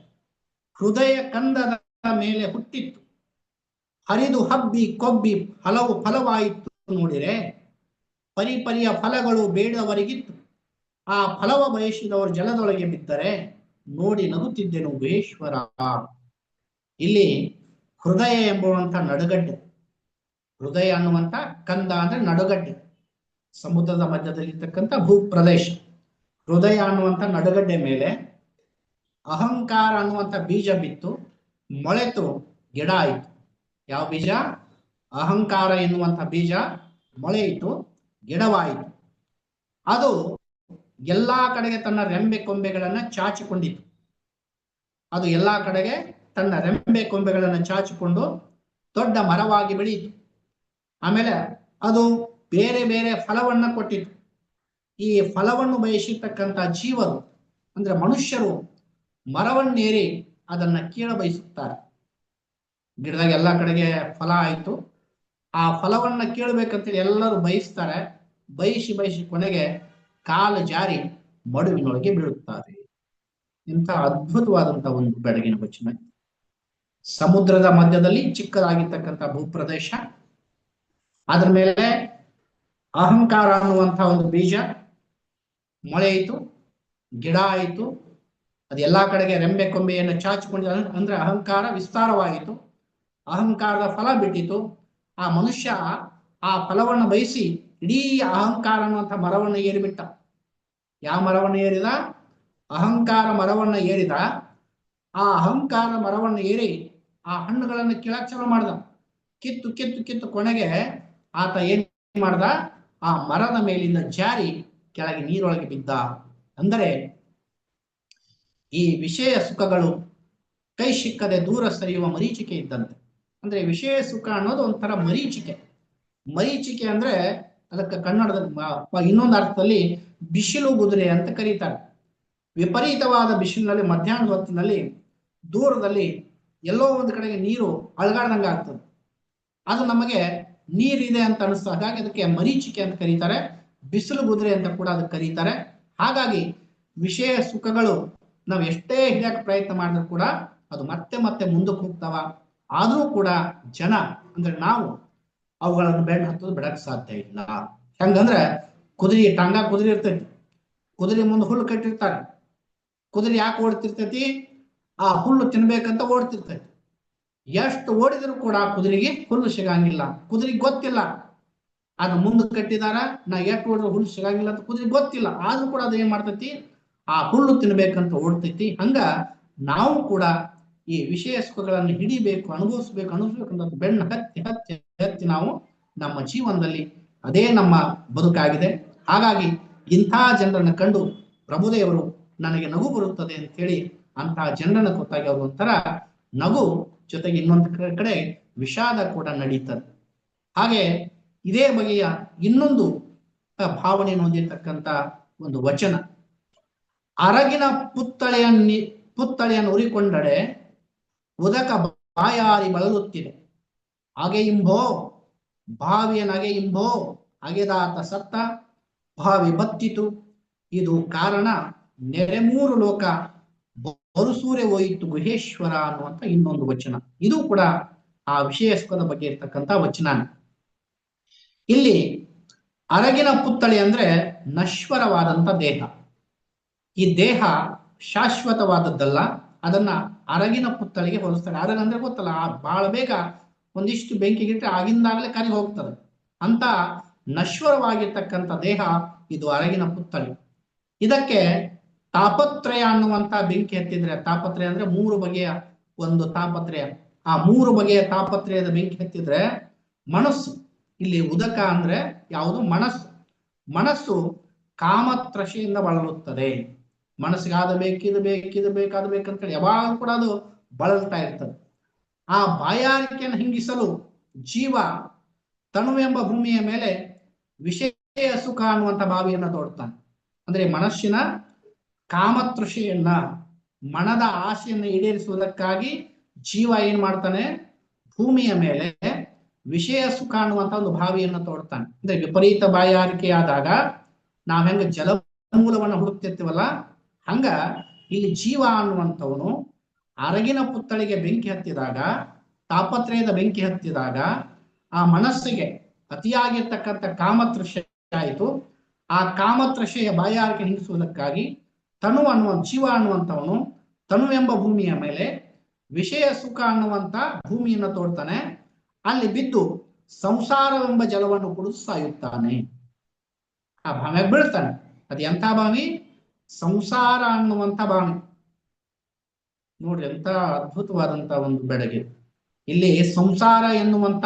ಹೃದಯ ಕಂದದ ಮೇಲೆ ಹುಟ್ಟಿತ್ತು, ಹರಿದು ಹಬ್ಬಿ ಕೊಬ್ಬಿ ಹಲವು ಫಲವಾಯಿತು ನೋಡಿರೆ, ಪರಿಪರಿಯ ಫಲಗಳು ಬೇಡವರಿಗಿತ್ತು, ಆ ಫಲವ ಬಯಸಿದವರು ಜಲದೊಳಗೆ ಬಿದ್ದರೆ ನೋಡಿ ನಗುತ್ತಿದ್ದೆನು ಗುಹೇಶ್ವರ. ಇಲ್ಲಿ ಹೃದಯ ಎಂಬುವಂತ ನಡುಗಡ್ಡೆ, ಹೃದಯ ಅನ್ನುವಂತ ಕಂದ ಅಂದ್ರೆ ನಡುಗಡ್ಡೆ, ಸಮುದ್ರದ ಮಧ್ಯದಲ್ಲಿರ್ತಕ್ಕಂಥ ಭೂ ಪ್ರದೇಶ. ಹೃದಯ ಅನ್ನುವಂಥ ನಡುಗಡ್ಡೆ ಮೇಲೆ ಅಹಂಕಾರ ಅನ್ನುವಂಥ ಬೀಜ ಬಿತ್ತು, ಮೊಳೆತು ಗಿಡ ಆಯಿತು. ಯಾವ ಬೀಜ? ಅಹಂಕಾರ ಎನ್ನುವಂಥ ಬೀಜ ಮೊಳೆಯಿತು, ಗಿಡವಾಯಿತು. ಅದು ಎಲ್ಲಾ ಕಡೆಗೆ ತನ್ನ ರೆಂಬೆ ಕೊಂಬೆಗಳನ್ನ ಚಾಚಿಕೊಂಡಿತು. ಅದು ಎಲ್ಲಾ ಕಡೆಗೆ ತನ್ನ ರೆಂಬೆ ಕೊಂಬೆಗಳನ್ನು ಚಾಚಿಕೊಂಡು ದೊಡ್ಡ ಮರವಾಗಿ ಬೆಳೆಯಿತು. ಆಮೇಲೆ ಅದು ಬೇರೆ ಬೇರೆ ಫಲವನ್ನ ಕೊಟ್ಟಿತು. ಈ ಫಲವನ್ನು ಬಯಸಿರ್ತಕ್ಕಂಥ ಜೀವರು ಅಂದ್ರೆ ಮನುಷ್ಯರು ಮರವನ್ನೇರಿ ಅದನ್ನ ಕೀಳ ಬಯಸುತ್ತಾರೆ. ಗಿಡದಾಗ ಎಲ್ಲಾ ಕಡೆಗೆ ಫಲ ಆಯ್ತು, ಆ ಫಲವನ್ನ ಕೀಳ್ಬೇಕಂತೇಳಿ ಎಲ್ಲರೂ ಬಯಸ್ತಾರೆ. ಬಯಸಿ ಬಯಸಿ ಕೊನೆಗೆ ಕಾಲು ಜಾರಿ ಮಡುವಿನೊಳಗೆ ಬೀಳುತ್ತಾರೆ. ಇಂಥ ಅದ್ಭುತವಾದಂತಹ ಒಂದು ಬೆಳಗಿನ ವಚನ. ಸಮುದ್ರದ ಮಧ್ಯದಲ್ಲಿ ಚಿಕ್ಕದಾಗಿರ್ತಕ್ಕಂಥ ಭೂಪ್ರದೇಶ, ಅದರ ಮೇಲೆ ಅಹಂಕಾರ ಅನ್ನುವಂತಹ ಒಂದು ಬೀಜ ಮೊಳೆಯಿತು, ಗಿಡ ಆಯಿತು. ಅದು ಎಲ್ಲಾ ಕಡೆಗೆ ರೆಂಬೆ ಕೊಂಬೆಯನ್ನು ಚಾಚಿಕೊಂಡಿದ ಅಂದ್ರೆ ಅಹಂಕಾರ ವಿಸ್ತಾರವಾಯಿತು. ಅಹಂಕಾರದ ಫಲ ಬಿಟ್ಟಿತು. ಆ ಮನುಷ್ಯ ಆ ಫಲವನ್ನು ಬಯಸಿ ಇಡೀ ಅಹಂಕಾರ ಅನ್ನುವಂಥ ಮರವನ್ನು ಏರಿಬಿಟ್ಟ. ಯಾವ ಮರವನ್ನು ಏರಿದ? ಅಹಂಕಾರ ಮರವನ್ನ ಏರಿದ. ಆ ಅಹಂಕಾರ ಮರವನ್ನು ಏರಿ ಆ ಹಣ್ಣುಗಳನ್ನು ಕೀಳಕ್ ಚಾಲು ಮಾಡ್ದ. ಕಿತ್ತು ಕಿತ್ತು ಕಿತ್ತು ಕೊನೆಗೆ ಆತ ಏನ್ ಮಾಡ್ದ? ಆ ಮರದ ಮೇಲಿಂದ ಜಾರಿ ಕೆಳಗೆ ನೀರೊಳಗೆ ಬಿದ್ದ. ಅಂದರೆ ಈ ವಿಷಯ ಸುಖಗಳು ಕೈ ಸಿಕ್ಕದೆ ದೂರ ಸರಿಯುವ ಮರೀಚಿಕೆ ಇದ್ದಂತೆ. ಅಂದ್ರೆ ವಿಷಯ ಸುಖ ಅನ್ನೋದು ಒಂಥರ ಮರೀಚಿಕೆ. ಮರೀಚಿಕೆ ಅಂದ್ರೆ ಅದಕ್ಕೆ ಕನ್ನಡದ ಇನ್ನೊಂದು ಅರ್ಥದಲ್ಲಿ ಬಿಸಿಲು ಕುದುರೆ ಅಂತ ಕರೀತಾರೆ. ವಿಪರೀತವಾದ ಬಿಸಿಲಿನಲ್ಲಿ ಮಧ್ಯಾಹ್ನದ ಹೊತ್ತಿನಲ್ಲಿ ದೂರದಲ್ಲಿ ಎಲ್ಲೋ ಒಂದು ಕಡೆಗೆ ನೀರು ಅಳಗಾಡ್ದಂಗ ಆಗ್ತದೆ. ಅದು ನಮಗೆ ನೀರಿದೆ ಅಂತ ಅನಿಸ್ತು. ಹಾಗಾಗಿ ಅದಕ್ಕೆ ಮರೀಚಿಕೆ ಅಂತ ಕರೀತಾರೆ, ಬಿಸಿಲು ಕುದುರೆ ಅಂತ ಕೂಡ ಅದಕ್ಕೆ ಕರೀತಾರೆ. ಹಾಗಾಗಿ ವಿಷಯ ಸುಖಗಳು ನಾವು ಎಷ್ಟೇ ಹಿಡಿಯಕ್ಕೆ ಪ್ರಯತ್ನ ಮಾಡಿದ್ರು ಕೂಡ ಅದು ಮತ್ತೆ ಮತ್ತೆ ಮುಂದಕ್ಕೆ ಹೋಗ್ತಾವ. ಆದ್ರೂ ಕೂಡ ಜನ ಅಂದ್ರೆ ನಾವು ಅವುಗಳನ್ನು ಬೆನ್ನು ಹತ್ತೋದು ಬಿಡಕ್ ಸಾಧ್ಯ ಇಲ್ಲ. ಹೆಂಗಂದ್ರೆ ಟಾಂಗ ಕುದುರೆ ಇರ್ತೈತಿ, ಕುದುರೆ ಮುಂದೆ ಹುಲ್ಲು ಕಟ್ಟಿರ್ತಾರೆ. ಕುದುರೆ ಯಾಕೆ ಓಡ್ತಿರ್ತೈತಿ? ಆ ಹುಲ್ಲು ತಿನ್ಬೇಕಂತ ಓಡ್ತಿರ್ತೈತಿ. ಎಷ್ಟು ಓಡಿದ್ರು ಕೂಡ ಕುದುರೆಗೆ ಹುಲ್ಲು ಸಿಗಂಗಿಲ್ಲ. ಕುದುರೆಗೆ ಗೊತ್ತಿಲ್ಲ ಅದು ಮುಂದೆ ಕಟ್ಟಿದಾರ, ನಾ ಎಷ್ಟು ಓಡಿದ್ರು ಹುಲ್ಲು ಸಿಗಂಗಿಲ್ಲ ಅಂತ ಕುದುರೆಗೆ ಗೊತ್ತಿಲ್ಲ. ಆದ್ರೂ ಕೂಡ ಅದು ಏನ್ ಮಾಡ್ತೈತಿ? ಆ ಹುಲ್ಲು ತಿನ್ಬೇಕಂತ ಓಡ್ತೈತಿ. ಹಂಗ ನಾವು ಕೂಡ ಈ ವಿಷಯ ಸುಖಗಳನ್ನು ಹಿಡಿಬೇಕು, ಅನುಭವಿಸ್ಬೇಕಂತ ಬೆನ್ನು ಹತ್ತಿ ಹತ್ತಿ ಹತ್ತಿ ನಾವು ನಮ್ಮ ಜೀವನದಲ್ಲಿ ಅದೇ ನಮ್ಮ ಬದುಕಾಗಿದೆ. ಹಾಗಾಗಿ ಇಂಥ ಜನರನ್ನು ಕಂಡು ಪ್ರಭುದೇವರು ನನಗೆ ನಗು ಬರುತ್ತದೆ ಅಂತ ಹೇಳಿ ಅಂತಹ ಜನರನ್ನು ಗೊತ್ತಾಗಿ ಅವರು ಒಂಥರ ನಗು ಜೊತೆಗೆ ಇನ್ನೊಂದು ಕಡೆ ವಿಷಾದ ಕೂಡ ನಡೀತದೆ. ಹಾಗೆ ಇದೇ ಬಗೆಯ ಇನ್ನೊಂದು ಭಾವನೆಯನ್ನು ಹೊಂದಿರತಕ್ಕಂಥ ಒಂದು ವಚನ. ಅರಗಿನ ಪುತ್ತಳೆಯನ್ನು ಉರಿಕೊಂಡರೆ ಉದಕ ಬಾಯಾರಿ ಬಳಲುತ್ತಿದೆ. ಅಗೆಯಿಂಬೋ ಭಾವಿಯ ನಗೆಯಿಂಬೋ ಅಗೆದಾತ ಸತ್ತ ಭಾವಿ ಬತ್ತಿತು. ಇದು ಕಾರಣ ನೆರೆಮೂರು ಲೋಕ ಬರುಸೂರೆ ಹೋಯಿತು ಗುಹೇಶ್ವರ ಅನ್ನುವಂತ ಇನ್ನೊಂದು ವಚನ. ಇದು ಕೂಡ ಆ ವಿಷಯ ಸುಖದ ಬಗ್ಗೆ ಇರ್ತಕ್ಕಂಥ ವಚನ. ಇಲ್ಲಿ ಅರಗಿನ ಪುತ್ತಳಿ ಅಂದ್ರೆ ನಶ್ವರವಾದಂತ ದೇಹ. ಈ ದೇಹ ಶಾಶ್ವತವಾದದ್ದಲ್ಲ. ಅದನ್ನ ಅರಗಿನ ಪುತ್ತಳಿಗೆ ಹೋಲಿಸ್ತಾರೆ. ಅರಗ ಅಂದ್ರೆ ಗೊತ್ತಲ್ಲ, ಬಹಳ ಬೇಗ ಒಂದಿಷ್ಟು ಬೆಂಕಿಗಿಟ್ಟರೆ ಆಗಿಂದಾಗಲೇ ಕರಿ ಹೋಗ್ತದೆ. ಅಂತ ನಶ್ವರವಾಗಿರ್ತಕ್ಕಂಥ ದೇಹ ಇದು ಅರಗಿನ ಪುತ್ತಳಿ. ಇದಕ್ಕೆ ತಾಪತ್ರಯ ಅನ್ನುವಂತ ಬೆಂಕಿ ಹತ್ತಿದ್ರೆ, ತಾಪತ್ರಯ ಅಂದ್ರೆ 3 ಬಗೆಯ ಒಂದು ತಾಪತ್ರಯ, ಆ 3 ಬಗೆಯ ತಾಪತ್ರಯದ ಬೆಂಕಿ ಹತ್ತಿದ್ರೆ ಮನಸ್ಸು, ಇಲ್ಲಿ ಉದಕ ಅಂದ್ರೆ ಯಾವುದು? ಮನಸ್ಸು. ಮನಸ್ಸು ಕಾಮತ್ರಶೆಯಿಂದ ಬಳಲುತ್ತದೆ. ಮನಸ್ಸಿಗೆ ಅದು ಬೇಕು ಬೇಕಂತೇಳಿ ಯಾವಾಗ ಕೂಡ ಅದು ಬಳಲ್ತಾ ಇರ್ತದೆ. ಆ ಬಾಯಾರಿಕೆಯನ್ನು ಹಿಂಗಿಸಲು ಜೀವ ತನುವೆಂಬ ಭೂಮಿಯ ಮೇಲೆ ವಿಷಯ ಸುಖ ಅನ್ನುವಂಥ ಬಾವಿಯನ್ನ ತೋಡ್ತಾನೆ. ಅಂದ್ರೆ ಮನಸ್ಸಿನ ಕಾಮತೃಷೆಯನ್ನ, ಮನದ ಆಸೆಯನ್ನು ಈಡೇರಿಸುವುದಕ್ಕಾಗಿ ಜೀವ ಏನ್ ಮಾಡ್ತಾನೆ? ಭೂಮಿಯ ಮೇಲೆ ವಿಷಯ ಸುಖ ಅನ್ನುವಂಥ ಒಂದು ಬಾವಿಯನ್ನು ತೋಡ್ತಾನೆ. ಅಂದ್ರೆ ವಿಪರೀತ ಬಾಯಾರಿಕೆ ಆದಾಗ ನಾವ್ ಹೆಂಗ ಜಲಮೂಲವನ್ನ ಹುಡುಕ್ತಿರ್ತೀವಲ್ಲ, ಹಂಗ ಇಲ್ಲಿ ಜೀವ ಅನ್ನುವಂಥವನು ಅರಗಿನ ಪುತ್ತಳಿಗೆ ಬೆಂಕಿ ಹತ್ತಿದಾಗ, ತಾಪತ್ರಯದ ಬೆಂಕಿ ಹತ್ತಿದಾಗ ಆ ಮನಸ್ಸಿಗೆ ಅತಿಯಾಗಿರ್ತಕ್ಕಂಥ ಕಾಮತೃಷೆ ಆಯಿತು. ಆ ಕಾಮತೃಷೆಯ ಬಾಯಾರಿಕೆ ಹಿಂಗಿಸುವುದಕ್ಕಾಗಿ ಜೀವ ಅನ್ನುವಂಥವನು ತನುವೆಂಬ ಭೂಮಿಯ ಮೇಲೆ ವಿಷಯ ಸುಖ ಅನ್ನುವಂಥ ಭೂಮಿಯನ್ನು ತೋಡ್ತಾನೆ. ಅಲ್ಲಿ ಬಿದ್ದು ಸಂಸಾರವೆಂಬ ಜಲವನ್ನು ಕುಡಿದು ಸಾಯುತ್ತಾನೆ. ಆ ಭಾವೆ ಬೀಳ್ತಾನೆ. ಅದು ಎಂಥ ಬಾವಿ? ಸಂಸಾರ ಅನ್ನುವಂಥ ಬಾವಿ. ನೋಡ್ರಿ ಎಂತ ಅದ್ಭುತವಾದಂತ ಒಂದು ಬೆಳಗ್ಗೆ. ಇಲ್ಲಿ ಸಂಸಾರ ಎನ್ನುವಂತ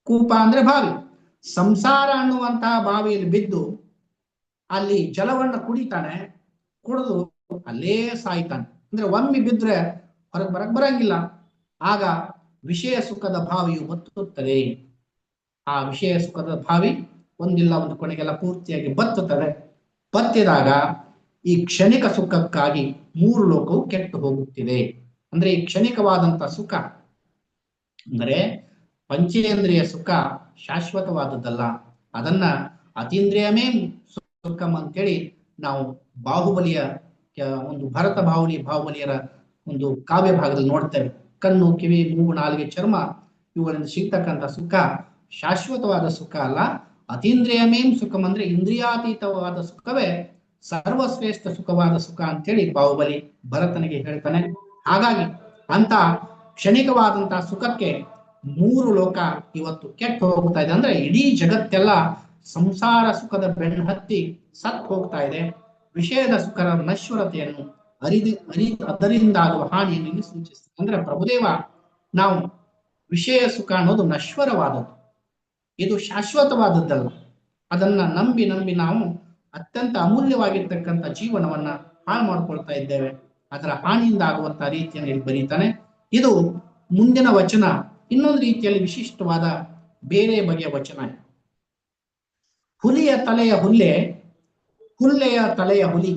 ಕೂಪ ಅಂದ್ರೆ ಬಾವಿ. ಸಂಸಾರ ಅನ್ನುವಂತಹ ಬಾವಿಯಲ್ಲಿ ಬಿದ್ದು ಅಲ್ಲಿ ಜಲವನ್ನ ಕುಡಿತಾನೆ, ಕುಡಿದು ಅಲ್ಲೇ ಸಾಯ್ತಾನೆ. ಅಂದ್ರೆ ಒಮ್ಮೆ ಬಿದ್ರೆ ಹೊರಗೆ ಬರಂಗಿಲ್ಲ. ಆಗ ವಿಷಯ ಸುಖದ ಭಾವಿಯು ಬತ್ತುತ್ತದೆ. ಆ ವಿಷಯ ಸುಖದ ಭಾವಿ ಒಂದಿಲ್ಲ ಒಂದು ಕೊನೆಗೆಲ್ಲ ಪೂರ್ತಿಯಾಗಿ ಬತ್ತುತ್ತದೆ. ಬತ್ತಿದಾಗ ಈ ಕ್ಷಣಿಕ ಸುಖಕ್ಕಾಗಿ 3 ಲೋಕವು ಕೆಟ್ಟು ಹೋಗುತ್ತಿದೆ. ಅಂದ್ರೆ ಈ ಕ್ಷಣಿಕವಾದಂತ ಸುಖ ಅಂದ್ರೆ ಪಂಚೇಂದ್ರಿಯ ಸುಖ ಶಾಶ್ವತವಾದದ್ದಲ್ಲ. ಅದನ್ನ ಅತೀಂದ್ರಿಯಮೇ ಸುಖಂ ಅಂತೇಳಿ ನಾವು ಬಾಹುಬಲಿಯ ಒಂದು ಭರತ ಬಾಹುಬಲಿಯರ ಒಂದು ಕಾವ್ಯ ಭಾಗದಲ್ಲಿ ನೋಡ್ತೇವೆ. ಕಣ್ಣು, ಕಿವಿ, ಮೂಗು, ನಾಲಿಗೆ, ಚರ್ಮ ಇವುಗಳಿಂದ ಸಿಗ್ತಕ್ಕಂಥ ಸುಖ ಶಾಶ್ವತವಾದ ಸುಖ ಅಲ್ಲ. ಅತೀಂದ್ರಿಯಮೇಂ ಸುಖಂ ಅಂದ್ರೆ ಇಂದ್ರಿಯಾತೀತವಾದ ಸುಖವೇ ಸರ್ವಶ್ರೇಷ್ಠ ಸುಖವಾದ ಸುಖ ಅಂತೇಳಿ ಬಾಹುಬಲಿ ಭರತನಿಗೆ ಹೇಳ್ತಾನೆ. ಹಾಗಾಗಿ ಅಂತ ಕ್ಷಣಿಕವಾದಂತಹ ಸುಖಕ್ಕೆ 3 ಲೋಕ ಇವತ್ತು ಕೆಟ್ಟು ಹೋಗ್ತಾ ಇದೆ. ಅಂದ್ರೆ ಇಡೀ ಜಗತ್ತೆಲ್ಲ ಸಂಸಾರ ಸುಖದ ಬೆನ್ನು ಹತ್ತಿ ಸತ್ತು ಹೋಗ್ತಾ ಇದೆ. ವಿಷಯದ ಸುಖದ ನಶ್ವರತೆಯನ್ನು ಅದರಿಂದಾಗುವ ಹಾನಿಯನ್ನು ಇಲ್ಲಿ ಸೂಚಿಸ್ತದೆ. ಅಂದ್ರೆ ಪ್ರಭುದೇವ, ನಾವು ವಿಷಯ ಸುಖ ಅನ್ನೋದು ನಶ್ವರವಾದದ್ದು, ಇದು ಶಾಶ್ವತವಾದದ್ದಲ್ಲ. ಅದನ್ನ ನಂಬಿ ನಾವು ಅತ್ಯಂತ ಅಮೂಲ್ಯವಾಗಿರ್ತಕ್ಕಂಥ ಜೀವನವನ್ನ ಹಾಳು ಮಾಡ್ಕೊಳ್ತಾ ಇದ್ದೇವೆ. ಅದರ ಹಾನಿಯಿಂದ ಆಗುವಂತಹ ರೀತಿಯನ್ನು ಇಲ್ಲಿ ಬರೀತಾನೆ. ಇದು ಮುಂದಿನ ವಚನ ಇನ್ನೊಂದು ರೀತಿಯಲ್ಲಿ ವಿಶಿಷ್ಟವಾದ ಬೇರೆ ಬಗೆಯ ವಚನ. ಹುಲಿಯ ತಲೆಯ ಹುಲ್ಲೆ, ಹುಲ್ಲೆಯ ತಲೆಯ ಹುಲಿ,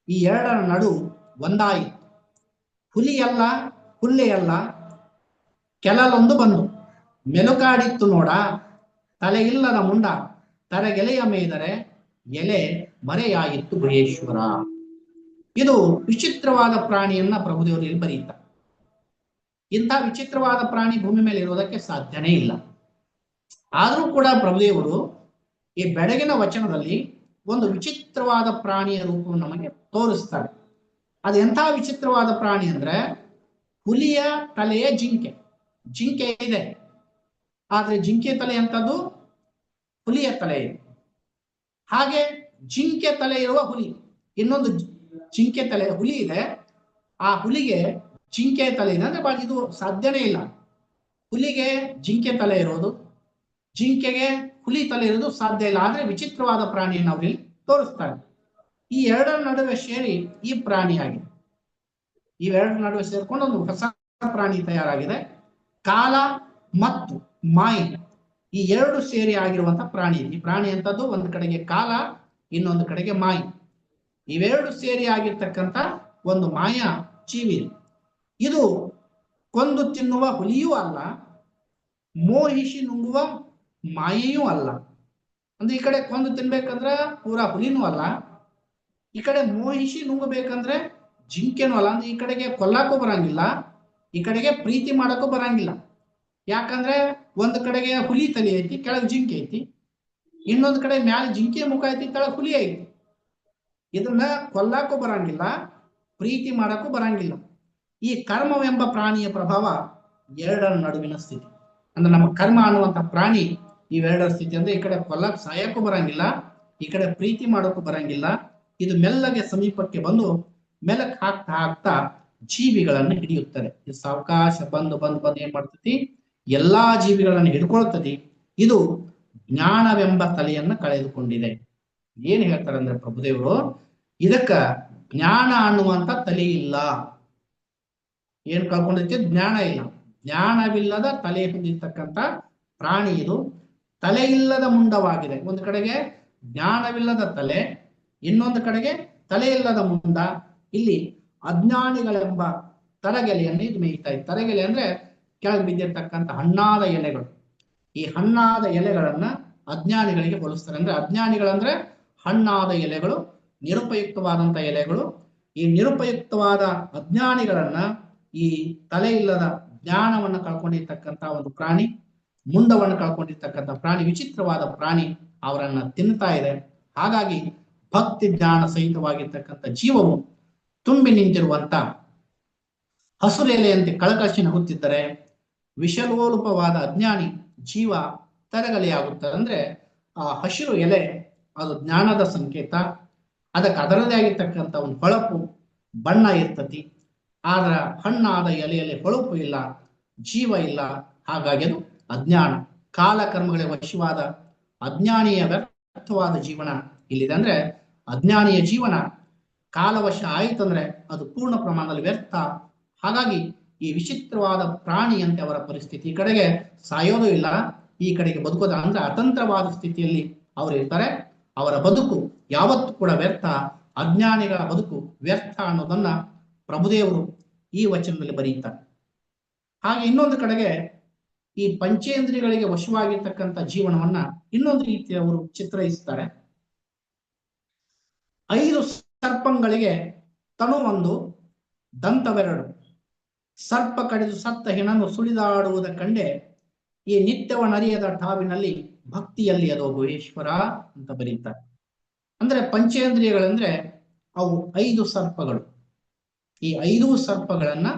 ಈ ಎರಡರ ನಡು ಒಂದಾಯಿತು. ಹುಲಿಯಲ್ಲ ಹುಲ್ಲೆಯಲ್ಲ ಕೆಲಲೊಂದು ಬಂದು ಮೆಲುಕಾಡಿತ್ತು ನೋಡ, ತಲೆಯಿಲ್ಲದ ಮುಂಡ ತರಗೆಲೆಯ ಮೇದರೆ ಎಲೆ ಮರೆಯಾಯಿತು ಗುಹೇಶ್ವರ. ಇದು ವಿಚಿತ್ರವಾದ ಪ್ರಾಣಿಯನ್ನ ಪ್ರಭುದೇವರು ಇಲ್ಲಿ ಬರೀತಾರೆ. ಇಂಥ ವಿಚಿತ್ರವಾದ ಪ್ರಾಣಿ ಭೂಮಿ ಮೇಲೆ ಇರೋದಕ್ಕೆ ಸಾಧ್ಯನೇ ಇಲ್ಲ. ಆದರೂ ಕೂಡ ಪ್ರಭುದೇವರು ಈ ಬೆಳಗಿನ ವಚನದಲ್ಲಿ ಒಂದು ವಿಚಿತ್ರವಾದ ಪ್ರಾಣಿಯ ರೂಪವನ್ನು ನಮಗೆ ತೋರಿಸ್ತಾರೆ. ಅದು ಎಂಥ ವಿಚಿತ್ರವಾದ ಪ್ರಾಣಿ ಅಂದ್ರೆ ಹುಲಿಯ ತಲೆಯ ಜಿಂಕೆ. ಜಿಂಕೆ ಇದೆ, ಆದ್ರೆ ಜಿಂಕೆ ತಲೆ ಅಂತದ್ದು ಹುಲಿಯ ತಲೆ ಇದೆ. ಹಾಗೆ ಜಿಂಕೆ ತಲೆ ಇರುವ ಹುಲಿ, ಇನ್ನೊಂದು ಜಿಂಕೆ ತಲೆ ಹುಲಿ ಇದೆ. ಆ ಹುಲಿಗೆ ಜಿಂಕೆ ತಲೆ ಇದೆ ಅಂದ್ರೆ ಇದು ಸಾಧ್ಯನೇ ಇಲ್ಲ. ಹುಲಿಗೆ ಜಿಂಕೆ ತಲೆ ಇರೋದು, ಜಿಂಕೆಗೆ ಹುಲಿ ತಲೆ ಇರೋದು ಸಾಧ್ಯ ಇಲ್ಲ. ಆದ್ರೆ ವಿಚಿತ್ರವಾದ ಪ್ರಾಣಿಯನ್ನು ನಾವು ಇಲ್ಲಿ ತೋರಿಸ್ತಾರೆ. ಈ ಎರಡರ ನಡುವೆ ಸೇರಿ ಈ ಪ್ರಾಣಿಯಾಗಿದೆ. ಇವೆರಡರ ನಡುವೆ ಸೇರ್ಕೊಂಡು ಒಂದು ಹೊಸ ಪ್ರಾಣಿ ತಯಾರಾಗಿದೆ. ಕಾಲ ಮತ್ತು ಮಾಯಿ ಈ ಎರಡು ಸೇರಿ ಆಗಿರುವಂತಹ ಪ್ರಾಣಿ. ಈ ಪ್ರಾಣಿ ಅಂತದ್ದು ಒಂದು ಕಡೆಗೆ ಕಾಲ, ಇನ್ನೊಂದು ಕಡೆಗೆ ಮಾಯಿ. ಇವೆರಡು ಸೇರಿ ಆಗಿರ್ತಕ್ಕಂಥ ಒಂದು ಮಾಯಾ ಜೀವಿ. ಇದು ಕೊಂದು ತಿನ್ನುವ ಹುಲಿಯೂ ಅಲ್ಲ, ಮೋಹಿಸಿ ನುಂಗುವ ಮಾಯೆಯೂ ಅಲ್ಲ. ಅಂದ್ರೆ ಈ ಕಡೆ ಕೊಂದು ತಿನ್ಬೇಕಂದ್ರೆ ಪೂರಾ ಹುಲಿನೂ ಅಲ್ಲ, ಈ ಕಡೆ ಮೋಹಿಸಿ ನುಂಗಬೇಕಂದ್ರೆ ಜಿಂಕೆನೂ ಅಲ್ಲ. ಅಂದ್ರೆ ಈ ಕಡೆಗೆ ಕೊಲ್ಲಾಕೂ ಬರಂಗಿಲ್ಲ, ಈ ಕಡೆಗೆ ಪ್ರೀತಿ ಮಾಡಕ್ಕೂ ಬರಂಗಿಲ್ಲ. ಯಾಕಂದ್ರೆ ಒಂದು ಕಡೆಗೆ ಹುಲಿ ತಲೆ ಐತಿ, ಕೆಳಗೆ ಜಿಂಕೆ ಐತಿ. ಇನ್ನೊಂದು ಕಡೆ ಮ್ಯಾಲ ಜಿಂಕೆ ಮುಖ ಐತಿ, ಕೆಳಗೆ ಹುಲಿ ಐತಿ. ಇದನ್ನ ಕೊಲ್ಲಾಕೂ ಬರಂಗಿಲ್ಲ, ಪ್ರೀತಿ ಮಾಡಕ್ಕೂ ಬರಂಗಿಲ್ಲ. ಈ ಕರ್ಮವೆಂಬ ಪ್ರಾಣಿಯ ಪ್ರಭಾವ ಎರಡರ ನಡುವಿನ ಸ್ಥಿತಿ. ಅಂದ್ರೆ ನಮ್ಮ ಕರ್ಮ ಅನ್ನುವಂಥ ಪ್ರಾಣಿ ಇವೆರಡರ ಸ್ಥಿತಿ. ಅಂದ್ರೆ ಈ ಕಡೆ ಕೊಲ್ಲಕ್ಕೆ ಸಾಯಕ್ಕೂ ಬರಂಗಿಲ್ಲ, ಈ ಕಡೆ ಪ್ರೀತಿ ಮಾಡೋಕ್ಕೂ ಬರಂಗಿಲ್ಲ. ಇದು ಮೆಲ್ಲಗೆ ಸಮೀಪಕ್ಕೆ ಬಂದು ಮೆಲಕ್ ಹಾಕ್ತಾ ಹಾಕ್ತಾ ಜೀವಿಗಳನ್ನು ಹಿಡಿಯುತ್ತದೆ. ಇದು ಸಾವಕಾಶ ಬಂದು ಏನ್ ಮಾಡ್ತತಿ, ಎಲ್ಲಾ ಜೀವಿಗಳನ್ನು ಹಿಡ್ಕೊಳ್ತದೆ. ಇದು ಜ್ಞಾನವೆಂಬ ತಲೆಯನ್ನ ಕಳೆದುಕೊಂಡಿದೆ. ಏನ್ ಹೇಳ್ತಾರೆ ಅಂದ್ರೆ ಪ್ರಭುದೇವರು, ಇದಕ್ಕ ಜ್ಞಾನ ಅನ್ನುವಂತ ತಲೆ ಇಲ್ಲ. ಏನ್ ಕಳ್ಕೊಂಡೈತಿ? ಜ್ಞಾನ ಇಲ್ಲ. ಜ್ಞಾನವಿಲ್ಲದ ತಲೆ ಹೊಂದಿರ್ತಕ್ಕಂಥ ಪ್ರಾಣಿ ಇದು. ತಲೆ ಇಲ್ಲದ ಮುಂಡವಾಗಿದೆ. ಒಂದು ಕಡೆಗೆ ಜ್ಞಾನವಿಲ್ಲದ ತಲೆ, ಇನ್ನೊಂದು ಕಡೆಗೆ ತಲೆ ಇಲ್ಲದ ಮುಂಡ. ಇಲ್ಲಿ ಅಜ್ಞಾನಿಗಳೆಂಬ ತರಗೆಲೆಯನ್ನು ಇದು ಮೇಯ್ತಾ ಇದೆ. ತರಗೆಲೆ ಅಂದ್ರೆ ಕೆಳಗೆ ಬಿದ್ದಿರ್ತಕ್ಕಂಥ ಹಣ್ಣಾದ ಎಲೆಗಳು. ಈ ಹಣ್ಣಾದ ಎಲೆಗಳನ್ನ ಅಜ್ಞಾನಿಗಳಿಗೆ ಹೋಲಿಸ್ತಾರೆ. ಅಂದ್ರೆ ಅಜ್ಞಾನಿಗಳಂದ್ರೆ ಹಣ್ಣಾದ ಎಲೆಗಳು, ನಿರುಪಯುಕ್ತವಾದಂತ ಎಲೆಗಳು. ಈ ನಿರುಪಯುಕ್ತವಾದ ಅಜ್ಞಾನಿಗಳನ್ನ ಈ ತಲೆ ಇಲ್ಲದ ಜ್ಞಾನವನ್ನು ಕಳ್ಕೊಂಡಿರ್ತಕ್ಕಂಥ ಒಂದು ಪ್ರಾಣಿ, ಮುಂಡವನ್ನು ಕಳ್ಕೊಂಡಿರ್ತಕ್ಕಂಥ ಪ್ರಾಣಿ, ವಿಚಿತ್ರವಾದ ಪ್ರಾಣಿ ಅವರನ್ನ ತಿನ್ನುತ್ತಾ ಇದೆ. ಹಾಗಾಗಿ ಭಕ್ತಿ ಜ್ಞಾನ ಸಹಿತವಾಗಿರ್ತಕ್ಕಂಥ ಜೀವವು ತುಂಬಿ ನಿಂತಿರುವಂತ ಹಸುರು ಎಲೆಯಂತೆ ಕಳಕಳಿಸಿ ನಗುತ್ತಿದ್ದರೆ ವಿಷಲೋಲುಪವಾದ ಅಜ್ಞಾನಿ ಜೀವ ತರಗಲೆಯಾಗುತ್ತದೆ. ಅಂದ್ರೆ ಆ ಹಸಿರು ಎಲೆ ಅದು ಜ್ಞಾನದ ಸಂಕೇತ. ಅದಕ್ಕೆ ಅದರದೇ ಆಗಿರ್ತಕ್ಕಂಥ ಒಂದು ಹೊಳಪು ಬಣ್ಣ ಇರ್ತತಿ. ಆದ್ರ ಹಣ್ಣಾದ ಎಲೆಯಲ್ಲಿ ಹೊಳಪು ಇಲ್ಲ, ಜೀವ ಇಲ್ಲ. ಹಾಗಾಗಿ ಅದು ಅಜ್ಞಾನ. ಕಾಲಕರ್ಮಗಳ ವಶವಾದ ಅಜ್ಞಾನಿಯ ವ್ಯರ್ಥವಾದ ಜೀವನ ಇಲ್ಲಿದೆ. ಅಂದ್ರೆ ಅಜ್ಞಾನಿಯ ಜೀವನ ಕಾಲವಶ ಆಯಿತಂದ್ರೆ ಅದು ಪೂರ್ಣ ಪ್ರಮಾಣದಲ್ಲಿ ವ್ಯರ್ಥ. ಹಾಗಾಗಿ ಈ ವಿಚಿತ್ರವಾದ ಪ್ರಾಣಿಯಂತೆ ಅವರ ಪರಿಸ್ಥಿತಿ, ಈ ಕಡೆಗೆ ಸಾಯೋದು ಇಲ್ಲ, ಈ ಕಡೆಗೆ ಬದುಕೋದ ಅಂದ್ರೆ ಅತಂತ್ರವಾದ ಸ್ಥಿತಿಯಲ್ಲಿ ಅವರು ಇರ್ತಾರೆ. ಅವರ ಬದುಕು ಯಾವತ್ತೂ ಕೂಡ ವ್ಯರ್ಥ, ಅಜ್ಞಾನಿಗಳ ಬದುಕು ವ್ಯರ್ಥ ಅನ್ನೋದನ್ನ ಪ್ರಭುದೇವರು ಈ ವಚನದಲ್ಲಿ ಬರೆಯುತ್ತಾರೆ. ಹಾಗೆ ಇನ್ನೊಂದು ಕಡೆಗೆ ಈ ಪಂಚೇಂದ್ರಿಯಗಳಿಗೆ ವಶವಾಗಿರ್ತಕ್ಕಂಥ ಜೀವನವನ್ನ ಇನ್ನೊಂದು ರೀತಿ ಅವರು ಚಿತ್ರಿಸ್ತಾರೆ. 5 ಸರ್ಪಗಳಿಗೆ ತನು ಒಂದು, ದಂತವೆರಡು, ಸರ್ಪ ಕಡಿದು ಸತ್ತ ಹೆಣನು ಸುಳಿದಾಡುವುದ ಕಂಡೆ, ಈ ನಿತ್ಯವನರಿಯದ ಠಾವಿನಲ್ಲಿ ಭಕ್ತಿಯಲ್ಲಿ ಅದೋ ಗುಹೇಶ್ವರ ಅಂತ ಬರೀತಾರೆ. ಅಂದ್ರೆ ಪಂಚೇಂದ್ರಿಯಗಳಂದ್ರೆ ಅವು 5 ಸರ್ಪಗಳು. ಈ 5 ಸರ್ಪಗಳನ್ನ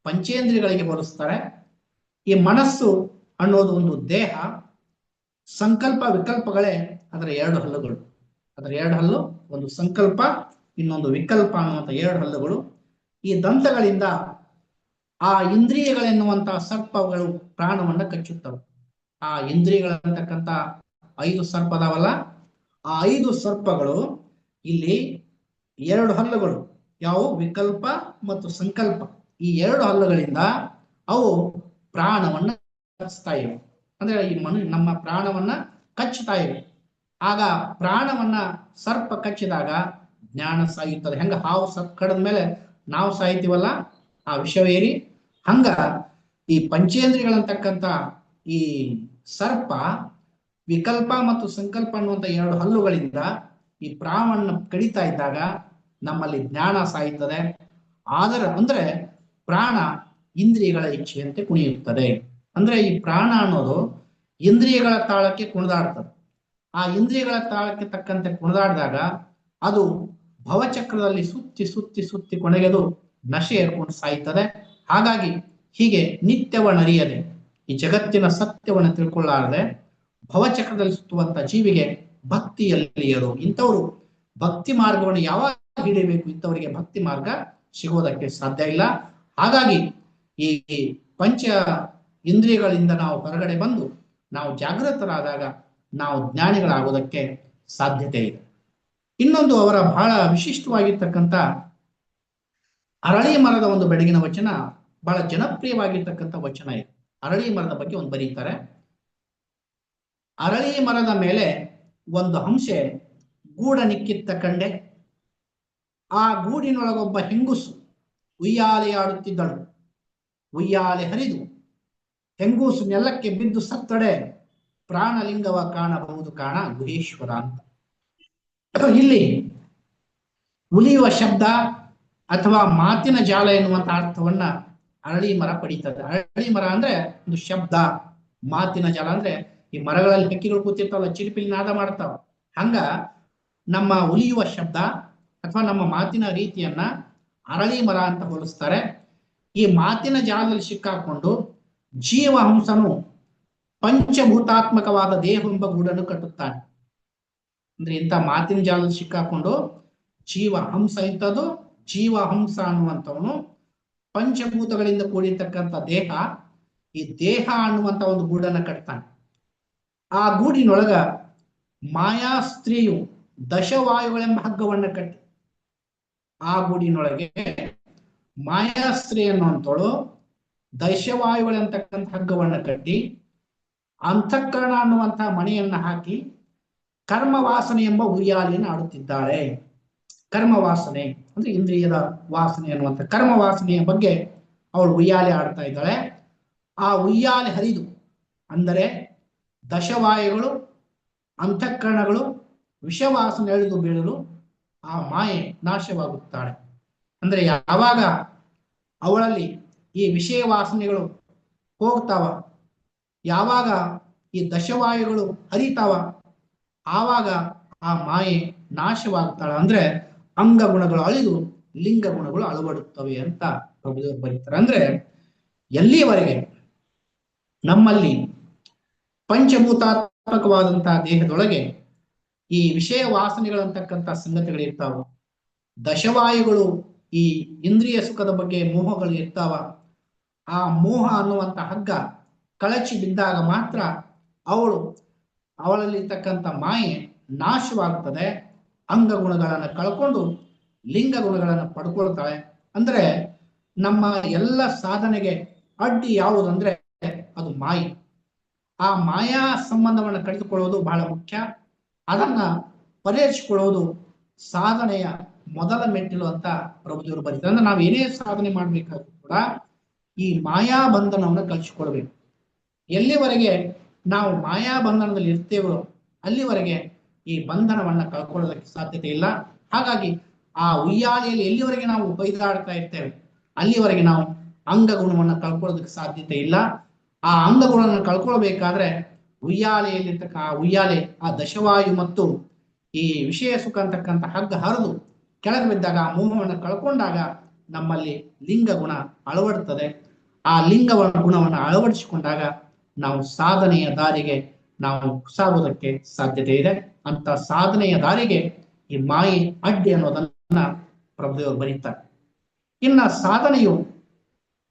ಪಂಚೇಂದ್ರಿಯಗಳಿಗೆ ಹೋಲಿಸ್ತಾರೆ. ಈ ಮನಸ್ಸು ಅನ್ನೋದು ಒಂದು ದೇಹ, ಸಂಕಲ್ಪ ವಿಕಲ್ಪಗಳೇ ಅದರ 2 ಹಲ್ಲುಗಳು. ಅದರ 2 ಹಲ್ಲು, ಒಂದು ಸಂಕಲ್ಪ, ಇನ್ನೊಂದು ವಿಕಲ್ಪ ಅನ್ನುವಂಥ 2 ಹಲ್ಲುಗಳು. ಈ ದಂತಗಳಿಂದ ಆ ಇಂದ್ರಿಯಗಳೆನ್ನುವಂತಹ ಸರ್ಪಗಳು ಪ್ರಾಣವನ್ನ ಕಚ್ಚುತ್ತವೆ. ಆ ಇಂದ್ರಿಯಗಳಂತಕ್ಕಂಥ 5 ಸರ್ಪದವಲ್ಲ, ಆ 5 ಸರ್ಪಗಳು ಇಲ್ಲಿ 2 ಹಲ್ಲುಗಳು, ಯಾವುವು ವಿಕಲ್ಪ ಮತ್ತು ಸಂಕಲ್ಪ. ಈ 2 ಹಲ್ಲುಗಳಿಂದ ಅವು ಪ್ರಾಣವನ್ನ ಕಚ್ತಾ ಇವೆ. ಅಂದ್ರೆ ಈ ನಮ್ಮ ಪ್ರಾಣವನ್ನ ಕಚ್ಚುತ್ತಾ ಇವೆ. ಆಗ ಪ್ರಾಣವನ್ನ ಸರ್ಪ ಕಚ್ಚಿದಾಗ ಜ್ಞಾನ ಸಾಯುತ್ತದೆ. ಹೆಂಗ ಹಾವು ಸರ್ಪ ಕಡದ ಮೇಲೆ ನಾವು ಸಾಯ್ತೀವಲ್ಲ ಆ ವಿಷವೇರಿ, ಹಂಗ ಈ ಪಂಚೇಂದ್ರಿಯಗಳಂತಕ್ಕಂಥ ಈ ಸರ್ಪ ವಿಕಲ್ಪ ಮತ್ತು ಸಂಕಲ್ಪ ಅನ್ನುವಂಥ 2 ಹಲ್ಲುಗಳಿಂದ ಈ ಪ್ರಾಣವನ್ನು ಕಡಿತಾ ಇದ್ದಾಗ ನಮ್ಮಲ್ಲಿ ಜ್ಞಾನ ಸಾಯುತ್ತದೆ. ಆದರೆ ಅಂದ್ರೆ ಪ್ರಾಣ ಇಂದ್ರಿಯಗಳ ಇಚ್ಛೆಯಂತೆ ಕುಣಿಯುತ್ತದೆ. ಅಂದ್ರೆ ಈ ಪ್ರಾಣ ಅನ್ನೋದು ಇಂದ್ರಿಯಗಳ ತಾಳಕ್ಕೆ ಕುಣಿದಾಡ್ತದೆ. ಆ ಇಂದ್ರಿಯಗಳ ತಾಳಕ್ಕೆ ತಕ್ಕಂತೆ ಕುಣಿದಾಡಿದಾಗ ಅದು ಭವಚಕ್ರದಲ್ಲಿ ಸುತ್ತಿ ಸುತ್ತಿ ಸುತ್ತಿ ಕೊನೆಗೆದು ನಶೆ ಏರ್ಕೊಂಡು ಸಾಯ್ತದೆ. ಹಾಗಾಗಿ ಹೀಗೆ ನಿತ್ಯವನರಿಯದೆ, ಈ ಜಗತ್ತಿನ ಸತ್ಯವನ್ನು ತಿಳ್ಕೊಳ್ಳಾರದೆ ಭವಚಕ್ರದಲ್ಲಿ ಸುತ್ತುವಂತ ಜೀವಿಗೆ ಭಕ್ತಿಯಲ್ಲಿ ಇರು. ಇಂಥವ್ರು ಭಕ್ತಿ ಮಾರ್ಗವನ್ನು ಯಾವಾಗ ಹಿಡಿಯಬೇಕು, ಇಂಥವರಿಗೆ ಭಕ್ತಿ ಮಾರ್ಗ ಸಿಗೋದಕ್ಕೆ ಸಾಧ್ಯ ಇಲ್ಲ. ಹಾಗಾಗಿ ಈ ಪಂಚ ಇಂದ್ರಿಯಗಳಿಂದ ನಾವು ಹೊರಗಡೆ ಬಂದು ನಾವು ಜಾಗೃತರಾದಾಗ ನಾವು ಜ್ಞಾನಿಗಳಾಗೋದಕ್ಕೆ ಸಾಧ್ಯತೆ ಇದೆ. ಇನ್ನೊಂದು ಅವರ ಬಹಳ ವಿಶಿಷ್ಟವಾಗಿರ್ತಕ್ಕಂಥ ಅರಳಿ ಮರದ ಒಂದು ಬೆಳಗಿನ ವಚನ, ಬಹಳ ಜನಪ್ರಿಯವಾಗಿರ್ತಕ್ಕಂಥ ವಚನ ಇದೆ. ಅರಳಿ ಮರದ ಬಗ್ಗೆ ಒಂದು ಬರೀತಾರೆ. ಅರಳಿ ಮರದ ಮೇಲೆ ಒಂದು ಹಂಸೆ ಗೂಡ ನಿಕ್ಕಿತ್ತ ಕಂಡೆ, ಆ ಗೂಡಿನೊಳಗೊಬ್ಬ ಹೆಂಗುಸು ಉಯ್ಯಾಲೆ ಆಡುತ್ತಿದ್ದಳು. ಉಯ್ಯಾಲೆ ಹರಿದು ಹೆಂಗೂಸು ನೆಲಕ್ಕೆ ಬಿದ್ದು ಸತ್ತಡೆ, ಪ್ರಾಣಲಿಂಗವ ಕಾಣಬಹುದು ಕಾಣ ಗುಹೇಶ್ವರ ಅಂತ. ಇಲ್ಲಿ ಉಲಿಯುವ ಶಬ್ದ ಅಥವಾ ಮಾತಿನ ಜಾಲ ಎನ್ನುವಂತ ಅರ್ಥವನ್ನ ಅರಳಿ ಮರ ಪಡೀತದೆ. ಅರಳಿ ಮರ ಅಂದ್ರೆ ಒಂದು ಶಬ್ದ, ಮಾತಿನ ಜಾಲ ಅಂದ್ರೆ ಈ ಮರಗಳಲ್ಲಿ ಹಕ್ಕಿಗಳು ಕೂತಿರ್ತಾವಲ್ಲ, ಚಿಲಿಪಿಲಿ ನಾದ ಮಾಡ್ತಾವ. ಹಂಗ ನಮ್ಮ ಉಲಿಯುವ ಶಬ್ದ ಅಥವಾ ನಮ್ಮ ಮಾತಿನ ರೀತಿಯನ್ನ ಅರಳಿ ಮರ ಅಂತ ಹೋಲಿಸ್ತಾರೆ. ಈ ಮಾತಿನ ಜಾಲದಲ್ಲಿ ಸಿಕ್ಕಾಕೊಂಡು ಜೀವ ಹಂಸನು ಪಂಚಭೂತಾತ್ಮಕವಾದ ದೇಹವೆಂಬ ಗೂಡನ್ನು ಕಟ್ಟುತ್ತಾನೆ. ಅಂದ್ರೆ ಇಂಥ ಮಾತಿನ ಜಾಲದಲ್ಲಿ ಸಿಕ್ಕಾಕೊಂಡು ಜೀವ ಹಂಸ ಇಂಥದ್ದು, ಜೀವ ಹಂಸ ಅನ್ನುವಂಥವನು ಪಂಚಭೂತಗಳಿಂದ ಕೂಡಿರ್ತಕ್ಕಂಥ ದೇಹ, ಈ ದೇಹ ಅನ್ನುವಂಥ ಒಂದು ಗೂಡನ್ನು ಕಟ್ತಾನೆ. ಆ ಗೂಡಿನೊಳಗ ಮಾಯಾ ಸ್ತ್ರೀಯು ದಶವಾಯುಗಳೆಂಬ ಹಗ್ಗವನ್ನ ಕಟ್ಟಿ, ಆ ಗೂಡಿನೊಳಗೆ ಮಾಯಾಸ್ತ್ರೀ ಅನ್ನುವಂಥವಳು ದಶವಾಯುಗಳಂತಕ್ಕಂಥ ಹಗ್ಗವನ್ನ ಕಟ್ಟಿ ಅಂತಃಕರಣ ಅನ್ನುವಂತಹ ಮಣೆಯನ್ನ ಹಾಕಿ ಕರ್ಮವಾಸನೆ ಎಂಬ ಉಯ್ಯಾಲೆಯನ್ನು ಆಡುತ್ತಿದ್ದಾಳೆ. ಕರ್ಮವಾಸನೆ ಅಂದ್ರೆ ಇಂದ್ರಿಯದ ವಾಸನೆ ಅನ್ನುವಂಥ ಕರ್ಮವಾಸನೆಯ ಬಗ್ಗೆ ಅವಳು ಉಯ್ಯಾಲೆ ಆಡ್ತಾ ಇದ್ದಾಳೆ. ಆ ಉಯ್ಯಾಲೆ ಹರಿದು ಅಂದರೆ ದಶವಾಯುಗಳು ಅಂತಃಕರಣಗಳು ವಿಷವಾಸನೆ ಎಳೆದು ಬೀಳಲು ಆ ಮಾಯೆ ನಾಶವಾಗುತ್ತಾಳೆ. ಅಂದ್ರೆ ಯಾವಾಗ ಅವಳಲ್ಲಿ ಈ ವಿಷಯ ವಾಸನೆಗಳು ಹೋಗ್ತಾವ, ಯಾವಾಗ ಈ ದಶವಾಯುಗಳು ಹರಿತಾವ, ಆವಾಗ ಆ ಮಾಯೆ ನಾಶವಾಗ್ತಾಳ. ಅಂದ್ರೆ ಅಂಗ ಗುಣಗಳು ಅಳಿದು ಲಿಂಗ ಗುಣಗಳು ಅಳವಡುತ್ತವೆ ಅಂತ ಪ್ರಭುದೇವರು ಬರೀತಾರೆ. ಅಂದ್ರೆ ಎಲ್ಲಿಯವರೆಗೆ ನಮ್ಮಲ್ಲಿ ಪಂಚಭೂತಾತ್ಮಕವಾದಂತಹ ದೇಹದೊಳಗೆ ಈ ವಿಷಯ ವಾಸನೆಗಳಂತಕ್ಕಂಥ ಸಂಗತಿಗಳಿರ್ತಾವ, ದಶವಾಯುಗಳು ಈ ಇಂದ್ರಿಯ ಸುಖದ ಬಗ್ಗೆ ಮೋಹಗಳು ಇರ್ತಾವ, ಆ ಮೋಹ ಅನ್ನುವಂಥ ಹಗ್ಗ ಕಳಚಿ ಬಿದ್ದಾಗ ಮಾತ್ರ ಅವಳಲ್ಲಿರ್ತಕ್ಕಂಥ ಮಾಯೆ ನಾಶವಾಗುತ್ತದೆ. ಅಂಗ ಗುಣಗಳನ್ನು ಕಳ್ಕೊಂಡು ಲಿಂಗ ಗುಣಗಳನ್ನು ಪಡ್ಕೊಳ್ತಾಳೆ. ಅಂದ್ರೆ ನಮ್ಮ ಎಲ್ಲ ಸಾಧನೆಗೆ ಅಡ್ಡಿ ಯಾವುದಂದ್ರೆ ಅದು ಮಾಯೆ. ಆ ಮಾಯಾ ಸಂಬಂಧವನ್ನು ಕಡಿದುಕೊಳ್ಳುವುದು ಬಹಳ ಮುಖ್ಯ. ಅದನ್ನ ಪರಿಹರಿಸಿಕೊಳ್ಳುವುದು ಸಾಧನೆಯ ಮೊದಲ ಮೆಟ್ಟಿಲು ಅಂತ ಪ್ರಭುದೇವರು ಬರೀತಾರೆ. ಅಂದ್ರೆ ನಾವು ಏನೇ ಸಾಧನೆ ಮಾಡ್ಬೇಕಾದ್ರೂ ಕೂಡ ಈ ಮಾಯಾ ಬಂಧನವನ್ನು ಕಲಿಸಿಕೊಳ್ಬೇಕು. ಎಲ್ಲಿವರೆಗೆ ನಾವು ಮಾಯಾ ಬಂಧನದಲ್ಲಿ ಇರ್ತೇವೋ ಅಲ್ಲಿವರೆಗೆ ಈ ಬಂಧನವನ್ನ ಕಳ್ಕೊಳ್ಳೋದಕ್ಕೆ ಸಾಧ್ಯತೆ ಇಲ್ಲ. ಹಾಗಾಗಿ ಆ ಉಯ್ಯಾಲೆಯಲ್ಲಿ ಎಲ್ಲಿವರೆಗೆ ನಾವು ಬೈದಾಡ್ತಾ ಇರ್ತೇವೆ ಅಲ್ಲಿವರೆಗೆ ನಾವು ಅಂಗಗುಣವನ್ನು ಕಳ್ಕೊಳ್ಳೋದಕ್ಕೆ ಸಾಧ್ಯತೆ ಇಲ್ಲ. ಆ ಅಂಗಗುಣವನ್ನು ಕಳ್ಕೊಳ್ಬೇಕಾದ್ರೆ ಉಯ್ಯಾಲೆಯಲ್ಲಿರ್ತಕ್ಕ ಆ ಉಯ್ಯಾಲೆ, ಆ ದಶವಾಯು ಮತ್ತು ಈ ವಿಷಯ ಸುಖ ಅಂತಕ್ಕಂಥ ಹಗ್ಗ ಹರಿದು ಕೆಳಗೆ ಬಿದ್ದಾಗ ಆ ಮೋಹವನ್ನು ಕಳ್ಕೊಂಡಾಗ ನಮ್ಮಲ್ಲಿ ಲಿಂಗ ಗುಣ ಅಳವಡುತ್ತದೆ. ಆ ಲಿಂಗ ಗುಣವನ್ನು ಅಳವಡಿಸಿಕೊಂಡಾಗ ನಾವು ಸಾಧನೆಯ ದಾರಿಗೆ ನಾವು ಸಾಗುವುದಕ್ಕೆ ಸಾಧ್ಯತೆ ಇದೆ. ಅಂತ ಸಾಧನೆಯ ದಾರಿಗೆ ಈ ಮಾಯೆ ಅಡ್ಡಿ ಅನ್ನೋದನ್ನ ಪ್ರಭುದೇವರು ಬರೀತಾರೆ. ಇನ್ನ ಸಾಧನೆಯು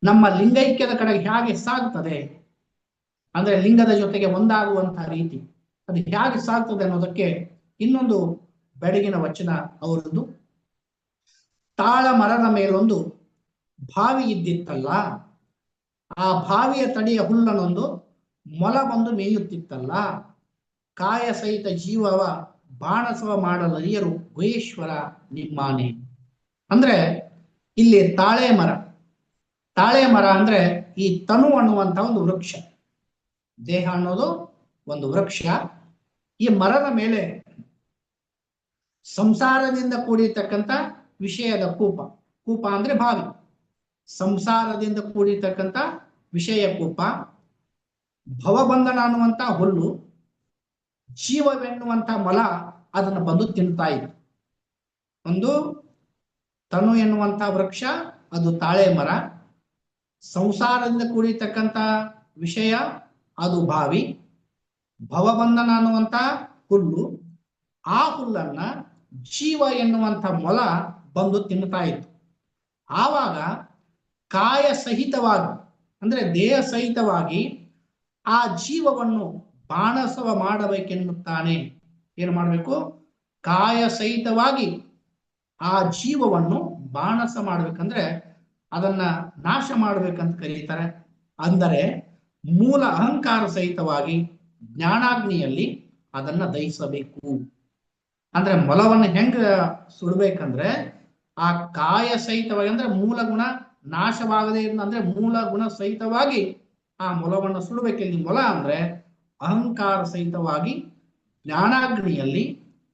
ನಮ್ಮ ಲಿಂಗೈಕ್ಯದ ಕಡೆಗೆ ಹೇಗೆ ಸಾಗ್ತದೆ ಅಂದ್ರೆ ಲಿಂಗದ ಜೊತೆಗೆ ಒಂದಾಗುವಂತಹ ರೀತಿ ಅದು ಹೇಗೆ ಸಾಗ್ತದೆ ಅನ್ನೋದಕ್ಕೆ ಇನ್ನೊಂದು ಬೆಡಗಿನ ವಚನ ಅವರದ್ದು. ತಾಳ ಮರದ ಮೇಲೊಂದು ಬಾವಿ ಇದ್ದಿತ್ತಲ್ಲ, ಆ ಬಾವಿಯ ತಡಿಯ ಹುಲ್ಲನೊಂದು ಮೊಲ ಬಂದು ಮೇಯುತ್ತಿತ್ತಲ್ಲ, ಕಾಯ ಸಹಿತ ಜೀವವ ಬಾಣಸವ ಮಾಡಲರಿಯರು ಗುಹೇಶ್ವರ ನಿಮ್ಮಾನೆ. ಅಂದ್ರೆ ಇಲ್ಲಿ ತಾಳೆ ಮರ ಅಂದ್ರೆ ಈ ತನು ಅನ್ನುವಂತ ಒಂದು ವೃಕ್ಷ. ದೇಹ ಅನ್ನೋದು ಒಂದು ವೃಕ್ಷ. ಈ ಮರದ ಮೇಲೆ ಸಂಸಾರದಿಂದ ಕೂಡಿರ್ತಕ್ಕಂಥ ವಿಷಯದ ಕೂಪ ಅಂದ್ರೆ ಬಾವಿ. ಸಂಸಾರದಿಂದ ಕೂಡಿರ್ತಕ್ಕಂಥ ವಿಷಯ ಕೂಪ, ಭವಬಂಧನ ಅನ್ನುವಂತ ಹುಲ್ಲು, ಜೀವವೆನ್ನುವಂತ ಮೊಲ ಅದನ್ನು ಬಂದು ತಿಂತಾ ಇತ್ತು. ಒಂದು ತನು ಎನ್ನುವಂತ ವೃಕ್ಷ, ಅದು ತಾಳೆ ಮರ. ಸಂಸಾರದಿಂದ ಕೂಡಿರ್ತಕ್ಕಂಥ ವಿಷಯ ಅದು ಬಾವಿ. ಭವಬಂಧನ ಅನ್ನುವಂತ ಹುಲ್ಲು, ಆ ಹುಲ್ಲನ್ನ ಜೀವ ಎನ್ನುವಂತ ಮೊಲ ಬಂದು ತಿನ್ನುತ್ತಾ ಇತ್ತು. ಆವಾಗ ಕಾಯ ಸಹಿತವಾಗಿ ಅಂದ್ರೆ ದೇಹ ಸಹಿತವಾಗಿ ಆ ಜೀವವನ್ನು ಬಾಣಸವ ಮಾಡಬೇಕೆನ್ನುತ್ತಾನೆ. ಏನು ಮಾಡಬೇಕು? ಕಾಯ ಸಹಿತವಾಗಿ ಆ ಜೀವವನ್ನು ಬಾಣಸ ಮಾಡ್ಬೇಕಂದ್ರೆ ಅದನ್ನ ನಾಶ ಮಾಡ್ಬೇಕಂತ ಕರೀತಾರೆ. ಅಂದರೆ ಮೂಲ ಅಹಂಕಾರ ಸಹಿತವಾಗಿ ಜ್ಞಾನಾಗ್ನಿಯಲ್ಲಿ ಅದನ್ನ ದಹಿಸಬೇಕು. ಅಂದ್ರೆ ಮೊಲವನ್ನ ಹೆಂಗ ಸುಡ್ಬೇಕಂದ್ರೆ ಆ ಕಾಯ ಸಹಿತವಾಗಿ ಅಂದ್ರೆ ಮೂಲ ಗುಣ ನಾಶವಾಗದೇ ಅಂದ್ರೆ ಮೂಲ ಗುಣ ಸಹಿತವಾಗಿ ಆ ಮೊಲವನ್ನು ಸುಡಬೇಕಿಲ್ಲಿ. ಮೊಲ ಅಂದ್ರೆ ಅಹಂಕಾರ ಸಹಿತವಾಗಿ ಜ್ಞಾನಾಗ್ನಿಯಲ್ಲಿ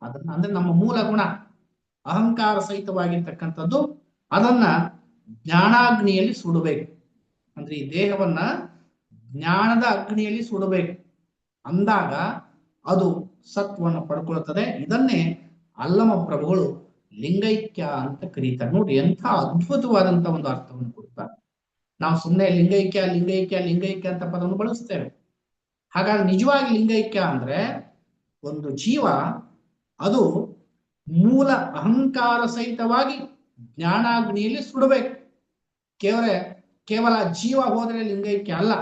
ಅದನ್ನ ಅಂದ್ರೆ ನಮ್ಮ ಮೂಲ ಗುಣ ಅಹಂಕಾರ ಸಹಿತವಾಗಿರ್ತಕ್ಕಂಥದ್ದು ಅದನ್ನ ಜ್ಞಾನಾಗ್ನಿಯಲ್ಲಿ ಸುಡಬೇಕು. ಅಂದ್ರೆ ಈ ದೇಹವನ್ನ ಜ್ಞಾನದ ಅಗ್ನಿಯಲ್ಲಿ ಸುಡಬೇಕು ಅಂದಾಗ ಅದು ಸತ್ವವನ್ನು ಪಡ್ಕೊಳ್ತದೆ. ಇದನ್ನೇ ಅಲ್ಲಮ ಪ್ರಭುಗಳು ಲಿಂಗೈಕ್ಯ ಅಂತ ಕರೀತಾರೆ. ನೋಡಿ ಎಂಥ ಅದ್ಭುತವಾದಂತ ಒಂದು ಅರ್ಥವನ್ನು ಕೊಡ್ತಾರೆ. ನಾವು ಸುಮ್ಮನೆ ಲಿಂಗೈಕ್ಯ ಅಂತ ಪದವನ್ನು ಬಳಸ್ತೇವೆ. ಹಾಗಾಗಿ ನಿಜವಾಗಿ ಲಿಂಗೈಕ್ಯ ಅಂದ್ರೆ ಒಂದು ಜೀವ ಅದು ಮೂಲ ಅಹಂಕಾರ ಸಹಿತವಾಗಿ ಜ್ಞಾನಾಗ್ನಿಯಲ್ಲಿ ಸುಡಬೇಕು. ಕೇವಲ ಜೀವ ಹೋದರೆ ಲಿಂಗೈಕ್ಯ ಅಲ್ಲ.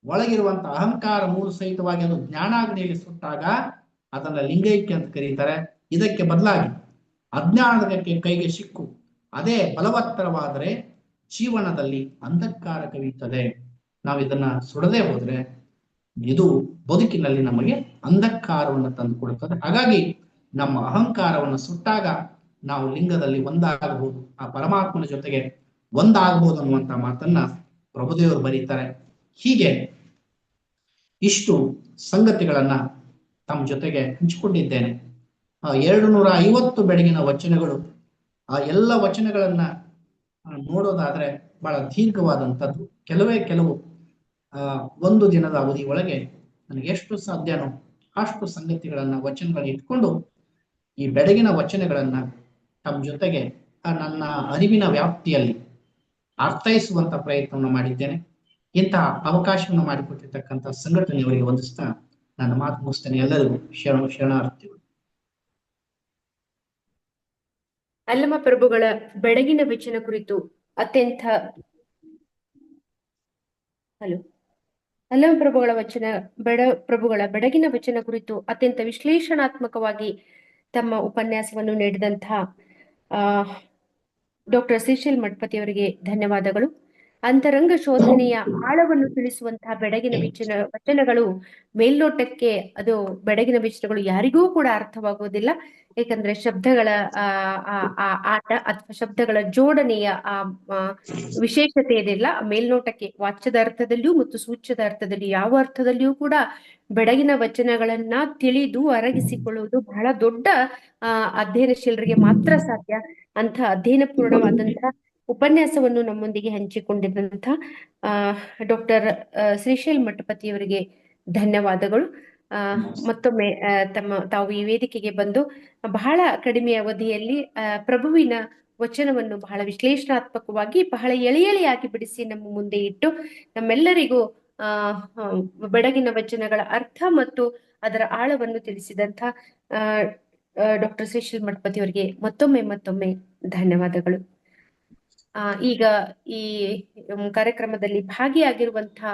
ಒಳಗಿರುವಂತ ಅಹಂಕಾರ ಮೂಲ ಸಹಿತವಾಗಿ ಅದು ಜ್ಞಾನಾಗ್ನಿಯಲ್ಲಿ ಸುಟ್ಟಾಗ ಅದನ್ನ ಲಿಂಗೈಕ್ಯ ಅಂತ ಕರೀತಾರೆ. ಇದಕ್ಕೆ ಬದಲಾಗಿ ಅಜ್ಞಾನದ ಕೈಗೆ ಸಿಕ್ಕು ಅದೇ ಬಲವತ್ತರವಾದರೆ ಜೀವನದಲ್ಲಿ ಅಂಧಕಾರ ಕವಿಯುತ್ತದೆ. ನಾವು ಇದನ್ನ ಸುಡದೆ ಹೋದ್ರೆ ಇದು ಬದುಕಿನಲ್ಲಿ ನಮಗೆ ಅಂಧಕಾರವನ್ನು ತಂದು ಕೊಡುತ್ತದೆ. ಹಾಗಾಗಿ ನಮ್ಮ ಅಹಂಕಾರವನ್ನು ಸುಟ್ಟಾಗ ನಾವು ಲಿಂಗದಲ್ಲಿ ಒಂದಾಗಬಹುದು, ಆ ಪರಮಾತ್ಮನ ಜೊತೆಗೆ ಒಂದಾಗಬಹುದು ಅನ್ನುವಂತ ಮಾತನ್ನ ಪ್ರಭುದೇವರು ಬರೀತಾರೆ. ಹೀಗೆ ಇಷ್ಟು ಸಂಗತಿಗಳನ್ನ ತಮ್ಮ ಜೊತೆಗೆ ಹಂಚಿಕೊಂಡಿದ್ದೇನೆ. 250 ಬೆಳಗಿನ ವಚನಗಳು. ಆ ಎಲ್ಲ ವಚನಗಳನ್ನ ನೋಡೋದಾದ್ರೆ ಬಹಳ ದೀರ್ಘವಾದಂಥದ್ದು. ಕೆಲವು ಒಂದು ದಿನದ ಅವಧಿ ಒಳಗೆ ನನಗೆ ಎಷ್ಟು ಸಾಧ್ಯನೋ ಅಷ್ಟು ಸಂಗತಿಗಳನ್ನ ವಚನಗಳನ್ನ ಇಟ್ಕೊಂಡು ಈ ಬೆಳಗಿನ ವಚನಗಳನ್ನ ತಮ್ಮ ಜೊತೆಗೆ ನನ್ನ ಅರಿವಿನ ವ್ಯಾಪ್ತಿಯಲ್ಲಿ ಅರ್ಥೈಸುವಂತ ಪ್ರಯತ್ನವನ್ನು ಮಾಡಿದ್ದೇನೆ. ಇಂತಹ ಅವಕಾಶವನ್ನು ಮಾಡಿಕೊಟ್ಟಿರ್ತಕ್ಕಂಥ ಸಂಘಟನೆಯವರಿಗೆ ವಂದಿಸ್ತಾ ನನ್ನ ಮಾತು ಮುಗಿಸ್ತೇನೆ. ಎಲ್ಲರಿಗೂ ಶರಣಾರ್ಥಿಗಳು. ಅಲ್ಲಮ ಪ್ರಭುಗಳ ಬೆಳಗಿನ ವಚನ ಕುರಿತು ಅತ್ಯಂತ ಅಲ್ಲಮ ಪ್ರಭುಗಳ ಪ್ರಭುಗಳ ಬೆಳಗಿನ ವಚನ ಕುರಿತು ಅತ್ಯಂತ ವಿಶ್ಲೇಷಣಾತ್ಮಕವಾಗಿ ತಮ್ಮ ಉಪನ್ಯಾಸವನ್ನು ನೀಡಿದಂತಹ ಡಾಕ್ಟರ್ ಶ್ರೀಶೈಲ್ ಮಠಪತಿ ಅವರಿಗೆ ಧನ್ಯವಾದಗಳು. ಅಂತರಂಗ ಶೋಧನೆಯ ಆಳವನ್ನು ತಿಳಿಸುವಂತಹ ಬೆಡಗಿನ ವಚನಗಳು ಮೇಲ್ನೋಟಕ್ಕೆ ಅದು ಬೆಡಗಿನ ವಿಚಾರಗಳು ಯಾರಿಗೂ ಕೂಡ ಅರ್ಥವಾಗುವುದಿಲ್ಲ. ಏಕೆಂದ್ರೆ ಶಬ್ದಗಳ ಆಟ ಅಥವಾ ಶಬ್ದಗಳ ಜೋಡಣೆಯ ವಿಶೇಷತೆ ಏನಿಲ್ಲ. ಮೇಲ್ನೋಟಕ್ಕೆ ವಾಚ್ಯದ ಅರ್ಥದಲ್ಲಿಯೂ ಮತ್ತು ಸೂಚ್ಯದ ಅರ್ಥದಲ್ಲಿ ಯಾವ ಅರ್ಥದಲ್ಲಿಯೂ ಕೂಡ ಬೆಡಗಿನ ವಚನಗಳನ್ನ ತಿಳಿದು ಅರಗಿಸಿಕೊಳ್ಳುವುದು ಬಹಳ ದೊಡ್ಡ ಅಧ್ಯಯನಶೀಲರಿಗೆ ಮಾತ್ರ ಸಾಧ್ಯ. ಅಂತ ಅಧ್ಯಯನ ಪೂರ್ಣವಾದಂತಹ ಉಪನ್ಯಾಸವನ್ನು ನಮ್ಮೊಂದಿಗೆ ಹಂಚಿಕೊಂಡಿದ್ದಂತಹ ಡಾಕ್ಟರ್ ಶ್ರೀಶೈಲ್ ಮಠಪತಿಯವರಿಗೆ ಧನ್ಯವಾದಗಳು. ಮತ್ತೊಮ್ಮೆ ತಾವು ಈ ವೇದಿಕೆಗೆ ಬಂದು ಬಹಳ ಕಡಿಮೆ ಅವಧಿಯಲ್ಲಿ ಪ್ರಭುವಿನ ವಚನವನ್ನು ಬಹಳ ವಿಶ್ಲೇಷಣಾತ್ಮಕವಾಗಿ ಬಹಳ ಎಳೆಯಾಗಿ ಬಿಡಿಸಿ ನಮ್ಮ ಮುಂದೆ ಇಟ್ಟು ನಮ್ಮೆಲ್ಲರಿಗೂ ಬೆಡಗಿನ ವಚನಗಳ ಅರ್ಥ ಮತ್ತು ಅದರ ಆಳವನ್ನು ತಿಳಿಸಿದಂತ ಡಾಕ್ಟರ್ ಶ್ರೀಶೈಲ್ ಮಠಪತಿ ಅವರಿಗೆ ಮತ್ತೊಮ್ಮೆ ಧನ್ಯವಾದಗಳು. ಈಗ ಈ ಕಾರ್ಯಕ್ರಮದಲ್ಲಿ ಭಾಗಿಯಾಗಿರುವಂತಹ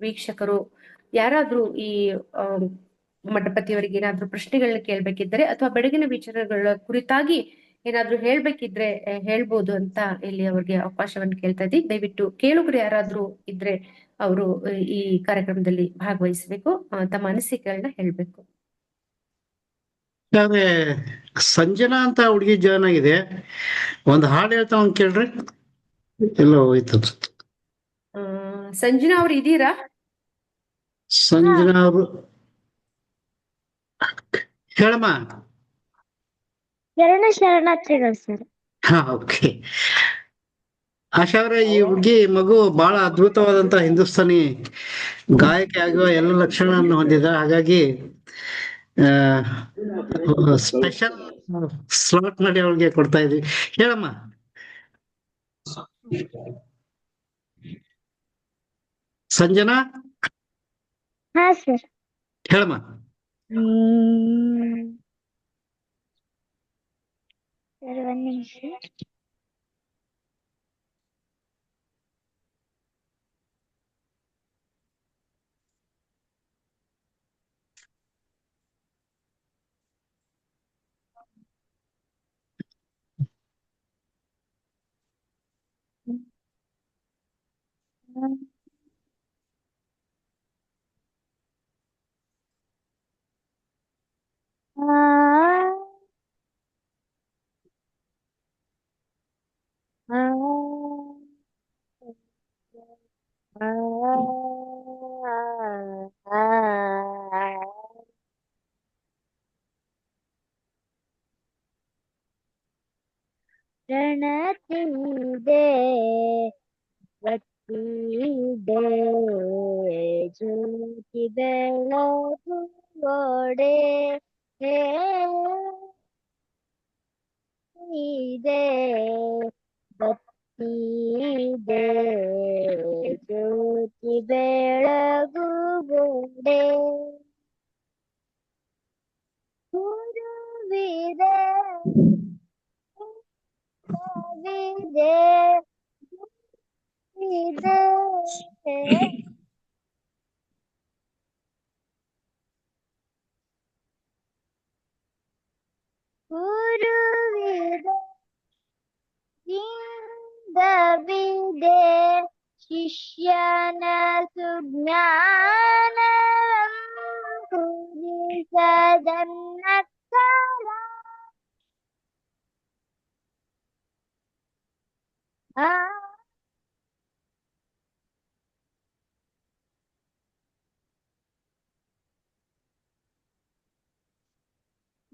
ವೀಕ್ಷಕರು ಯಾರಾದ್ರೂ ಈ ಮಠಪತಿಯವರಿಗೆ ಏನಾದ್ರೂ ಪ್ರಶ್ನೆಗಳನ್ನ ಕೇಳ್ಬೇಕಿದ್ರೆ ಅಥವಾ ಬೆಡಗಿನ ವಿಚಾರಗಳ ಕುರಿತಾಗಿ ಏನಾದ್ರೂ ಹೇಳ್ಬೇಕಿದ್ರೆ ಹೇಳ್ಬೋದು ಅಂತ ಇಲ್ಲಿ ಅವ್ರಿಗೆ ಅವಕಾಶವನ್ನು ಕೇಳ್ತಾ ಇದ್ದೀವಿ. ದಯವಿಟ್ಟು ಕೇಳುಗರು ಯಾರಾದ್ರೂ ಇದ್ರೆ ಅವರು ಈ ಕಾರ್ಯಕ್ರಮದಲ್ಲಿ ಭಾಗವಹಿಸಬೇಕು, ತಮ್ಮ ಅನಿಸಿಕೆಗಳನ್ನ ಹೇಳ್ಬೇಕು. ಸಂಜನಾ ಅಂತ ಹುಡುಗಿ ಜಾಯ್ನ್ ಆಗಿದೆ, ಒಂದು ಹಾಡು ಹೇಳ್ತಾ ಒಂದು ಕೇಳ್ರಿ. ಎಲ್ಲ ಹೋಯ್ತು. ಸಂಜನಾ ಅವ್ರು ಇದೀರಾ? ಸಂಜನಾ ಅವರು ಹೇಳಮ್ಮ. ಶರಣಾರ್ಥಿಗಳು ಸರ್. ಹಾ, ಓಕೆ. ಆಶಾ ಅವರೇ, ಈ ಹುಡುಗಿ ಮಗು ಬಹಳ ಅದ್ಭುತವಾದಂತ ಹಿಂದೂಸ್ತಾನಿ ಗಾಯಕಿ ಆಗುವ ಎಲ್ಲ ಲಕ್ಷಣವನ್ನು ಹೊಂದಿದ. ಹಾಗಾಗಿ ಸ್ಪೆಷಲ್ ಸ್ಲಾಟ್ ಮಾಡಿ ಅವಳಿಗೆ ಕೊಡ್ತಾ ಇದ್ವಿ. ಹೇಳಮ್ಮ. ಸಂಜನಾ, ಹಾ ಸರ್. ಹೇಳಮ್ಮ. ಸರ್ ಒಂದ್ ನಿಮಿಷ. ಪ್ರಣತಿದೆ ಭಕ್ತಿದೆ ಜ್ಯೋತಿ ಬೆಳಗು ಗೋಡೆ ಇದೆ ಭಕ್ತಿದೆ ಜ್ಯೋತಿ ಬೆಳಗು ಗೋಡೆ ಗುರುವಿದೆ ಇದೆ ಇದೆ ಗುರುವಿದೆ ಲಿಂಗವಿದೆ ಶಿಷ್ಯನ ಸುಜ್ಞಾನ ಪೂಜಿಸದನ್ನಕ್ಕರ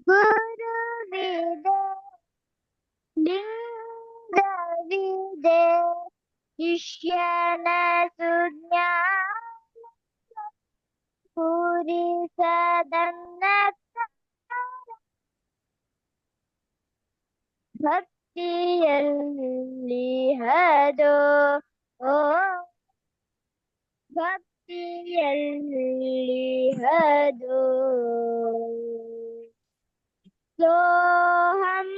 ಗುರುವಿದೆ ಲಿಂಗವಿದೆ ಶಿಷ್ಯನ ಸುಜ್ಞಾನ ಪೂರಿಸದನ್ನಕ್ಕರ ಭಕ್ತಿಯಲ್ಲಿ ಹದೋ ಓ ಭಕ್ತಿಯಲ್ಲಿ ಹದೋ ಸೋಹಂ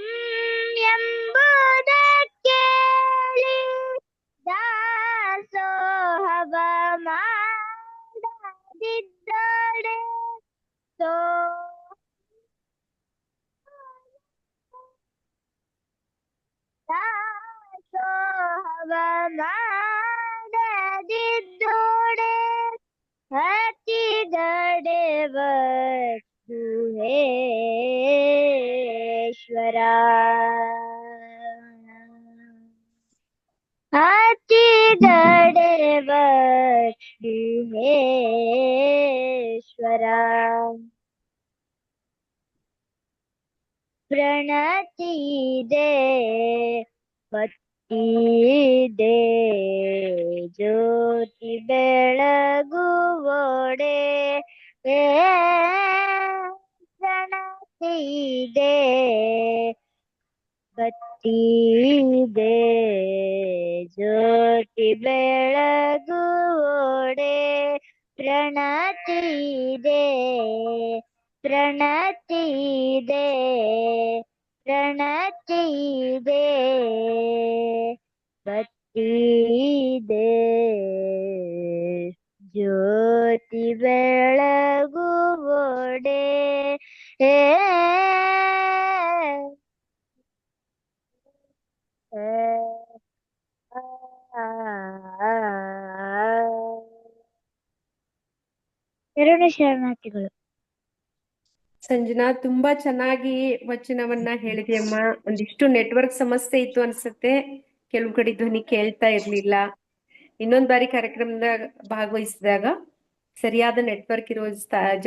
ಎಂಬುದ ಕೇಳಿ ದಾಸೋಹವ ಮಾಡದಿದ್ದಡೆ ಮಾಡದಿದ್ದೋಡೆ ಹಚ್ಚಿದಡೆ ವಸ್ತು ಹೇಶ್ವರ ಹಚ್ಚಿದಡೆ ವಸ್ತು ಹೇಶ್ವರ ಪ್ರಣತಿದೆ ಪತ್ತಿದೆ ಜ್ಯೋತಿ ಬೆಳಗುವೊಡೆ ಪ್ರಣತಿದೆ ಪತ್ತಿದೆ ಜ್ಯೋತಿ ಬೆಳಗುವೊಡೆ ಪ್ರಣತಿದೆ ಪ್ರಣತಿದೆ ಪ್ರಣತಿದೆ ಬತ್ತಿದೆ ಜ್ಯೋತಿ ಬೆಳಗುವೊಡೆ ಎರಡು ಶರಣಾರ್ಥಿಗಳು. ಸಂಜನಾ, ತುಂಬಾ ಚೆನ್ನಾಗಿ ವಚನವನ್ನ ಹೇಳಿದೆಯಮ್ಮ. ಒಂದಿಷ್ಟು ನೆಟ್ವರ್ಕ್ ಸಮಸ್ಯೆ ಇತ್ತು ಅನ್ಸುತ್ತೆ, ಕೆಲವು ಕಡೆ ಧ್ವನಿ ಕೇಳ್ತಾ ಇರ್ಲಿಲ್ಲ. ಇನ್ನೊಂದ್ ಬಾರಿ ಕಾರ್ಯಕ್ರಮದಾಗ ಭಾಗವಹಿಸಿದಾಗ ಸರಿಯಾದ ನೆಟ್ವರ್ಕ್ ಇರೋ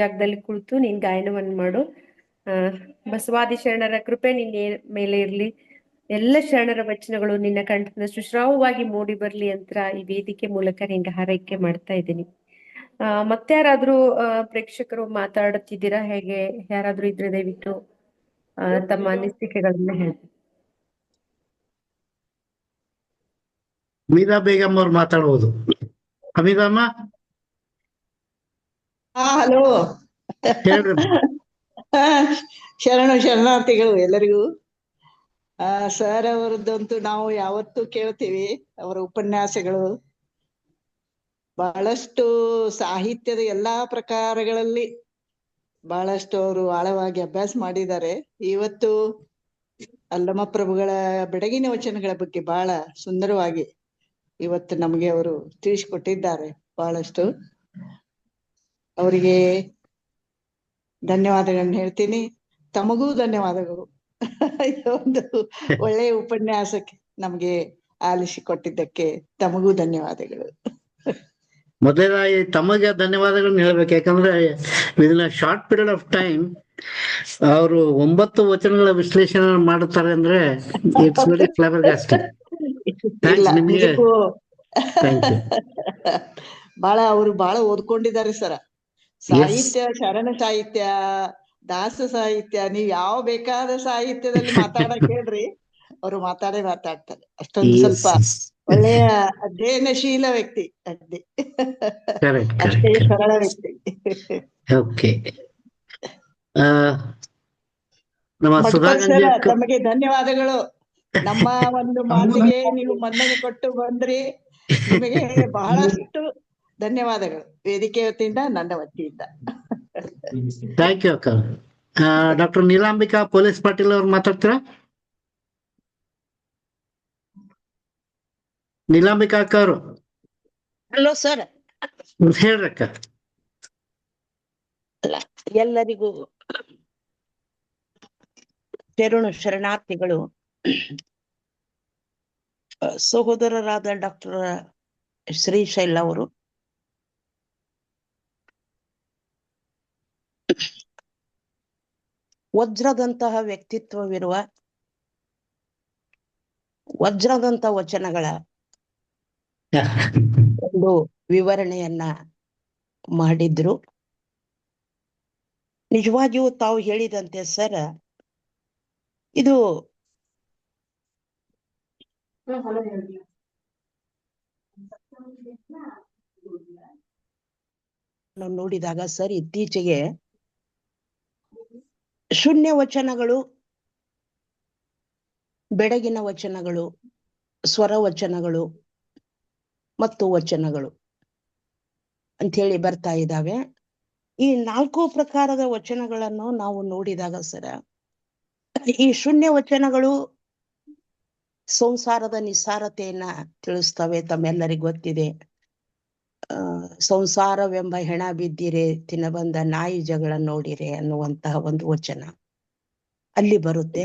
ಜಾಗದಲ್ಲಿ ಕುಳಿತು ನೀನ್ ಗಾಯನವನ್ನು ಮಾಡು. ಬಸವಾದಿ ಶರಣರ ಕೃಪೆ ನಿನ್ನ ಮೇಲೆ ಇರ್ಲಿ. ಎಲ್ಲ ಶರಣರ ವಚನಗಳು ನಿನ್ನ ಕಂಠದ ಸುಶ್ರಾವವಾಗಿ ಮೂಡಿ ಬರ್ಲಿ ಅಂತ ಈ ವೇದಿಕೆ ಮೂಲಕ ನಿಂಗೆ ಹಾರೈಕೆ ಮಾಡ್ತಾ ಇದ್ದೀನಿ. ಮತ್ತೆ ಯಾರಾದ್ರೂ ಪ್ರೇಕ್ಷಕರು ಮಾತಾಡುತ್ತಿದ್ದೀರಾ? ಹೇಗೆ ಯಾರಾದ್ರೂ ಇದ್ರೆ ದಯವಿಟ್ಟು ತಮ್ಮ ಅನಿಸಿಕೆಗಳನ್ನ ಹೇಳಿ. ಹಮೀದಾ ಬೇಗಂ ಅವ್ರು ಮಾತಾಡ್ಬೋದು. ಹಮೀದಮ್ಮ, ಹಲೋ, ಹೇಳ್ರಿ. ಶರಣಾರ್ಥಿಗಳು ಎಲ್ಲರಿಗೂ. ಸರ್ ಅವರದ್ದಂತೂ ನಾವು ಯಾವತ್ತೂ ಕೇಳ್ತೀವಿ. ಅವರ ಉಪನ್ಯಾಸಗಳು ಬಹಳಷ್ಟು ಸಾಹಿತ್ಯದ ಎಲ್ಲಾ ಪ್ರಕಾರಗಳಲ್ಲಿ ಬಹಳಷ್ಟು ಅವರು ಆಳವಾಗಿ ಅಭ್ಯಾಸ ಮಾಡಿದ್ದಾರೆ. ಇವತ್ತು ಅಲ್ಲಮ ಪ್ರಭುಗಳ ಬೆಡಗಿನ ವಚನಗಳ ಬಗ್ಗೆ ಬಹಳ ಸುಂದರವಾಗಿ ಇವತ್ತು ನಮಗೆ ಅವರು ತಿಳಿಸಿಕೊಟ್ಟಿದ್ದಾರೆ. ಬಹಳಷ್ಟು ಅವರಿಗೆ ಧನ್ಯವಾದಗಳನ್ನ ಹೇಳ್ತೀನಿ. ತಮಗೂ ಧನ್ಯವಾದಗಳು. ಒಂದು ಒಳ್ಳೆಯ ಉಪನ್ಯಾಸಕ್ಕೆ ನಮ್ಗೆ ಆಲಿಸಿಕೊಟ್ಟಿದ್ದಕ್ಕೆ ತಮಗೂ ಧನ್ಯವಾದಗಳು. ಮೊದಲಾಗಿ ತಮಗೆ ಧನ್ಯವಾದಗಳನ್ನ ಹೇಳ್ಬೇಕು. ಯಾಕಂದ್ರೆ within short period of time ಅವರು 9 ವಚನಗಳ ವಿಶ್ಲೇಷಣೆ ಮಾಡುತ್ತಾರೆ ಅಂದ್ರೆ ಇಟ್ಸ್ ವೆರಿ ಫ್ಲಬರ್ಗಾಸ್ಟಿಂಗ್. ನಿಮಗೆ ಬಹಳ ಅವರು ಬಹಳ ಓದ್ಕೊಂಡಿದ್ದಾರೆ ಸರ. ಸಾಹಿತ್ಯ, ಶರಣ ಸಾಹಿತ್ಯ, ದಾಸ ಸಾಹಿತ್ಯ, ನೀವ್ ಯಾವ ಬೇಕಾದ ಸಾಹಿತ್ಯದಲ್ಲಿ ಮಾತಾಡಕ್ ಹೇಳ್ರಿ, ಅವರು ಮಾತಾಡ್ತಾರೆ. ಅಷ್ಟೊಂದು ಸ್ವಲ್ಪ ಒಳ್ಳೆಯ ಅಧ್ಯಯನಶೀಲ ವ್ಯಕ್ತಿ. ಅಷ್ಟೇ ಸರಳ ವ್ಯಕ್ತಿ. ಓಕೆ, ನಮ್ಮ ಸುಧಾಗಂಜಿ ತಮಗೆ ಧನ್ಯವಾದಗಳು. ನಮ್ಮ ಒಂದು ಮಾತಿಗೆ ನೀವು ಮನ್ನಣೆ ಕೊಟ್ಟು ಬಂದ್ರಿ. ನಿಮಗೆ ಬಹಳಷ್ಟು ಧನ್ಯವಾದಗಳು ವೇದಿಕೆ ವತಿಯಿಂದ, ನನ್ನ ವತಿಯಿಂದ. ಥ್ಯಾಂಕ್ ಯು ಅಕ್ಕ. ಡಾಕ್ಟರ್ ನೀಲಾಂಬಿಕಾ ಪೊಲೀಸ್ ಪಾಟೀಲ್ ಅವ್ರು ಮಾತಾಡ್ತೀರಾ? ನೀಲಾಂಬಿಕಾ ಅಕ್ಕ ಅವರು. Hello sir. ಹೇಳ್ರಕ್ಕ. ಎಲ್ಲರಿಗೂ ಶರಣಾರ್ಥಿಗಳು. ಸಹೋದರರಾದ ಡಾಕ್ಟರ್ ಶ್ರೀಶೈಲ್ ಅವರು ವಜ್ರದಂತಹ ವ್ಯಕ್ತಿತ್ವವಿರುವ, ವಜ್ರದಂತ ವಚನಗಳ ಒಂದು ವಿವರಣೆಯನ್ನ ಮಾಡಿದ್ರು. ನಿಜವಾಗಿಯೂ ತಾವು ಹೇಳಿದಂತೆ ಸರ್, ಇದು ನೋಡಿದಾಗ ಸರ್, ಇತ್ತೀಚೆಗೆ ಶೂನ್ಯ ವಚನಗಳು, ಬೆಡಗಿನ ವಚನಗಳು, ಸ್ವರ ವಚನಗಳು ಮತ್ತು ವಚನಗಳು ಅಂಥೇಳಿ ಬರ್ತಾ ಇದ್ದಾವೆ. ಈ 4 ಪ್ರಕಾರದ ವಚನಗಳನ್ನು ನಾವು ನೋಡಿದಾಗ ಸರ, ಈ ಶೂನ್ಯ ವಚನಗಳು ಸಂಸಾರದ ನಿಸ್ಸಾರತೆಯನ್ನ ತಿಳಿಸ್ತವೆ. ತಮ್ಮೆಲ್ಲರಿಗೂ ಗೊತ್ತಿದೆ. ಸಂಸಾರವೆಂಬ ಹೆಣ ಬಿದ್ದಿರೆ ತಿನ್ನಬಂದ ನಾಯಿ ಜಗಳ ನೋಡಿರೆ ಅನ್ನುವಂತಹ ಒಂದು ವಚನ ಅಲ್ಲಿ ಬರುತ್ತೆ.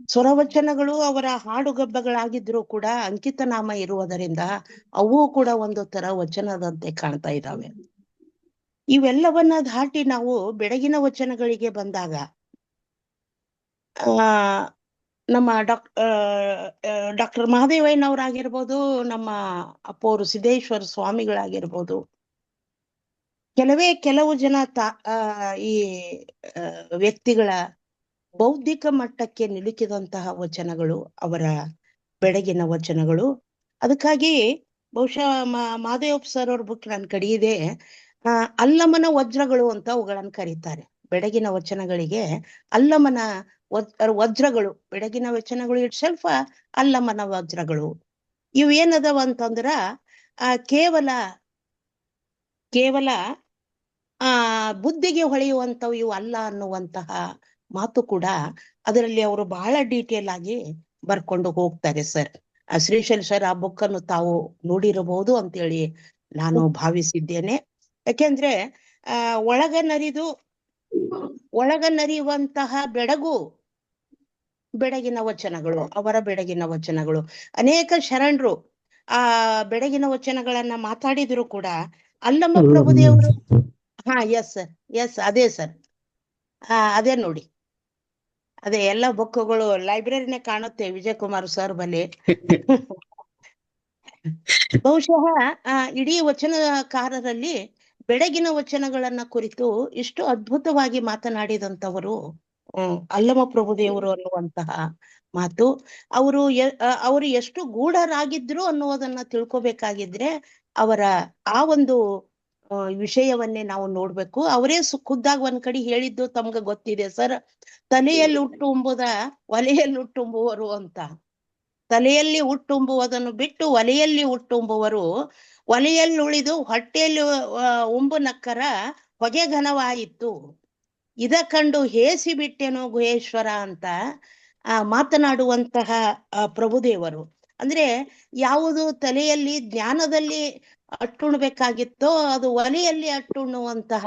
ಸ್ವರವಚನಗಳು ಅವರ ಹಾಡುಗಬ್ಬಗಳಾಗಿದ್ರು ಕೂಡ ಅಂಕಿತನಾಮ ಇರುವುದರಿಂದ ಅವು ಕೂಡ ಒಂದು ತರ ವಚನದಂತೆ ಕಾಣ್ತಾ ಇದ್ದಾವೆ. ಇವೆಲ್ಲವನ್ನ ದಾಟಿ ನಾವು ಬೆಳಗಿನ ವಚನಗಳಿಗೆ ಬಂದಾಗ ನಮ್ಮ ಡಾಕ್ಟರ್ ಮಹಾದೇವಯ್ಯನವರಾಗಿರ್ಬೋದು, ನಮ್ಮ ಅಪ್ಪವರು ಸಿದ್ದೇಶ್ವರ ಸ್ವಾಮಿಗಳಾಗಿರ್ಬೋದು, ಕೆಲವು ಜನ ಈ ವ್ಯಕ್ತಿಗಳ ಬೌದ್ಧಿಕ ಮಟ್ಟಕ್ಕೆ ನಿಲುಕಿದಂತಹ ವಚನಗಳು ಅವರ ಬೆಳಗಿನ ವಚನಗಳು. ಅದಕ್ಕಾಗಿ ಬಹುಶಃ ಮಹಾದೇವಪ್ಪ ಸರ್ ಅವ್ರ ಬುಕ್ ನನ್ನ ಕಡೆ ಇದೆ. ಅಲ್ಲಮನ ವಜ್ರಗಳು ಅಂತ ಅವುಗಳನ್ನು ಕರೀತಾರೆ. ಬೆಳಗಿನ ವಚನಗಳಿಗೆ ಅಲ್ಲಮನ ವಜ್ರಗಳು, ಬೆಳಗಿನ ವಚನಗಳು ಇಟ್ ಸೆಲ್ಫ್ ಅಲ್ಲಮನ ವಜ್ರಗಳು. ಇವು ಏನದವ ಅಂತಂದ್ರ ಕೇವಲ ಬುದ್ಧಿಗೆ ಹೊಳೆಯುವಂಥವು ಇವು ಅಲ್ಲ ಅನ್ನುವಂತಹ ಮಾತು ಕೂಡ ಅದರಲ್ಲಿ ಅವರು ಬಹಳ ಡೀಟೇಲ್ ಆಗಿ ಬರ್ಕೊಂಡು ಹೋಗ್ತಾರೆ ಸರ್. ಶ್ರೀಶೈಲ್ ಸರ್ ಆ ಬುಕ್ ಅನ್ನು ತಾವು ನೋಡಿರಬಹುದು ಅಂತೇಳಿ ನಾನು ಭಾವಿಸಿದ್ದೇನೆ. ಯಾಕೆಂದ್ರೆ ಒಳಗ ನರಿಯುವಂತಹ ಬೆಳಗಿನ ವಚನಗಳು, ಅವರ ಬೆಳಗಿನ ವಚನಗಳು. ಅನೇಕ ಶರಣರು ಆ ಬೆಳಗಿನ ವಚನಗಳನ್ನ ಮಾತಾಡಿದ್ರು ಕೂಡ ಅಲ್ಲಮ್ಮ ಪ್ರಭುದೇವರು ಎಸ್ ಅದೇ ಸರ್, ಅದೇ ನೋಡಿ, ಅದೇ ಎಲ್ಲ ಬುಕ್ಗಳು ಲೈಬ್ರರಿನೇ ಕಾಣುತ್ತೆ ವಿಜಯ್ ಕುಮಾರ್ ಸರ್ ಬಲ್ಲಿ. ಬಹುಶಃ ಇಡೀ ವಚನಕಾರರಲ್ಲಿ ಬೆಳಗಿನ ವಚನಗಳನ್ನ ಕುರಿತು ಇಷ್ಟು ಅದ್ಭುತವಾಗಿ ಮಾತನಾಡಿದಂಥವರು ಅಲ್ಲಮ ಪ್ರಭುದೇವರು ಅನ್ನುವಂತಹ ಮಾತು. ಅವರು ಎಷ್ಟು ಗೂಢರಾಗಿದ್ರು ಅನ್ನುವುದನ್ನ ತಿಳ್ಕೊಬೇಕಾಗಿದ್ರೆ ಅವರ ಆ ಒಂದು ವಿಷಯವನ್ನೇ ನಾವು ನೋಡ್ಬೇಕು. ಅವರೇ ಖುದ್ದಾಗಿ ಒಂದ್ ಕಡೆ ಹೇಳಿದ್ದು ತಮ್ಗೆ ಗೊತ್ತಿದೆ ಸರ್, ತಲೆಯಲ್ಲಿ ಹುಟ್ಟುಂಬುದ ಒಲೆಯಲ್ಲಿ ಹುಟ್ಟುಂಬುವರು ಅಂತ. ತಲೆಯಲ್ಲಿ ಹುಟ್ಟುಂಬುವುದನ್ನು ಬಿಟ್ಟು ಒಲೆಯಲ್ಲಿ ಹುಟ್ಟುಂಬುವರು, ಒಲೆಯಲ್ಲಿ ಉಳಿದು ಹೊಟ್ಟೆಯಲ್ಲಿ ಉಂಬು ನಕ್ಕರ ಹೊಗೆ ಘನವಾಯಿತು, ಇದ ಕಂಡು ಹೇಸಿ ಬಿಟ್ಟೆನು ಗುಹೇಶ್ವರ ಅಂತ ಮಾತನಾಡುವಂತಹ ಪ್ರಭುದೇವರು. ಅಂದ್ರೆ ಯಾವುದು ತಲೆಯಲ್ಲಿ ಜ್ಞಾನದಲ್ಲಿ ಅಟ್ಟುಣ್ಬೇಕಾಗಿತ್ತೋ ಅದು ಒಲೆಯಲ್ಲಿ ಅಟ್ಟುಣ್ಣುವಂತಹ,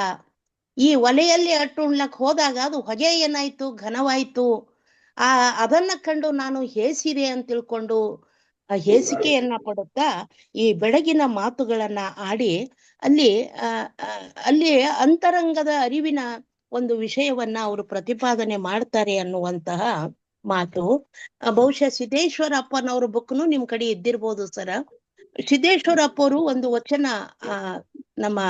ಈ ಒಲೆಯಲ್ಲಿ ಅಟ್ಟುಣ್ಲಕ್ ಹೋದಾಗ ಅದು ಹೊಗೆ ಏನಾಯ್ತು, ಘನವಾಯ್ತು. ಅದನ್ನ ಕಂಡು ನಾನು ಹೇಸಿದೆ ಅಂತ ತಿಳ್ಕೊಂಡು ಹೇಸಿಕೆಯನ್ನ ಪಡುತ್ತಾ ಈ ಬೆಳಗಿನ ಮಾತುಗಳನ್ನ ಆಡಿ ಅಲ್ಲಿ ಅಂತರಂಗದ ಅರಿವಿನ ಒಂದು ವಿಷಯವನ್ನ ಅವರು ಪ್ರತಿಪಾದನೆ ಮಾಡ್ತಾರೆ ಅನ್ನುವಂತಹ ಮಾತು. ಬಹುಶಃ ಸಿದ್ದೇಶ್ವರ ಅಪ್ಪನವ್ರ ಬುಕ್ನು ನಿಮ್ ಕಡೆ ಇದ್ದಿರ್ಬೋದು ಸರ. ಸಿದ್ದೇಶ್ವರ ಅಪ್ಪವರು ಒಂದು ವಚನ ನಮ್ಮ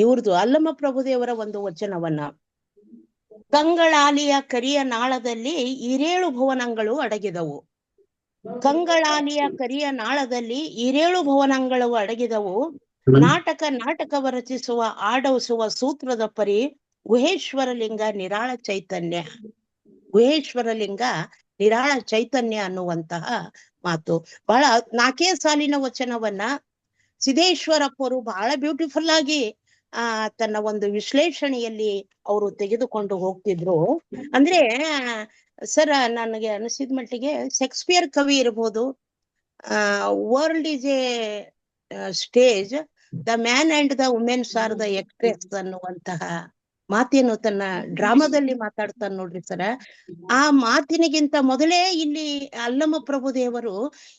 ಇವ್ರದು ಅಲ್ಲಮ ಪ್ರಭುದೇವರ ಒಂದು ವಚನವನ್ನ, ಕಂಗಳಾಲಿಯ ಕರಿಯ ನಾಳದಲ್ಲಿ 7 ಭುವನಗಳು ಅಡಗಿದವು. ಕಂಗಳಾಲಿಯ ಕರಿಯ ನಾಳದಲ್ಲಿ 7 ಭುವನಗಳು ಅಡಗಿದವು. ನಾಟಕವ ರಚಿಸುವ ಆಡವಿಸುವ ಸೂತ್ರದ ಪರಿ ಗುಹೇಶ್ವರಲಿಂಗ ನಿರಾಳ ಚೈತನ್ಯ, ಗುಹೇಶ್ವರಲಿಂಗ ನಿರಾಳ ಚೈತನ್ಯ ಅನ್ನುವಂತಹ ಮಾತು. ಬಹಳ 4 ಸಾಲಿನ ವಚನವನ್ನ ಸಿದ್ದೇಶ್ವರಪ್ಪರು ಬಹಳ ಬ್ಯೂಟಿಫುಲ್ ಆಗಿ ತನ್ನ ಒಂದು ವಿಶ್ಲೇಷಣೆಯಲ್ಲಿ ಅವರು ತೆಗೆದುಕೊಂಡು ಹೋಗ್ತಿದ್ರು. ಅಂದ್ರೆ ಸರ್ ನನಗೆ ಅನಿಸಿದ ಮಟ್ಟಿಗೆ ಶೇಕ್ಸ್ಪಿಯರ್ ಕವಿ ಇರ್ಬೋದು, world is a stage, the man and the womens are the actress ಅನ್ನುವಂತಹ ಮಾತೇನು ತನ್ನ ಡ್ರಾಮಾದಲ್ಲಿ ಮಾತಾಡ್ತಾನೆ ನೋಡ್ರಿ ಸರ. ಆ ಮಾತಿನಗಿಂತ ಮೊದಲೇ ಇಲ್ಲಿ ಅಲ್ಲಮ ಪ್ರಭುದೇವರು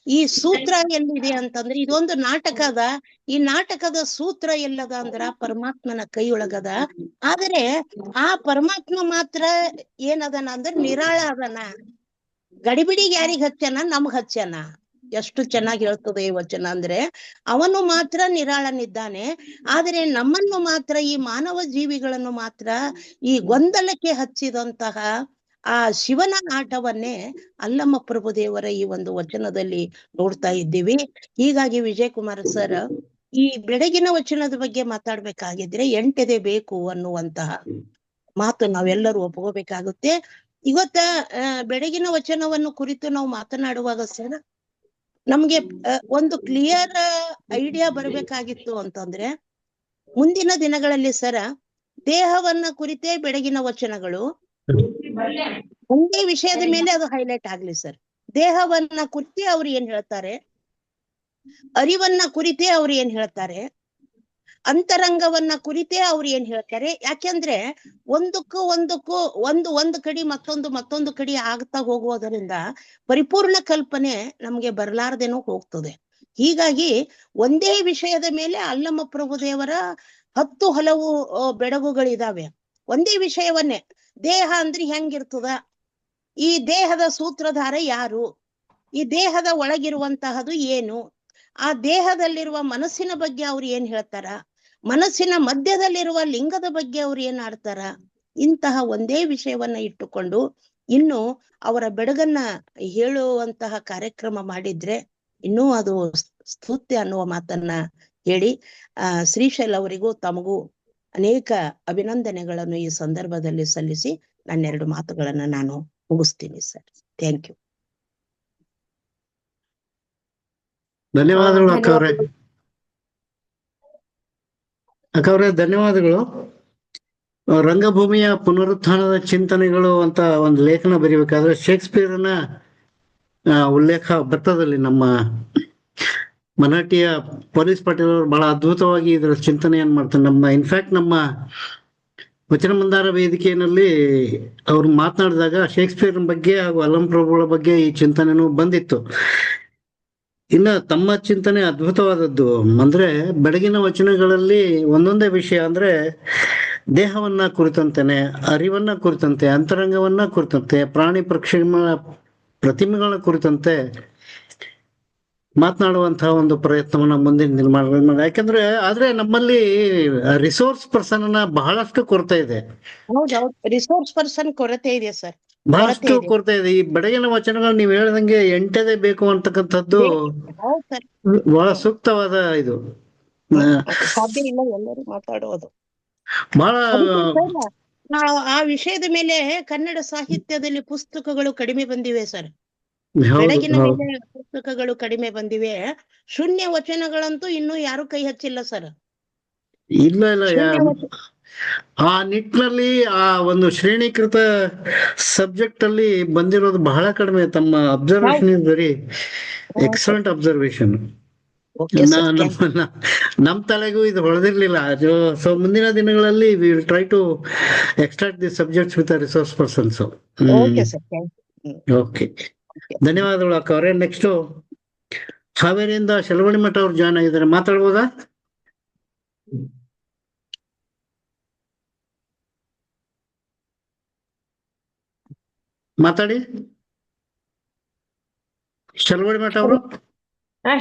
ಈ ಸೂತ್ರ ಎಲ್ಲಿದೆ ಅಂತಂದ್ರೆ, ಇದೊಂದು ನಾಟಕದ, ಈ ನಾಟಕದ ಸೂತ್ರ ಎಲ್ಲದ ಅಂದ್ರ ಪರಮಾತ್ಮನ ಕೈಯೊಳಗದ. ಆದರೆ ಆ ಪರಮಾತ್ಮ ಮಾತ್ರ ಏನದನ ಅಂದ್ರೆ ನಿರಾಳ ಅದನ. ಗಡಿಬಿಡಿಗೆ ಯಾರಿಗ್ ಹಚ್ಚನ, ನಮ್ಗ್ ಹಚ್ಚನ. ಎಷ್ಟು ಚೆನ್ನಾಗಿ ಹೇಳ್ತದೆ ಈ ವಚನ ಅಂದ್ರೆ, ಅವನು ಮಾತ್ರ ನಿರಾಳನಿದ್ದಾನೆ. ಆದರೆ ನಮ್ಮನ್ನು ಮಾತ್ರ, ಈ ಮಾನವ ಜೀವಿಗಳನ್ನು ಮಾತ್ರ ಈ ಗೊಂದಲಕ್ಕೆ ಹಚ್ಚಿದಂತಹ ಆ ಶಿವನ ಆಟವನ್ನೇ ಅಲ್ಲಮ ಪ್ರಭುದೇವರ ಈ ಒಂದು ವಚನದಲ್ಲಿ ನೋಡ್ತಾ ಇದ್ದೀವಿ. ಹೀಗಾಗಿ ವಿಜಯ್ ಕುಮಾರ್ ಸರ್ ಈ ಬೆಳಗಿನ ವಚನದ ಬಗ್ಗೆ ಮಾತಾಡ್ಬೇಕಾಗಿದ್ರೆ 8 ಎದೆ ಬೇಕು ಅನ್ನುವಂತಹ ಮಾತು ನಾವೆಲ್ಲರೂ ಒಪ್ಕೋಬೇಕಾಗುತ್ತೆ. ಇವತ್ತ ಬೆಳಗಿನ ವಚನವನ್ನು ಕುರಿತು ನಾವು ಮಾತನಾಡುವಾಗ ಸರ್ ನಮ್ಗೆ ಒಂದು ಕ್ಲಿಯರ್ ಐಡಿಯಾ ಬರಬೇಕಾಗಿತ್ತು ಅಂತಂದ್ರೆ, ಮುಂದಿನ ದಿನಗಳಲ್ಲಿ ಸರ ದೇಹವನ್ನ ಕುರಿತೇ ಬೆಳಗಿನ ವಚನಗಳು, ಒಂದೇ ವಿಷಯದ ಮೇಲೆ ಅದು ಹೈಲೈಟ್ ಆಗ್ಲಿ ಸರ್. ದೇಹವನ್ನ ಕುರಿತೇ ಅವ್ರು ಏನ್ ಹೇಳ್ತಾರೆ, ಅರಿವನ್ನ ಕುರಿತೇ ಅವ್ರು ಏನ್ ಹೇಳ್ತಾರೆ, ಅಂತರಂಗವನ್ನ ಕುರಿತೇ ಅವ್ರು ಏನ್ ಹೇಳ್ತಾರೆ. ಯಾಕೆಂದ್ರೆ ಒಂದಕ್ಕೂ ಒಂದು ಕಡಿ ಮತ್ತೊಂದು ಕಡಿ ಆಗ್ತಾ ಹೋಗುವುದರಿಂದ ಪರಿಪೂರ್ಣ ಕಲ್ಪನೆ ನಮ್ಗೆ ಬರ್ಲಾರ್ದೇನೋ ಹೋಗ್ತದೆ. ಹೀಗಾಗಿ ಒಂದೇ ವಿಷಯದ ಮೇಲೆ ಅಲ್ಲಮ ಪ್ರಭುದೇವರ 10 ಹಲವು ಬೆಡಗುಗಳಿದಾವೆ. ಒಂದೇ ವಿಷಯವನ್ನೇ, ದೇಹ ಅಂದ್ರೆ ಹೆಂಗಿರ್ತದ, ಈ ದೇಹದ ಸೂತ್ರಧಾರ ಯಾರು, ಈ ದೇಹದ ಒಳಗಿರುವಂತಹದು ಏನು, ಆ ದೇಹದಲ್ಲಿರುವ ಮನಸ್ಸಿನ ಬಗ್ಗೆ ಅವ್ರು ಏನ್ ಹೇಳ್ತಾರ, ಮನಸ್ಸಿನ ಮಧ್ಯದಲ್ಲಿರುವ ಲಿಂಗದ ಬಗ್ಗೆ ಅವ್ರು ಏನ್ ಆಡ್ತಾರ, ಇಂತಹ ಒಂದೇ ವಿಷಯವನ್ನ ಇಟ್ಟುಕೊಂಡು ಇನ್ನು ಅವರ ಬೆಡಗನ್ನ ಹೇಳುವಂತಹ ಕಾರ್ಯಕ್ರಮ ಮಾಡಿದ್ರೆ ಇನ್ನೂ ಅದು ಸ್ತುತ್ಯ ಅನ್ನುವ ಮಾತನ್ನ ಹೇಳಿ ಶ್ರೀಶೈಲ್ ಅವರಿಗೂ ತಮಗೂ ಅನೇಕ ಅಭಿನಂದನೆಗಳನ್ನು ಈ ಸಂದರ್ಭದಲ್ಲಿ ಸಲ್ಲಿಸಿ ನನ್ನೆರಡು ಮಾತುಗಳನ್ನ ನಾನು ಮುಗಿಸ್ತೀನಿ ಸರ್. Thank you. ಧನ್ಯವಾದಗಳು ಅಕ್ಕವ್ರೆ. ಅಕ್ಕವ್ರೆ ಧನ್ಯವಾದಗಳು. ರಂಗಭೂಮಿಯ ಪುನರುತ್ಥಾನದ ಚಿಂತನೆಗಳು ಅಂತ ಒಂದು ಲೇಖನ ಬರೀಬೇಕಾದ್ರೆ ಶೇಕ್ಸ್ಪಿಯರ್ನ ಉಲ್ಲೇಖ ಭತ್ತದಲ್ಲಿ ನಮ್ಮ ಮರಾಠಿಯ ಪೊಲೀಸ್ ಪಾಟೀಲ್ ಅವರು ಬಹಳ ಅದ್ಭುತವಾಗಿ ಇದರ ಚಿಂತನೆಯನ್ನು ಮಾಡ್ತಾರೆ. ಇನ್ಫ್ಯಾಕ್ಟ್ ನಮ್ಮ ವಚನ ಮಂದಾರ ವೇದಿಕೆಯಲ್ಲಿ ಅವ್ರು ಮಾತನಾಡಿದಾಗ ಶೇಕ್ಸ್ಪಿಯರ್ ಬಗ್ಗೆ ಹಾಗೂ ಅಲ್ಲಂ ಪ್ರಭುಗಳ ಬಗ್ಗೆ ಈ ಚಿಂತನೆನೂ ಬಂದಿತ್ತು. ಇನ್ನ ತಮ್ಮ ಚಿಂತನೆ ಅದ್ಭುತವಾದದ್ದು. ಅಂದ್ರೆ ಬೆಳಗಿನ ವಚನಗಳಲ್ಲಿ ಒಂದೊಂದೇ ವಿಷಯ ಅಂದ್ರೆ ದೇಹವನ್ನ ಕುರಿತಂತೆನೆ, ಅರಿವನ್ನ ಕುರಿತಂತೆ, ಅಂತರಂಗವನ್ನ ಕುರಿತಂತೆ, ಪ್ರಾಣಿ ಪ್ರತಿಮೆಗಳ ಕುರಿತಂತೆ ಮಾತನಾಡುವಂತಹ ಒಂದು ಪ್ರಯತ್ನವನ್ನ ಮುಂದಿನ ನಿರ್ಮಾಣ. ಯಾಕಂದ್ರೆ ಆದ್ರೆ ನಮ್ಮಲ್ಲಿ ರಿಸೋರ್ಸ್ ಪರ್ಸನ್ ಅನ್ನ ಬಹಳಷ್ಟು ಕೊರತೆ ಇದೆ. ಹೌದೌದು, ರಿಸೋರ್ಸ್ ಪರ್ಸನ್ ಕೊರತೆ ಇದೆ ಸರ್, ಬಹಳಷ್ಟು ಕೊರತೆ ಇದೆ. ಈ ಬೆಳಗಿನ ವಚನಗಳು ನೀವ್ ಹೇಳ್ದಂಗೆ ಎಂಟದೇ ಬೇಕು ಅಂತಕ್ಕಂಥದ್ದು ಹೌದು ಸರ್, ಬಹಳ ಸೂಕ್ತವಾದ ಇದು. ಸಾಧ್ಯ ಇಲ್ಲ ಎಲ್ಲರೂ ಮಾತಾಡೋದು. ಬಹಳ ಆ ವಿಷಯದ ಮೇಲೆ ಕನ್ನಡ ಸಾಹಿತ್ಯದಲ್ಲಿ ಪುಸ್ತಕಗಳು ಕಡಿಮೆ ಬಂದಿವೆ ಸರ್. ಹೌದು ಬೆಳಗಿನ ಹೌದು ಮೇಲೆ ಪುಸ್ತಕಗಳು ಕಡಿಮೆ ಬಂದಿವೆ. ಶೂನ್ಯ ವಚನಗಳಂತೂ ಇನ್ನೂ ಯಾರು ಕೈ ಹಚ್ಚಿಲ್ಲ ಸರ್. ಇಲ್ಲ ಇಲ್ಲ ಆ ನಿಟ್ಟಿನಲ್ಲಿ ಆ ಒಂದು ಶ್ರೇಣೀಕೃತ ಸಬ್ಜೆಕ್ಟ್ ಅಲ್ಲಿ ಬಂದಿರೋದು ಬಹಳ ಕಡಿಮೆ. ತಮ್ಮ observation is very excellent observation. ನಮ್ ತಲೆಗೂ ಇದು ಹೊಳೆದಿರ್ಲಿಲ್ಲ. ಸೊ ಮುಂದಿನ ದಿನಗಳಲ್ಲಿ we will try to extract the subjects with resource persons. Okay, ಧನ್ಯವಾದಗಳು ಅಕ್ಕ ಅವರೇ. ನೆಕ್ಸ್ಟ್ ಹಾವೇರಿಯಿಂದ ಶೆಲವಣಿ ಮಠ ಅವ್ರು ಜಾಯ್ನ್ ಆಗಿದ್ದಾರೆ, ಮಾತಾಡ್ಬೋದಾ? ಮಾತಾಡಿ ಶೆಲವಣಿ ಮಠ ಅವರು.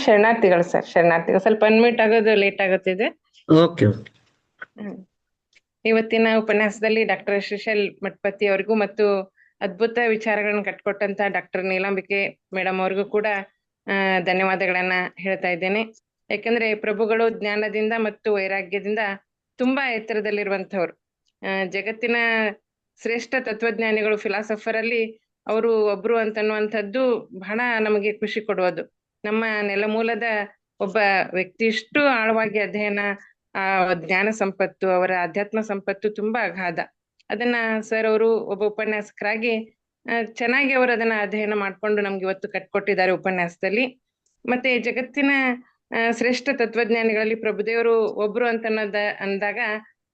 ಶರಣಾರ್ಥಿಗಳು ಸರ್, ಶರಣಾರ್ಥಿಗಳು. ಸ್ವಲ್ಪ ಅನ್ಮ್ಯೂಟ್ ಆಗೋದು ಲೇಟ್ ಆಗುತ್ತಿದೆ. ಓಕೆ. ಇವತ್ತಿನ ಉಪನ್ಯಾಸದಲ್ಲಿ ಡಾಕ್ಟರ್ ಶ್ರೀಶೈಲ್ ಮಠಪತಿ ಅವರಿಗೂ ಮತ್ತು ಅದ್ಭುತ ವಿಚಾರಗಳನ್ನ ಕಟ್ಕೊಟ್ಟಂತ ಡಾಕ್ಟರ್ ನೀಲಾಂಬಿಕೆ ಮೇಡಮ್ ಅವ್ರಿಗೂ ಕೂಡ ಧನ್ಯವಾದಗಳನ್ನ ಹೇಳ್ತಾ ಇದ್ದೇನೆ. ಯಾಕಂದ್ರೆ ಪ್ರಭುಗಳು ಜ್ಞಾನದಿಂದ ಮತ್ತು ವೈರಾಗ್ಯದಿಂದ ತುಂಬಾ ಎತ್ತರದಲ್ಲಿರುವಂತವ್ರು. ಜಗತ್ತಿನ ಶ್ರೇಷ್ಠ ತತ್ವಜ್ಞಾನಿಗಳು, ಫಿಲಾಸಫರ್ ಅಲ್ಲಿ ಅವರು ಒಬ್ರು ಅಂತನ್ನುವಂಥದ್ದು ಬಹಳ ನಮಗೆ ಖುಷಿ ಕೊಡುವುದು. ನಮ್ಮ ನೆಲಮೂಲದ ಒಬ್ಬ ವ್ಯಕ್ತಿ ಇಷ್ಟು ಆಳವಾಗಿ ಅಧ್ಯಯನ, ಜ್ಞಾನ ಸಂಪತ್ತು, ಅವರ ಅಧ್ಯಾತ್ಮ ಸಂಪತ್ತು ತುಂಬಾ ಅಗಾಧ. ಅದನ್ನ ಸರ್ ಅವರು ಒಬ್ಬ ಉಪನ್ಯಾಸಕರಾಗಿ ಚೆನ್ನಾಗಿ ಅವರು ಅದನ್ನ ಅಧ್ಯಯನ ಮಾಡ್ಕೊಂಡು ನಮ್ಗೆ ಇವತ್ತು ಕಟ್ಕೊಟ್ಟಿದ್ದಾರೆ ಉಪನ್ಯಾಸದಲ್ಲಿ. ಮತ್ತೆ ಜಗತ್ತಿನ ಶ್ರೇಷ್ಠ ತತ್ವಜ್ಞಾನಿಗಳಲ್ಲಿ ಪ್ರಭುದೇವರು ಒಬ್ರು ಅಂತ ಅಂದಾಗ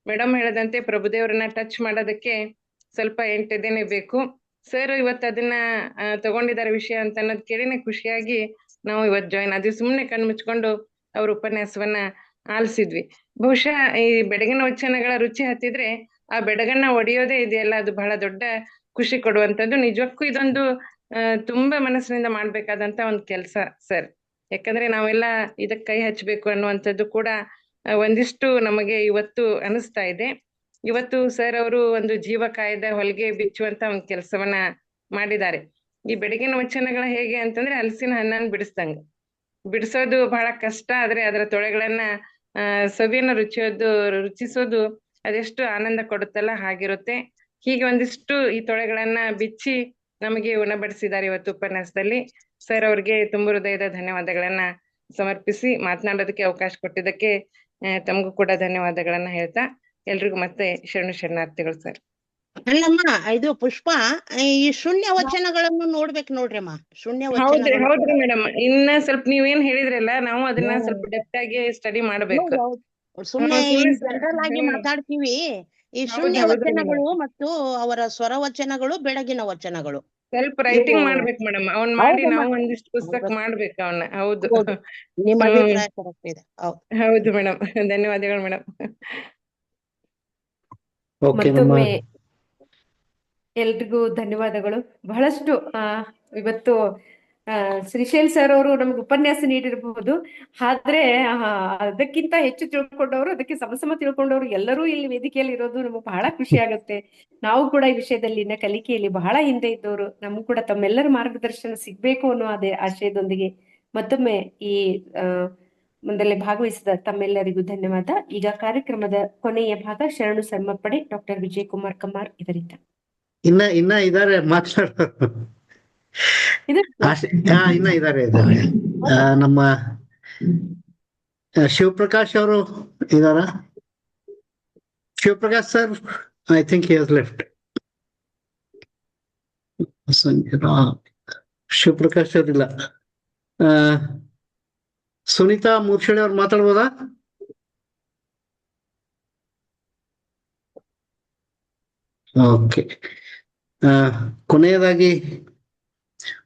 ಮೇಡಮ್ ಹೇಳದಂತೆ ಪ್ರಭುದೇವರನ್ನ ಟಚ್ ಮಾಡೋದಕ್ಕೆ ಸ್ವಲ್ಪ 8 ದಿನ ಬೇಕು. ಸರ್ ಇವತ್ತು ಅದನ್ನ ತಗೊಂಡಿದ್ದಾರೆ ವಿಷಯ ಅಂತ ಅನ್ನೋದು ಕೇಳಿನೇ ಖುಷಿಯಾಗಿ ನಾವು ಇವತ್ತು ಜಾಯಿನ್ ಆದ್ವಿ. ಸುಮ್ಮನೆ ಕಣ್ಣು ಮುಚ್ಕೊಂಡು ಅವ್ರ ಉಪನ್ಯಾಸವನ್ನ ಆಲಿಸಿದ್ವಿ. ಬಹುಶಃ ಈ ಬೆಡಗಿನ ವಚನಗಳ ರುಚಿ ಹತ್ತಿದ್ರೆ ಆ ಬೆಡಗನ್ನ ಒಡೆಯೋದೇ ಇದೆಯಲ್ಲ, ಅದು ಬಹಳ ದೊಡ್ಡ ಖುಷಿ ಕೊಡುವಂಥದ್ದು. ನಿಜಕ್ಕೂ ಇದೊಂದು ತುಂಬಾ ಮನಸ್ಸಿನಿಂದ ಮಾಡ್ಬೇಕಾದಂತ ಒಂದು ಕೆಲಸ ಸರ್. ಯಾಕಂದ್ರೆ ನಾವೆಲ್ಲ ಇದಕ್ಕೆ ಕೈ ಹಚ್ಬೇಕು ಅನ್ನುವಂಥದ್ದು ಕೂಡ ಒಂದಿಷ್ಟು ನಮಗೆ ಇವತ್ತು ಅನಿಸ್ತಾ ಇದೆ. ಇವತ್ತು ಸರ್ ಅವರು ಒಂದು ಜೀವ ಕಾಯದ ಹೊಲಿಗೆ ಬಿಚ್ಚುವಂತ ಒಂದು ಕೆಲಸವನ್ನ ಮಾಡಿದ್ದಾರೆ. ಈ ಬೆಡಗಿನ ವಚನಗಳ ಹೇಗೆ ಅಂತಂದ್ರೆ ಹಲಸಿನ ಹಣ್ಣನ್ನು ಬಿಡಿಸೋದು ಬಹಳ ಕಷ್ಟ, ಆದ್ರೆ ಅದರ ತೊಳೆಗಳನ್ನ ಸವಿಯನ್ನು ರುಚಿಸೋದು ಅದೆಷ್ಟು ಆನಂದ ಕೊಡುತ್ತಲ್ಲ, ಹಾಗಿರುತ್ತೆ. ಹೀಗೆ ಒಂದಿಷ್ಟು ಈ ತೊಳೆಗಳನ್ನ ಬಿಚ್ಚಿ ನಮಗೆ ಉಣಬಡಿಸಿದ್ದಾರೆ ಇವತ್ತು ಉಪನ್ಯಾಸದಲ್ಲಿ. ಸರ್ ಅವ್ರಿಗೆ ತುಂಬ ಹೃದಯದ ಧನ್ಯವಾದಗಳನ್ನ ಸಮರ್ಪಿಸಿ ಮಾತನಾಡೋದಕ್ಕೆ ಅವಕಾಶ ಕೊಟ್ಟಿದ್ದಕ್ಕೆ ತಮಗೂ ಕೂಡ ಧನ್ಯವಾದಗಳನ್ನ ಹೇಳ್ತಾ ಎಲ್ರಿಗೂ ಮತ್ತೆ ಶರಣಾರ್ಥಿಗಳು ಸರ್. ಅಲ್ಲಮ್ಮ, ಇದು ಪುಷ್ಪ, ಈ ಶೂನ್ಯ ವಚನಗಳನ್ನು ನೋಡ್ಬೇಕು ನೋಡ್ರಿ ಅಮ್ಮ. ಶೂನ್ಯ ಹೌದ್ರಿ ವಚನಗಳು ಹೌದ್ರಿ ಮೇಡಮ್. ಇನ್ನ ಸ್ವಲ್ಪ ನೀವೇನ್ ಹೇಳಿದ್ರಲ್ಲ, ನಾವು ಅದನ್ನ ಸ್ವಲ್ಪ ಡೆಪ್ತ್ ಆಗಿ ಸ್ಟಡಿ ಮಾಡ್ಬೇಕು. ಹೌದು. ಸುಮ್ನೆ ಜನರಲ್ ಆಗಿ ಮಾತಾಡ್ತೀವಿ. ಈ ಶೂನ್ಯ ಹೌದ್ರಿ ಮೇಡಮ್. ವಚನಗಳು ಮತ್ತು ಅವರ ಸ್ವರ ವಚನಗಳು, ಬೆಳಗಿನ ವಚನಗಳು. ಸ್ವಲ್ಪ ರೈಟಿಂಗ್ ಇವು- ಮಾಡ್ಬೇಕು ಮೇಡಮ್. ಅವ್ನ್ ಮಾಡಿ ಹೌದಮ್ಮ. ನಾವು ಒಂದಿಷ್ಟು ಪುಸ್ತಕ ಮಾಡ್ಬೇಕು ಅವನ್ನ. ಹೌದು ಹೌದು. ನಿಮ್ಮ ಅಭಿಪ್ರಾಯ ಕರೆಕ್ಟ್ ಇದೆ. ಹೌದು. ಹೌದು ಮೇಡಮ್. ಧನ್ಯವಾದಗಳು ಮೇಡಮ್. ಓಕೆ ನಮ್ಮ ಮತ್ತೊಮ್ಮೆ ಎಲ್ರಿಗೂ ಧನ್ಯವಾದಗಳು. ಬಹಳಷ್ಟು ಇವತ್ತು ಶ್ರೀಶೈಲ್ ಸರ್ ಅವರು ನಮ್ಗೆ ಉಪನ್ಯಾಸ ನೀಡಿರಬಹುದು, ಆದ್ರೆ ಅದಕ್ಕಿಂತ ಹೆಚ್ಚು ತಿಳ್ಕೊಂಡವರು, ಅದಕ್ಕೆ ಸಮ ತಿಳ್ಕೊಂಡವರು ಎಲ್ಲರೂ ಇಲ್ಲಿ ವೇದಿಕೆಯಲ್ಲಿ ಇರೋದು ನಮಗೆ ಬಹಳ ಖುಷಿ ಆಗುತ್ತೆ. ನಾವು ಕೂಡ ಈ ವಿಷಯದಲ್ಲಿ ಇನ್ನ ಕಲಿಕೆಯಲ್ಲಿ ಬಹಳ ಹಿಂದೆ ಇದ್ದವರು, ನಮಗೂ ಕೂಡ ತಮ್ಮೆಲ್ಲರ ಮಾರ್ಗದರ್ಶನ ಸಿಗ್ಬೇಕು ಅನ್ನೋ ಅದೇ ಆಶಯದೊಂದಿಗೆ ಮತ್ತೊಮ್ಮೆ ಈ ಮುಂದಲ್ಲೇ ಭಾಗವಹಿಸಿದ ತಮ್ಮೆಲ್ಲರಿಗೂ ಧನ್ಯವಾದ. ಈಗ ಕಾರ್ಯಕ್ರಮದ ಕೊನೆಯ ಭಾಗ ಶರಣು ಸರ್ಮಪ್ಪಡೆ ಡಾಕ್ಟರ್ ವಿಜಯ್ ಕುಮಾರ್ ಕಮಾರ್ ಇದರಿಂದ. ಇನ್ನ ಇದಾರೆ ಮಾತಾಡೋರು. ಇನ್ನ ಇದಾರೆ ನಮ್ಮ ಶಿವಪ್ರಕಾಶ್ ಅವರು ಇದಾರ? Shivaprakash sir, I think he has left. Shivaprakash ಅವರಿಲ್ಲ. ಸುನೀತಾ ಮೂರ್ಷಣಿ ಅವ್ರು ಮಾತಾಡ್ಬೋದಾ? ಓಕೆ. ಕೊನೆಯದಾಗಿ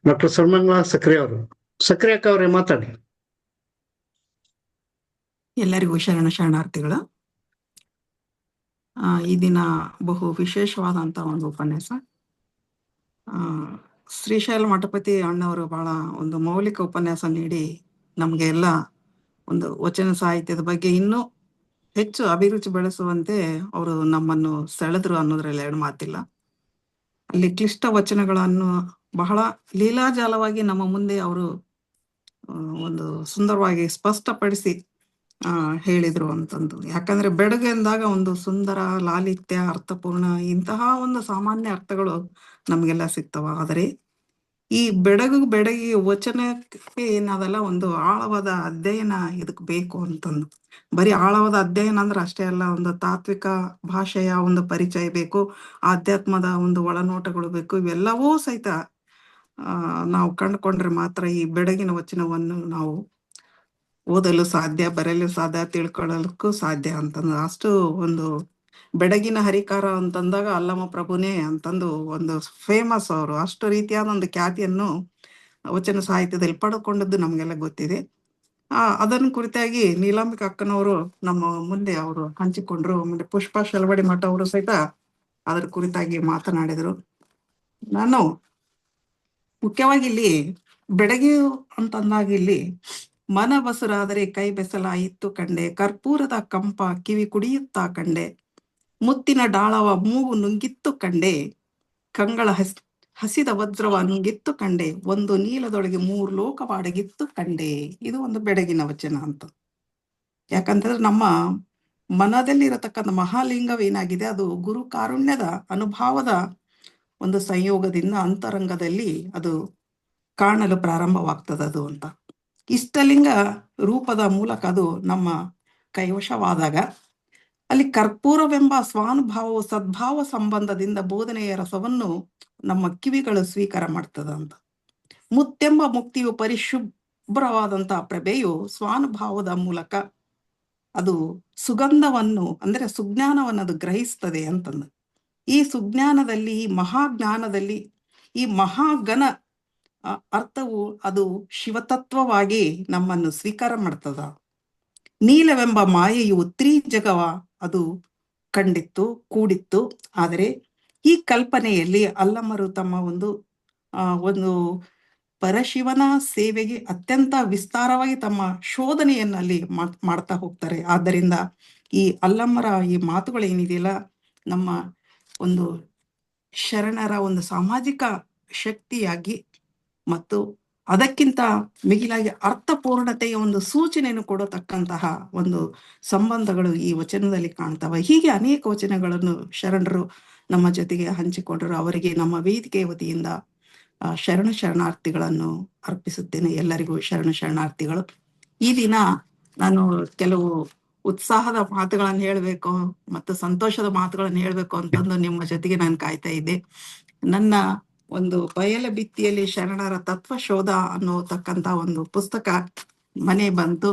ಡಾಕ್ಟರ್ ಸರ್ಮಂಗಳ ಸಕ್ರೆ ಅವರು. ಸಕ್ರೆ ಅಕ್ಕ ಅವರೇ ಮಾತಾಡಿ. ಎಲ್ಲರಿಗೂ ಶರಣಾರ್ಥಿಗಳು. ಈ ದಿನ ಬಹು ವಿಶೇಷವಾದಂತ ಒಂದು ಉಪನ್ಯಾಸ. ಶ್ರೀಶೈಲ ಮಠಪತಿ ಅಣ್ಣವರು ಬಹಳ ಒಂದು ಮೌಲಿಕ ಉಪನ್ಯಾಸ ನೀಡಿ ನಮ್ಗೆ ಎಲ್ಲ ಒಂದು ವಚನ ಸಾಹಿತ್ಯದ ಬಗ್ಗೆ ಇನ್ನೂ ಹೆಚ್ಚು ಅಭಿರುಚಿ ಬೆಳೆಸುವಂತೆ ಅವರು ನಮ್ಮನ್ನು ಸೆಳೆದ್ರು ಅನ್ನೋದ್ರಲ್ಲಿ ಎರಡು ಮಾತಿಲ್ಲ. ಅಲ್ಲಿ ಕ್ಲಿಷ್ಟ ವಚನಗಳನ್ನು ಬಹಳ ಲೀಲಾಜಾಲವಾಗಿ ನಮ್ಮ ಮುಂದೆ ಅವರು ಒಂದು ಸುಂದರವಾಗಿ ಸ್ಪಷ್ಟಪಡಿಸಿ ಹೇಳಿದ್ರು ಅಂತಂದು. ಯಾಕಂದ್ರೆ ಬೆಡಗು ಎಂದಾಗ ಒಂದು ಸುಂದರ, ಲಾಲಿತ್ಯ, ಅರ್ಥಪೂರ್ಣ ಇಂತಹ ಒಂದು ಸಾಮಾನ್ಯ ಅರ್ಥಗಳು ನಮ್ಗೆಲ್ಲ ಸಿಗ್ತವ. ಆದರೆ ಈ ಬೆಡಗಿ ವಚನಕ್ಕೆ ಏನದಲ್ಲ, ಒಂದು ಆಳವಾದ ಅಧ್ಯಯನ ಇದಕ್ ಬೇಕು ಅಂತಂದು. ಬರೀ ಆಳವಾದ ಅಧ್ಯಯನ ಅಂದ್ರೆ ಅಷ್ಟೇ ಅಲ್ಲ, ಒಂದು ತಾತ್ವಿಕ ಭಾಷೆಯ ಒಂದು ಪರಿಚಯ ಬೇಕು, ಆಧ್ಯಾತ್ಮದ ಒಂದು ಒಳನೋಟಗಳು ಬೇಕು. ಇವೆಲ್ಲವೂ ಸಹಿತ ನಾವು ಕಂಡುಕೊಂಡ್ರೆ ಮಾತ್ರ ಈ ಬೆಡಗಿನ ವಚನವನ್ನು ನಾವು ಓದಲು ಸಾಧ್ಯ, ಬರೆಯಲು ಸಾಧ್ಯ, ತಿಳ್ಕೊಳ್ಳಲಿಕ್ಕೂ ಸಾಧ್ಯ ಅಂತಂದು. ಅಷ್ಟು ಒಂದು ಬೆಡಗಿನ ಹರಿಕಾರ ಅಂತಂದಾಗ ಅಲ್ಲಮ ಪ್ರಭುನೇ ಅಂತಂದು ಒಂದು ಫೇಮಸ್. ಅವರು ಅಷ್ಟು ರೀತಿಯಾದ ಒಂದು ಖ್ಯಾತಿಯನ್ನು ವಚನ ಸಾಹಿತ್ಯದಲ್ಲಿ ಪಡೆದುಕೊಂಡದ್ದು ನಮ್ಗೆಲ್ಲ ಗೊತ್ತಿದೆ. ಅದನ್ನು ಕುರಿತಾಗಿ ನೀಲಾಂಬಿಕಾ ಅಕ್ಕನವರು ನಮ್ಮ ಮುಂದೆ ಅವರು ಹಂಚಿಕೊಂಡ್ರು. ಆಮೇಲೆ ಪುಷ್ಪ ಶೆಲವಡಿ ಮಠ ಅವರು ಸಹಿತ ಅದರ ಕುರಿತಾಗಿ ಮಾತನಾಡಿದರು. ನಾನು ಮುಖ್ಯವಾಗಿ ಇಲ್ಲಿ ಬೆಡಗಿ ಅಂತಂದಾಗ ಇಲ್ಲಿ ಮನ ಬಸುರಾದರೆ ಕೈ ಬೆಸಲಾಯಿತ್ತು ಕಂಡೆ, ಕರ್ಪೂರದ ಕಂಪ ಕಿವಿ ಕುಡಿಯುತ್ತಾ ಕಂಡೆ, ಮುತ್ತಿನ ಡಾಳವ ಮೂಗು ನುಂಗಿತ್ತು ಕಂಡೆ, ಕಂಗಳ ಹಸಿದ ವಜ್ರವ ನುಂಗಿತ್ತು ಕಂಡೆ, ಒಂದು ನೀಲದೊಳಗೆ 3 ಲೋಕವಾಡಗಿತ್ತು ಕಂಡೆ. ಇದು ಒಂದು ಬೆಡಗಿನ ವಚನ ಅಂತ. ಯಾಕಂತಂದ್ರೆ ನಮ್ಮ ಮನದಲ್ಲಿ ಇರತಕ್ಕಂಥ ಮಹಾಲಿಂಗವೇನಾಗಿದೆ, ಅದು ಗುರು ಕಾರುಣ್ಯದ ಅನುಭಾವದ ಒಂದು ಸಂಯೋಗದಿಂದ ಅಂತರಂಗದಲ್ಲಿ ಅದು ಕಾಣಲು ಪ್ರಾರಂಭವಾಗ್ತದೆ ಅದು ಅಂತ. ಇಷ್ಟಲಿಂಗ ರೂಪದ ಮೂಲಕ ಅದು ನಮ್ಮ ಕೈವಶವಾದಾಗ ಅಲ್ಲಿ ಕರ್ಪೂರವೆಂಬ ಸ್ವಾನುಭಾವವು ಸದ್ಭಾವ ಸಂಬಂಧದಿಂದ ಬೋಧನೆಯ ರಸವನ್ನು ನಮ್ಮ ಕಿವಿಗಳು ಸ್ವೀಕಾರ ಮಾಡ್ತದ ಅಂತ. ಮುತ್ತೆಂಬ ಮುಕ್ತಿಯು ಪರಿಶುಭ್ರವಾದಂತಹ ಪ್ರಭೆಯು ಸ್ವಾನುಭಾವದ ಮೂಲಕ ಅದು ಸುಗಂಧವನ್ನು ಅಂದ್ರೆ ಸುಜ್ಞಾನವನ್ನು ಅದು ಗ್ರಹಿಸ್ತದೆ ಅಂತಂದು. ಈ ಸುಜ್ಞಾನದಲ್ಲಿ, ಈ ಮಹಾಜ್ಞಾನದಲ್ಲಿ, ಈ ಮಹಾಗಣ ಅರ್ಥವು ಅದು ಶಿವತತ್ವವಾಗಿ ನಮ್ಮನ್ನು ಸ್ವೀಕಾರ ಮಾಡ್ತದ. ನೀಲವೆಂಬ ಮಾಯೆಯು ತ್ರಿಜಗವ ಅದು ಕಂಡಿತ್ತು, ಕೂಡಿತ್ತು. ಆದರೆ ಈ ಕಲ್ಪನೆಯಲ್ಲಿ ಅಲ್ಲಮರು ತಮ್ಮ ಒಂದು ಪರಶಿವನ ಸೇವೆಗೆ ಅತ್ಯಂತ ವಿಸ್ತಾರವಾಗಿ ತಮ್ಮ ಶೋಧನೆಯನ್ನಲ್ಲಿ ಮಾಡ್ತಾ ಹೋಗ್ತಾರೆ. ಆದ್ದರಿಂದ ಈ ಅಲ್ಲಮ್ಮರ ಈ ಮಾತುಗಳೇನಿದೆಯಲ್ಲ, ನಮ್ಮ ಒಂದು ಶರಣರ ಒಂದು ಸಾಮಾಜಿಕ ಶಕ್ತಿಯಾಗಿ ಮತ್ತು ಅದಕ್ಕಿಂತ ಮಿಗಿಲಾಗಿ ಅರ್ಥಪೂರ್ಣತೆಯ ಒಂದು ಸೂಚನೆಯನ್ನು ಕೊಡತಕ್ಕಂತಹ ಒಂದು ಸಂಬಂಧಗಳು ಈ ವಚನದಲ್ಲಿ ಕಾಣ್ತವೆ. ಹೀಗೆ ಅನೇಕ ವಚನಗಳನ್ನು ಶರಣರು ನಮ್ಮ ಜೊತೆಗೆ ಹಂಚಿಕೊಂಡರು. ಅವರಿಗೆ ನಮ್ಮ ವೇದಿಕೆಯ ವತಿಯಿಂದ ಶರಣಾರ್ಥಿಗಳನ್ನು ಅರ್ಪಿಸುತ್ತೇನೆ. ಎಲ್ಲರಿಗೂ ಶರಣಾರ್ಥಿಗಳು. ಈ ದಿನ ನಾನು ಕೆಲವು ಉತ್ಸಾಹದ ಮಾತುಗಳನ್ನು ಹೇಳ್ಬೇಕು ಮತ್ತು ಸಂತೋಷದ ಮಾತುಗಳನ್ನು ಹೇಳ್ಬೇಕು ಅಂತಂದು ನಿಮ್ಮ ಜೊತೆಗೆ ನಾನು ಕಾಯ್ತಾ ಇದ್ದೆ. ನನ್ನ ಒಂದು ಬಯಲ ಭಿತ್ತಿಯಲ್ಲಿ ಶರಣರ ತತ್ವ ಶೋಧ ಅನ್ನೋತಕ್ಕಂತ ಒಂದು ಪುಸ್ತಕ ಮನೆ ಬಂತು,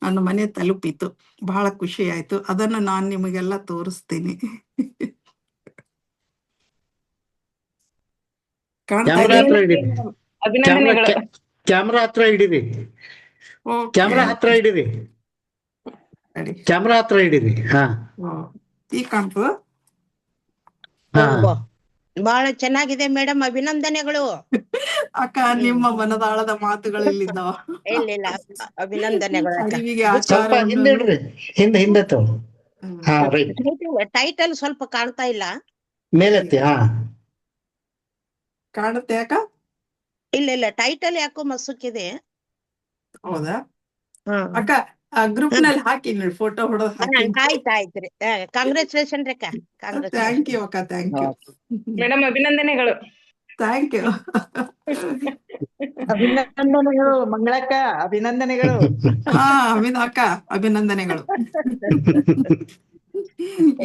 ನನ್ನ ಮನೆ ತಲುಪಿತು. ಬಹಳ ಖುಷಿ ಆಯ್ತು. ಅದನ್ನು ನಾನು ನಿಮಗೆಲ್ಲ ತೋರಿಸ್ತೀನಿ. ಕಾಣ್ತಾ ಕ್ಯಾಮ್ರಾ ಹತ್ರ ಇದೆಯಾ? ಹಿಡೀರಿ, ಅಭಿನಂದನೆಗಳು. ಕ್ಯಾಮ್ರಾ ಹತ್ರ ಹಿಡೀರಿ, ಕ್ಯಾಮ್ರಾ ಹತ್ರ ಹಿಡೀರಿ, ಕ್ಯಾಮ್ರಾ ಹತ್ರ ಹಿಡೀರಿ. ಹಾ ಈಗ ಕಾಣ್ತದ? ಹಾ ಬಹಳ ಚೆನ್ನಾಗಿದೆ ಮೇಡಮ್, ಅಭಿನಂದನೆಗಳು. ಅಕ್ಕ, ನಿಮ್ಮ ಮನದಾಳದ ಮಾತುಗಳು ಇಲ್ಲಿದ್ದಾವ. ಇಲ್ಲ ಅಭಿನಂದನೆಗಳು ಅಕ್ಕ. ಅರಿವಿಗೆ ಸ್ವಲ್ಪ ಹಿಂದೆ ಆಚಾರವನ್ನು ಇಡ್ರಿ, ಹಿಂದೆ ತಗೋ. ಹಾ ರೈಟ್, ಟೈಟಲ್ ಸ್ವಲ್ಪ ಕಾಣ್ತಾ ಇಲ್ಲ. ಮೇಲೆತ್ತಿ. ಹಾ ಕಾಣುತ್ತೆ ಅಕ್ಕ? ಇಲ್ಲ ಟೈಟಲ್ ಯಾಕೋ ಮಸುಕಿದೆ. ಹೌದಾ ಹ್ಮ್. ಅಕ್ಕ? ಗ್ರೂಪ್ ನಲ್ಲಿ ಹಾಕಿ ನೋಡಿ, ಫೋಟೋ ಹೊಡೆದು ಹಾಕಿ. ಆಯ್ತ್ರಿ. ಕಾಂಗ್ರೆಚುಲೇಷನ್ ರೀ ಅಕ್ಕ. ಥ್ಯಾಂಕ್ ಯು ಅಕ್ಕ, ಥ್ಯಾಂಕ್ ಯು. ಮೇಡಮ್ ಅಭಿನಂದನೆಗಳು. Thank you. ಅಭಿನಂದನೆಗಳು ಮಂಗಳಕ್ಕ, ಅಭಿನಂದನೆಗಳು. ಹಾ ಅಕ್ಕ, ಅಭಿನಂದನೆಗಳು.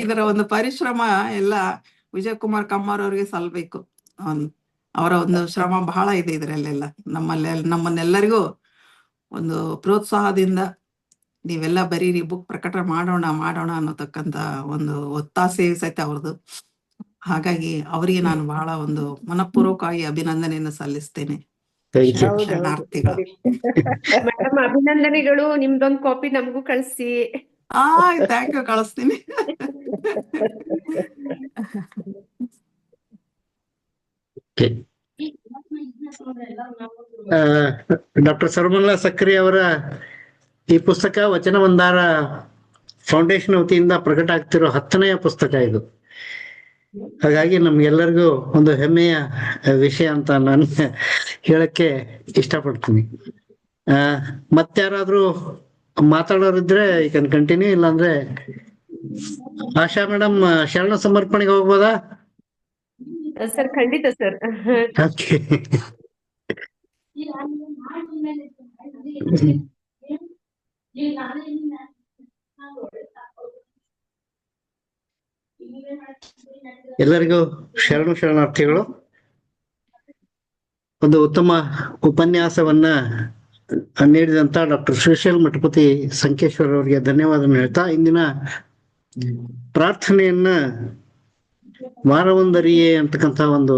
ಇದರ ಒಂದು ಪರಿಶ್ರಮ ಎಲ್ಲ ವಿಜಯ್ ಕುಮಾರ್ ಕಮ್ಮಾರ್ ಅವರಿಗೆ ಸಲ್ಬೇಕು. ಅವರ ಒಂದು ಶ್ರಮ ಬಹಳ ಇದೆ ಇದರಲ್ಲೆಲ್ಲ. ನಮ್ಮನ್ನೆಲ್ಲರಿಗೂ ಒಂದು ಪ್ರೋತ್ಸಾಹದಿಂದ ನೀವೆಲ್ಲ ಬರೀರಿ, ಬುಕ್ ಪ್ರಕಟ ಮಾಡೋಣ ಅನ್ನೋತಕ್ಕಂತ ಒಂದು ಒತ್ತಾಸೆ ಸಹಿತ ಅವ್ರದ್ದು. ಹಾಗಾಗಿ ಅವರಿಗೆ ನಾನು ಬಹಳ ಒಂದು ಮನಪೂರ್ವಕವಾಗಿ ಅಭಿನಂದನೆಯನ್ನು ಸಲ್ಲಿಸ್ತೇನೆ. ಶರಣಾರ್ಥಿಗಳು. ಮೇಡಮ್ ಅಭಿನಂದನೆಗಳು. ನಿಮ್ದೊಂದು ಕಾಪಿ ನಮಗೂ ಕಳಿಸಿ. ಥ್ಯಾಂಕ್ ಯು, ಕಳಿಸ್ತೀನಿ. ಡಾಕ್ಟರ್ ಸರ್ವಮಂಗಳ ಸಕ್ರಿ ಅವರ ಈ ಪುಸ್ತಕ ವಚನ ಮಂದಾರ ಫೌಂಡೇಶನ್ ವತಿಯಿಂದ ಪ್ರಕಟ ಆಗ್ತಿರೋ 10ನೇ ಪುಸ್ತಕ ಇದು. ಹಾಗಾಗಿ ನಮ್ಗೆಲ್ಲರಿಗೂ ಒಂದು ಹೆಮ್ಮೆಯ ವಿಷಯ ಅಂತ ನಾನು ಹೇಳಕ್ಕೆ ಇಷ್ಟಪಡ್ತೀನಿ. ಮತ್ತಾರಾದ್ರೂ ಮಾತಾಡೋರಿದ್ರೆ ಈ ಕ್ಯಾನ್ ಕಂಟಿನ್ಯೂ, ಇಲ್ಲಾಂದ್ರೆ ಆಶಾ ಮೇಡಮ್ ಶರಣ ಸಮರ್ಪಣೆಗೆ ಹೋಗ್ಬೋದಾ? ಸರ್ ಖಂಡಿತ ಸರ್. ಓಕೆ. ಎಲ್ಲರಿಗೂ ಶರಣಾರ್ಥಿಗಳು. ಒಂದು ಉತ್ತಮ ಉಪನ್ಯಾಸವನ್ನ ನೀಡಿದಂತ ಡಾಕ್ಟರ್ ಶ್ರೀಶೈಲ್ ಮಠಪತಿ ಸಂಕೇಶ್ವರ್ ಅವರಿಗೆ ಧನ್ಯವಾದ ಹೇಳ್ತಾ, ಇಂದಿನ ಪ್ರಾರ್ಥನೆಯನ್ನ ವಾರವೊಂದರಿಯೇ ಅಂತಕ್ಕಂಥ ಒಂದು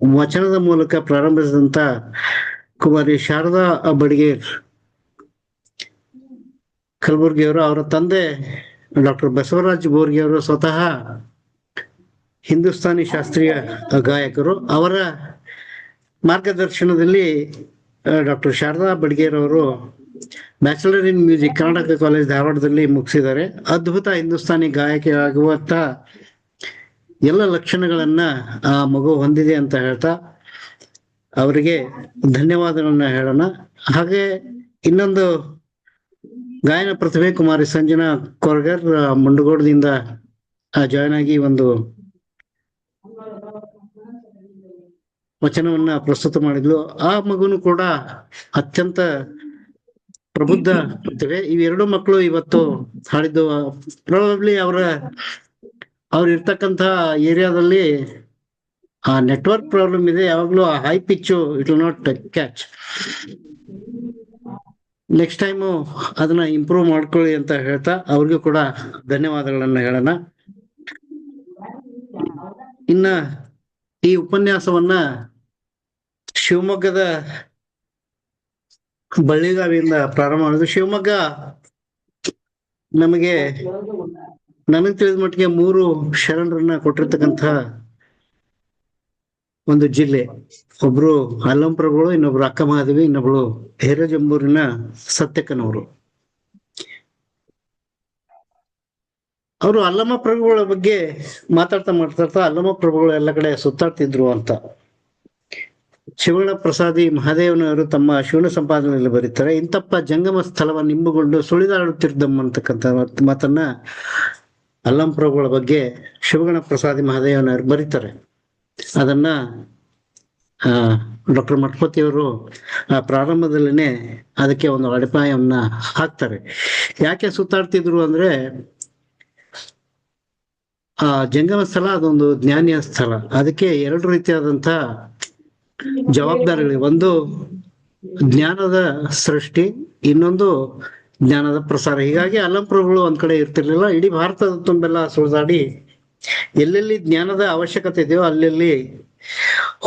ವಚನದ ಮೂಲಕ ಪ್ರಾರಂಭಿಸಿದಂತ ಕುಮಾರಿ ಶಾರದಾ ಬಡಿಗೇರ್ ಕಲಬುರ್ಗಿಯವರು, ಅವರ ತಂದೆ ಡಾಕ್ಟರ್ ಬಸವರಾಜ್ ಬೋರ್ಗಿಯವರು ಸ್ವತಃ ಹಿಂದೂಸ್ತಾನಿ ಶಾಸ್ತ್ರೀಯ ಗಾಯಕರು. ಅವರ ಮಾರ್ಗದರ್ಶನದಲ್ಲಿ ಡಾಕ್ಟರ್ ಶಾರದಾ ಬಡಿಗೇರ್ ಅವರು bachelor in music Karnataka college ಧಾರವಾಡದಲ್ಲಿ ಮುಗಿಸಿದ್ದಾರೆ. ಅದ್ಭುತ ಹಿಂದೂಸ್ತಾನಿ ಗಾಯಕಿ ಆಗುವಂತ ಎಲ್ಲ ಲಕ್ಷಣಗಳನ್ನ ಆ ಮಗು ಹೊಂದಿದೆ ಅಂತ ಹೇಳ್ತಾ ಅವರಿಗೆ ಧನ್ಯವಾದಗಳನ್ನ ಹೇಳೋಣ. ಹಾಗೆ ಇನ್ನೊಂದು ಗಾಯನ ಪ್ರತಿಭೆ ಕುಮಾರಿ ಸಂಜನಾ ಕೊರ್ಗರ್ ಮುಂಡಗೋಡದಿಂದ ಜಾಯ್ನ್ ಆಗಿ ಒಂದು ವಚನವನ್ನ ಪ್ರಸ್ತುತ ಮಾಡಿದ್ಲು. ಆ ಮಗುನು ಕೂಡ ಅತ್ಯಂತ ಪ್ರಬುದ್ಧ ಪ್ರತಿಭೆ. ಇವೆರಡು ಮಕ್ಕಳು ಇವತ್ತು ಹಾಡಿದ್ದು ಪ್ರಾಬಬ್ಲಿ ಅವ್ರು ಇರ್ತಕ್ಕಂಥ ಏರಿಯಾದಲ್ಲಿ ಆ ನೆಟ್ವರ್ಕ್ ಪ್ರಾಬ್ಲಮ್ ಇದೆ. ಯಾವಾಗ್ಲೂ ಆ high pitch it will not catch. Next time ಅದನ್ನ ಇಂಪ್ರೂವ್ ಮಾಡ್ಕೊಳ್ಳಿ ಅಂತ ಹೇಳ್ತಾ ಅವ್ರಿಗೂ ಕೂಡ ಧನ್ಯವಾದಗಳನ್ನ ಹೇಳೋಣ. ಇನ್ನ ಈ ಉಪನ್ಯಾಸವನ್ನ ಶಿವಮೊಗ್ಗದ ಬಳ್ಳಿಗಾವಿಯಿಂದ ಪ್ರಾರಂಭ ಮಾಡಿದ್ರು. ಶಿವಮೊಗ್ಗ ನನಗೆ ತಿಳಿದ ಮಟ್ಟಿಗೆ 3 ಶರಣರನ್ನ ಕೊಟ್ಟಿರ್ತಕ್ಕಂಥ ಒಂದು ಜಿಲ್ಲೆ. ಒಬ್ರು ಅಲ್ಲಂ ಪ್ರಭುಗಳು, ಇನ್ನೊಬ್ರು ಅಕ್ಕ ಮಹಾದೇವಿ, ಇನ್ನೊಬ್ಳು ಹಿರೇಜಂಬೂರಿನ ಸತ್ಯಕ್ಕನವರು. ಅವರು ಅಲ್ಲಮ ಪ್ರಭುಗಳ ಬಗ್ಗೆ ಮಾತಾಡ್ತಾ ಅಲ್ಲಮ ಪ್ರಭುಗಳು ಎಲ್ಲ ಕಡೆ ಸುತ್ತಾಡ್ತಿದ್ರು ಅಂತ ಶಿವಣ ಪ್ರಸಾದಿ ಮಹಾದೇವನವರು ತಮ್ಮ ಶಿವನ ಸಂಪಾದನೆಯಲ್ಲಿ ಬರೀತಾರೆ. ಇಂತಪ್ಪ ಜಂಗಮ ಸ್ಥಳವನ್ನು ನಿಂಬುಗೊಂಡು ಸುಳಿದಾಡುತ್ತಿದ್ದಮ್ಮ ಅಂತಕ್ಕಂಥ ಮಾತನ್ನ ಅಲ್ಲಂ ಪ್ರಭುಗಳ ಬಗ್ಗೆ ಶಿವಗಣ ಪ್ರಸಾದಿ ಮಹಾದೇವನವರು ಬರೀತಾರೆ. ಅದನ್ನ ಡಾಕ್ಟರ್ ಮಠಪತಿಯವರು ಪ್ರಾರಂಭದಲ್ಲಿನೇ ಅದಕ್ಕೆ ಒಂದು ಅಡಿಪಾಯವನ್ನ ಹಾಕ್ತಾರೆ. ಯಾಕೆ ಸುತ್ತಾಡ್ತಿದ್ರು ಅಂದ್ರೆ ಆ ಜಂಗಮ ಸ್ಥಳ ಅದೊಂದು ಜ್ಞಾನಿಯ ಸ್ಥಳ, ಅದಕ್ಕೆ ಎರಡು ರೀತಿಯಾದಂತ ಜವಾಬ್ದಾರಿಗಳಿವೆ. ಒಂದು ಜ್ಞಾನದ ಸೃಷ್ಟಿ, ಇನ್ನೊಂದು ಜ್ಞಾನದ ಪ್ರಸಾರ. ಹೀಗಾಗಿ ಅಲ್ಲಂಪ್ರಭುಗಳು ಒಂದ್ ಕಡೆ ಇರ್ತಿರ್ಲಿಲ್ಲ, ಇಡೀ ಭಾರತದ ತುಂಬೆಲ್ಲ ಸುಳಿದಾಡಿ ಎಲ್ಲೆಲ್ಲಿ ಜ್ಞಾನದ ಅವಶ್ಯಕತೆ ಇದೆಯೋ ಅಲ್ಲೆಲ್ಲಿ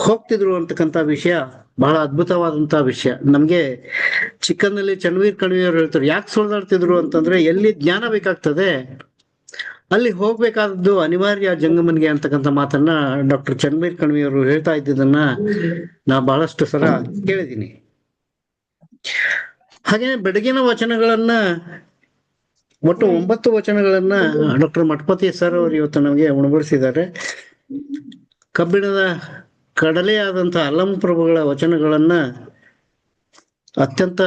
ಹೋಗ್ತಿದ್ರು ಅಂತಕ್ಕಂಥ ವಿಷಯ ಬಹಳ ಅದ್ಭುತವಾದಂತಹ ವಿಷಯ. ನಮ್ಗೆ ಚಿಕ್ಕಂದಲ್ಲಿ ಚನ್ನವೀರ್ ಕಣಿವೆಯವರು ಹೇಳ್ತಾರೆ, ಯಾಕೆ ಸುಳಿದಾಡ್ತಿದ್ರು ಅಂತಂದ್ರೆ ಎಲ್ಲಿ ಜ್ಞಾನ ಬೇಕಾಗ್ತದೆ ಅಲ್ಲಿ ಹೋಗ್ಬೇಕಾದದ್ದು ಅನಿವಾರ್ಯ ಜಂಗಮನ್ಗೆ ಅಂತಕ್ಕಂಥ ಮಾತನ್ನ ಡಾಕ್ಟರ್ ಚನ್ನವೀರ್ ಕಣಿವೆಯವರು ಹೇಳ್ತಾ ಇದ್ದಿದ್ದನ್ನ ನಾ ಬಹಳಷ್ಟು ಸಲ ಕೇಳಿದ್ದೀನಿ. ಹಾಗೆ ಬೆಳಗಿನ ವಚನಗಳನ್ನ ಒಟ್ಟು 9 ವಚನಗಳನ್ನ ಡಾಕ್ಟರ್ ಮಠಪತಿ ಸರ್ ಅವರು ಇವತ್ತು ನಮಗೆ ಉಣಬಡಿಸಿದ್ದಾರೆ. ಕಬ್ಬಿಣದ ಕಡಲೆಯಾದಂತ ಅಲ್ಲಂಪ್ರಭುಗಳ ವಚನಗಳನ್ನ ಅತ್ಯಂತ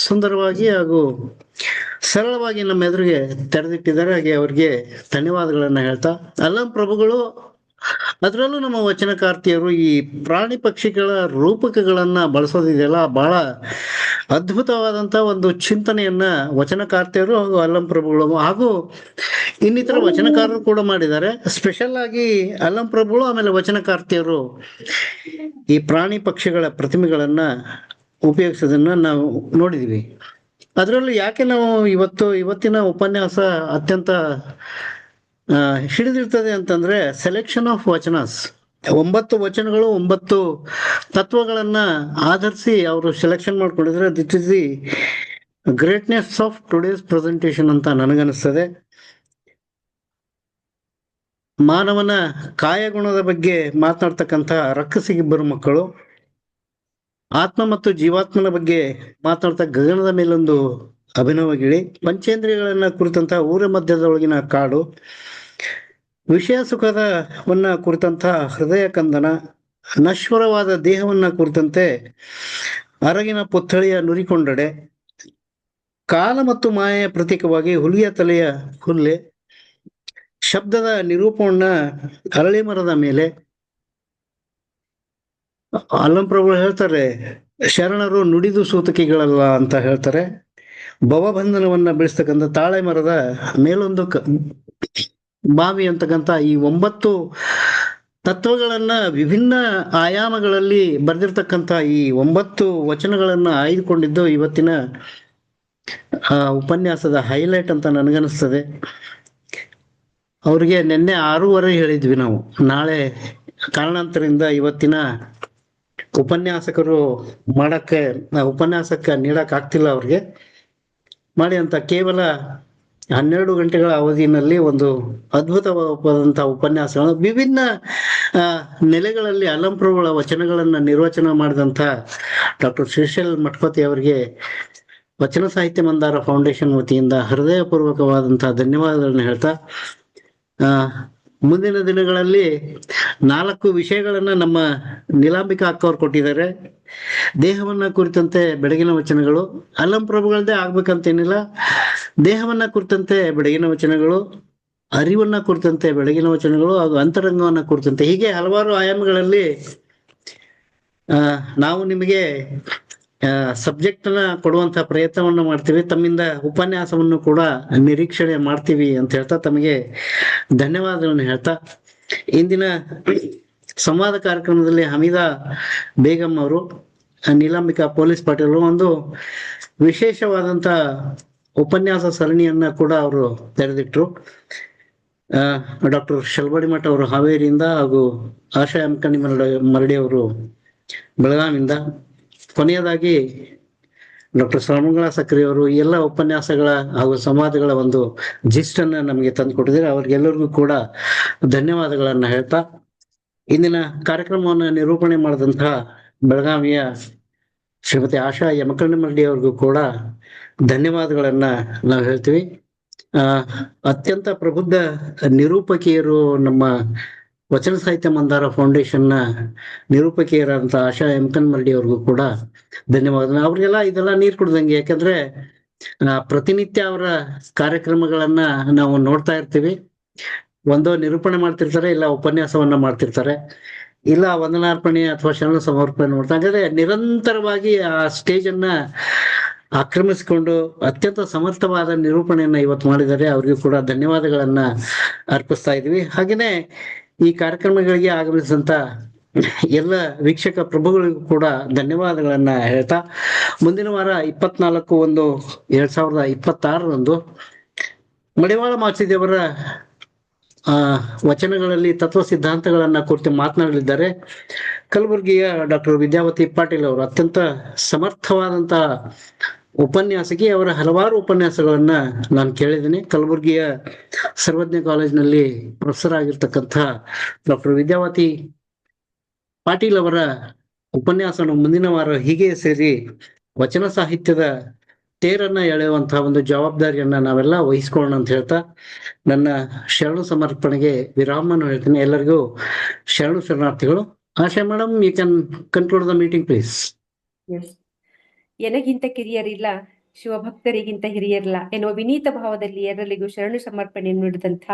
ಸುಂದರವಾಗಿ ಹಾಗೂ ಸರಳವಾಗಿ ನಮ್ಮ ಎದುರಿಗೆ ತೆರೆದಿಟ್ಟಿದ್ದಾರೆ. ಹಾಗೆ ಅವ್ರಿಗೆ ಧನ್ಯವಾದಗಳನ್ನ ಹೇಳ್ತಾ, ಅಲ್ಲಂಪ್ರಭುಗಳು ಅದರಲ್ಲೂ ನಮ್ಮ ವಚನಕಾರ್ತಿಯರು ಈ ಪ್ರಾಣಿ ಪಕ್ಷಿಗಳ ರೂಪಕಗಳನ್ನ ಬಳಸೋದಿದೆಯಲ್ಲ, ಬಹಳ ಅದ್ಭುತವಾದಂತ ಒಂದು ಚಿಂತನೆಯನ್ನ ವಚನಕಾರ್ತಿಯರು ಹಾಗೂ ಅಲ್ಲಂಪ್ರಭುಗಳು ಹಾಗೂ ಇನ್ನಿತರ ವಚನಕಾರರು ಕೂಡ ಮಾಡಿದ್ದಾರೆ. ಸ್ಪೆಷಲ್ ಆಗಿ ಅಲ್ಲಂಪ್ರಭುಗಳು ಆಮೇಲೆ ವಚನಕಾರ್ತಿಯರು ಈ ಪ್ರಾಣಿ ಪಕ್ಷಿಗಳ ಪ್ರತಿಮೆಗಳನ್ನ ಉಪಯೋಗಿಸೋದನ್ನ ನಾವು ನೋಡಿದೀವಿ. ಅದರಲ್ಲೂ ಯಾಕೆ ನಾವು ಇವತ್ತಿನ ಉಪನ್ಯಾಸ ಅತ್ಯಂತ ಹಿಡಿದಿರ್ತದೆ ಅಂತಂದ್ರೆ ಸೆಲೆಕ್ಷನ್ ಆಫ್ ವಚನಸ್, 9 ವಚನಗಳು 9 ತತ್ವಗಳನ್ನ ಆಧರಿಸಿ ಅವರು ಸೆಲೆಕ್ಷನ್ ಮಾಡ್ಕೊಂಡಿದ್ರೆ this is the greatness of today's presentation ಅಂತ ನನಗನ್ನಿಸ್ತದೆ. ಮಾನವನ ಕಾಯಗುಣದ ಬಗ್ಗೆ ಮಾತನಾಡ್ತಕ್ಕಂಥ ರಕ್ಕಸಿಗಿಬ್ಬರು ಮಕ್ಕಳು, ಆತ್ಮ ಮತ್ತು ಜೀವಾತ್ಮನ ಬಗ್ಗೆ ಮಾತನಾಡ್ತಾ ಗಗನದ ಮೇಲೊಂದು ಅಭಿನವ ಗಿಳಿ, ಪಂಚೇಂದ್ರಿಯಗಳನ್ನ ಕುರಿತಂತ ಊರ ಮಧ್ಯದೊಳಗಿನ ಕಾಡು, ವಿಷಯ ಸುಖದವನ್ನ ಕುರಿತಂತ ಹೃದಯ ಕಂದನ, ನಶ್ವರವಾದ ದೇಹವನ್ನ ಕುರಿತಂತೆ ಅರಗಿನ ಪುತ್ಥಳಿಯ ನುರಿಕೊಂಡಡೆ, ಕಾಲ ಮತ್ತು ಮಾಯೆಯ ಪ್ರತೀಕವಾಗಿ ಹುಲಿಯ ತಲೆಯ ಹುಲ್ಲೆ, ಶಬ್ದದ ನಿರೂಪವನ್ನ ಅರಳಿ ಮರದ ಮೇಲೆ. ಅಲ್ಲಂಪ್ರಭುಗಳು ಹೇಳ್ತಾರೆ, ಶರಣರು ನುಡಿದು ಸೂತಕಿಗಳಲ್ಲ ಅಂತ ಹೇಳ್ತಾರೆ. ಭವಬಂಧನವನ್ನ ಬೆಳೆಸ್ತಕ್ಕಂಥ ತಾಳೆ ಮರದ ಮೇಲೊಂದು ಬಾವಿ ಅಂತಕ್ಕಂಥ ಈ 9 ತತ್ವಗಳನ್ನ ವಿಭಿನ್ನ ಆಯಾಮಗಳಲ್ಲಿ ಬರೆದಿರ್ತಕ್ಕಂಥ ಈ 9 ವಚನಗಳನ್ನ ಆಯ್ದುಕೊಂಡಿದ್ದು ಇವತ್ತಿನ ಉಪನ್ಯಾಸದ ಹೈಲೈಟ್ ಅಂತ ನನಗನ್ನಿಸ್ತದೆ. ಅವ್ರಿಗೆ ನಿನ್ನೆ 6:30 ಹೇಳಿದ್ವಿ ನಾವು, ನಾಳೆ ಕಾರಣಾಂತರದಿಂದ ಇವತ್ತಿನ ಉಪನ್ಯಾಸಕರು ಉಪನ್ಯಾಸಕ್ಕೆ ನೀಡಕ್ ಆಗ್ತಿಲ್ಲ ಅವ್ರಿಗೆ ಮಾಡಿ ಅಂತ ಕೇವಲ 12 ಗಂಟೆಗಳ ಅವಧಿಯಲ್ಲಿ ಒಂದು ಅದ್ಭುತವಾದಂತಹ ಉಪನ್ಯಾಸಗಳು ವಿಭಿನ್ನ ನೆಲೆಗಳಲ್ಲಿ ಅಲ್ಲಂಪ್ರಭುಗಳ ವಚನಗಳನ್ನ ನಿರ್ವಚನ ಮಾಡಿದಂಥ ಡಾಕ್ಟರ್ ಶ್ರೀಶೈಲ್ ಮಠಪತಿ ಅವರಿಗೆ ವಚನ ಸಾಹಿತ್ಯ ಮಂದಾರ ಫೌಂಡೇಶನ್ ವತಿಯಿಂದ ಹೃದಯಪೂರ್ವಕವಾದಂತಹ ಧನ್ಯವಾದಗಳನ್ನ ಹೇಳ್ತಾ, ಮುಂದಿನ ದಿನಗಳಲ್ಲಿ 4 ವಿಷಯಗಳನ್ನ ನಮ್ಮ ನೀಲಾಂಬಿಕಾ ಅಕ್ಕ ಅವ್ರು ಕೊಟ್ಟಿದ್ದಾರೆ. ದೇಹವನ್ನ ಕುರಿತಂತೆ ಬೆಳಗಿನ ವಚನಗಳು, ಅಲ್ಲಂಪ್ರಭುಗಳದ್ದೇ ಆಗ್ಬೇಕಂತೇನಿಲ್ಲ, ದೇಹವನ್ನ ಕುರಿತಂತೆ ಬೆಳಗಿನ ವಚನಗಳು, ಅರಿವನ್ನ ಕುರಿತಂತೆ ಬೆಳಗಿನ ವಚನಗಳು ಹಾಗೂ ಅಂತರಂಗವನ್ನ ಕುರಿತಂತೆ, ಹೀಗೆ ಹಲವಾರು ಆಯಾಮಗಳಲ್ಲಿ ನಾವು ನಿಮಗೆ ಸಬ್ಜೆಕ್ಟ್ ಅನ್ನ ಕೊಡುವಂತಹ ಪ್ರಯತ್ನವನ್ನು ಮಾಡ್ತೀವಿ. ತಮ್ಮಿಂದ ಉಪನ್ಯಾಸವನ್ನು ಕೂಡ ನಿರೀಕ್ಷಣೆ ಮಾಡ್ತೀವಿ ಅಂತ ಹೇಳ್ತಾ ತಮಗೆ ಧನ್ಯವಾದಗಳನ್ನು ಹೇಳ್ತಾ, ಇಂದಿನ ಸಂವಾದ ಕಾರ್ಯಕ್ರಮದಲ್ಲಿ ಹಮೀದಾ ಬೇಗಂ ಅವರು, ನೀಲಾಂಬಿಕಾ ಪೊಲೀಸ್ ಪಾಟೀಲ್ ಒಂದು ವಿಶೇಷವಾದಂತ ಉಪನ್ಯಾಸ ಸರಣಿಯನ್ನ ಕೂಡ ಅವರು ತೆರೆದಿಟ್ರು. ಡಾಕ್ಟರ್ ಶಲ್ಬಡಿ ಮಠ ಅವರು ಹಾವೇರಿಯಿಂದ ಹಾಗೂ ಆಶಾ ಎಮ್ಕಣಿ ಮರಡಿ ಅವರು ಬೆಳಗಾವಿಯಿಂದ, ಕೊನೆಯದಾಗಿ ಡಾಕ್ಟರ್ ಶ್ರವಣಗಳ ಸಕ್ರಿ ಅವರು ಎಲ್ಲ ಉಪನ್ಯಾಸಗಳ ಹಾಗೂ ಸಂವಾದಗಳ ಒಂದು ಜಿಸ್ಟ್ ಅನ್ನ ನಮಗೆ ತಂದು ಕೊಟ್ಟಿದ್ದಾರೆ. ಅವ್ರಿಗೆಲ್ಲರಿಗೂ ಕೂಡ ಧನ್ಯವಾದಗಳನ್ನ ಹೇಳ್ತಾ, ಇಂದಿನ ಕಾರ್ಯಕ್ರಮವನ್ನು ನಿರೂಪಣೆ ಮಾಡಿದಂತಹ ಬೆಳಗಾವಿಯ ಶ್ರೀಮತಿ ಆಶಾ ಯಮಕರ್ಣಿಮರಡಿ ಅವ್ರಿಗೂ ಕೂಡ ಧನ್ಯವಾದಗಳನ್ನ ನಾವು ಹೇಳ್ತೀವಿ. ಅತ್ಯಂತ ಪ್ರಬುದ್ಧ ನಿರೂಪಕಿಯರು, ನಮ್ಮ ವಚನ ಸಾಹಿತ್ಯ ಮಂದಾರ ಫೌಂಡೇಶನ್ನ ನಿರೂಪಕಿಯರಾದಂಥ ಆಶಾ ಯಮಕರ್ಣಿಮರಡಿ ಅವ್ರಿಗೂ ಕೂಡ ಧನ್ಯವಾದ. ಅವ್ರಿಗೆಲ್ಲ ಇದೆಲ್ಲ ನೀರು ಕುಡ್ದಂಗೆ, ಯಾಕಂದ್ರೆ ಪ್ರತಿನಿತ್ಯ ಅವರ ಕಾರ್ಯಕ್ರಮಗಳನ್ನ ನಾವು ನೋಡ್ತಾ ಇರ್ತೀವಿ. ಒಂದೋ ನಿರೂಪಣೆ ಮಾಡ್ತಿರ್ತಾರೆ, ಇಲ್ಲ ಉಪನ್ಯಾಸವನ್ನ ಮಾಡ್ತಿರ್ತಾರೆ. ಇಲ್ಲ ವಂದನಾರ್ಪಣೆ ಅಥವಾ ಶರಣ ಸಮರ್ಪಣೆ ಮಾಡ್ತಾ ಹಾಗಾದ್ರೆ ನಿರಂತರವಾಗಿ ಆ ಸ್ಟೇಜ್ ಅನ್ನ ಆಕ್ರಮಿಸಿಕೊಂಡು ಅತ್ಯಂತ ಸಮರ್ಥವಾದ ನಿರೂಪಣೆಯನ್ನ ಇವತ್ತು ಮಾಡಿದ್ದಾರೆ. ಅವರಿಗೂ ಕೂಡ ಧನ್ಯವಾದಗಳನ್ನ ಅರ್ಪಿಸ್ತಾ ಇದ್ವಿ. ಹಾಗೇನೆ ಈ ಕಾರ್ಯಕ್ರಮಗಳಿಗೆ ಆಗಮಿಸಿದಂತ ಎಲ್ಲ ವೀಕ್ಷಕ ಪ್ರಭುಗಳಿಗೂ ಕೂಡ ಧನ್ಯವಾದಗಳನ್ನ ಹೇಳ್ತಾ, ಮುಂದಿನ ವಾರ 24/1/2026 ಮಡಿವಾಳ ಮಾಚಿದೇವರ ವಚನಗಳಲ್ಲಿ ತತ್ವ ಸಿದ್ಧಾಂತಗಳನ್ನ ಕುರಿತು ಮಾತನಾಡಲಿದ್ದಾರೆ. ಕಲಬುರಗಿಯ ಡಾಕ್ಟರ್ ವಿದ್ಯಾವತಿ ಪಾಟೀಲ್ ಅವರು ಅತ್ಯಂತ ಸಮರ್ಥವಾದಂತ ಉಪನ್ಯಾಸಕಿ. ಅವರ ಹಲವಾರು ಉಪನ್ಯಾಸಗಳನ್ನ ನಾನು ಕೇಳಿದ್ದೀನಿ. ಕಲಬುರಗಿಯ ಸರ್ವಜ್ಞ ಕಾಲೇಜಿನಲ್ಲಿ ಪ್ರೊಫೆಸರ್ ಆಗಿರ್ತಕ್ಕಂಥ ಡಾಕ್ಟರ್ ವಿದ್ಯಾವತಿ ಪಾಟೀಲ್ ಅವರ ಉಪನ್ಯಾಸವನ್ನು ಮುಂದಿನ ವಾರ ಹೀಗೆ ಸೇರಿ ವಚನ ಸಾಹಿತ್ಯದ ತೇರನ್ನ ಎಳೆಯುವಂತಹ ಒಂದು ಜವಾಬ್ದಾರಿಯನ್ನ ನಾವೆಲ್ಲ ವಹಿಸ್ಕೊಳ್ಳೋಣ ಅಂತ ಹೇಳ್ತಾ ನನ್ನ ಶರಣು ಸಮರ್ಪಣೆಗೆ ವಿರಾಮವನ್ನು ಹೇಳ್ತೀನಿ. ಎಲ್ಲರಿಗೂ ಶರಣು ಶರಣಾರ್ಥಿಗಳು. Asha madam, you can conclude the meeting please. ಎನಗಿಂತ ಕಿರಿಯರಿಲ್ಲ, ಶಿವಭಕ್ತರಿಗಿಂತ ಹಿರಿಯರಿಲ್ಲ ಎನ್ನುವ ವಿನೀತ ಭಾವದಲ್ಲಿ ಎಲ್ಲರಿಗೂ ಶರಣು ಸಮರ್ಪಣೆಯನ್ನು ನೀಡಿದಂತ